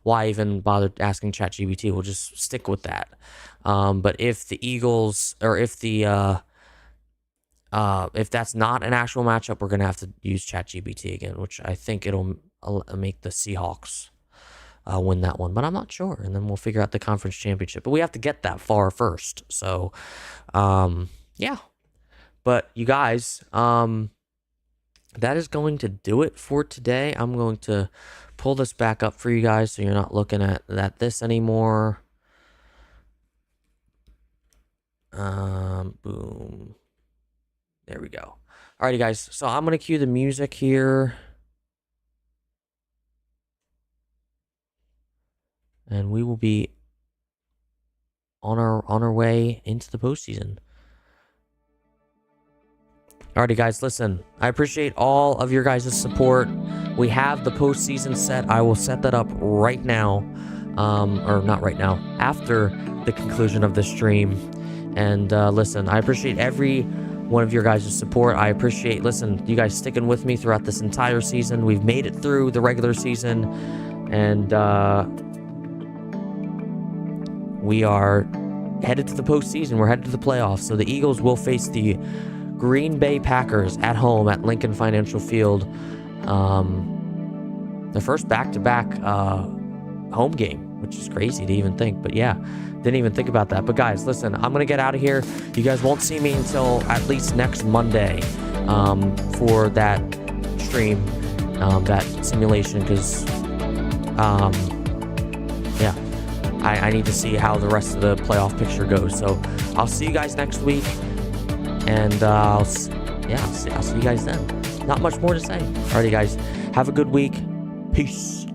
Why even bother asking ChatGPT? We'll just stick with that. But if the Eagles, or if that's not an actual matchup, we're gonna have to use ChatGPT again, which I think it'll make the Seahawks win that one, but I'm not sure. And then we'll figure out the conference championship. But we have to get that far first. So, yeah. But you guys, that is going to do it for today. I'm going to pull this back up for you guys so you're not looking at this anymore. Boom. There we go. Alrighty, guys. So I'm going to cue the music here. And we will be on our way into the postseason. Alrighty, guys, listen. I appreciate all of your guys' support. We have the postseason set. I will set that up right now, or not right now, after the conclusion of the stream. And listen, I appreciate every one of your guys' support. I appreciate, listen, you guys sticking with me throughout this entire season. We've made it through the regular season, and we are headed to the postseason. We're headed to the playoffs. So the Eagles will face the Green Bay Packers at home at Lincoln Financial Field. The first back-to-back home game, which is crazy to even think. But yeah, didn't even think about that. But guys, listen, I'm going to get out of here. You guys won't see me until at least next Monday for that stream, that simulation, because, yeah, I need to see how the rest of the playoff picture goes. So I'll see you guys next week. And I'll see you guys then. Not much more to say. Alrighty, guys. Have a good week. Peace.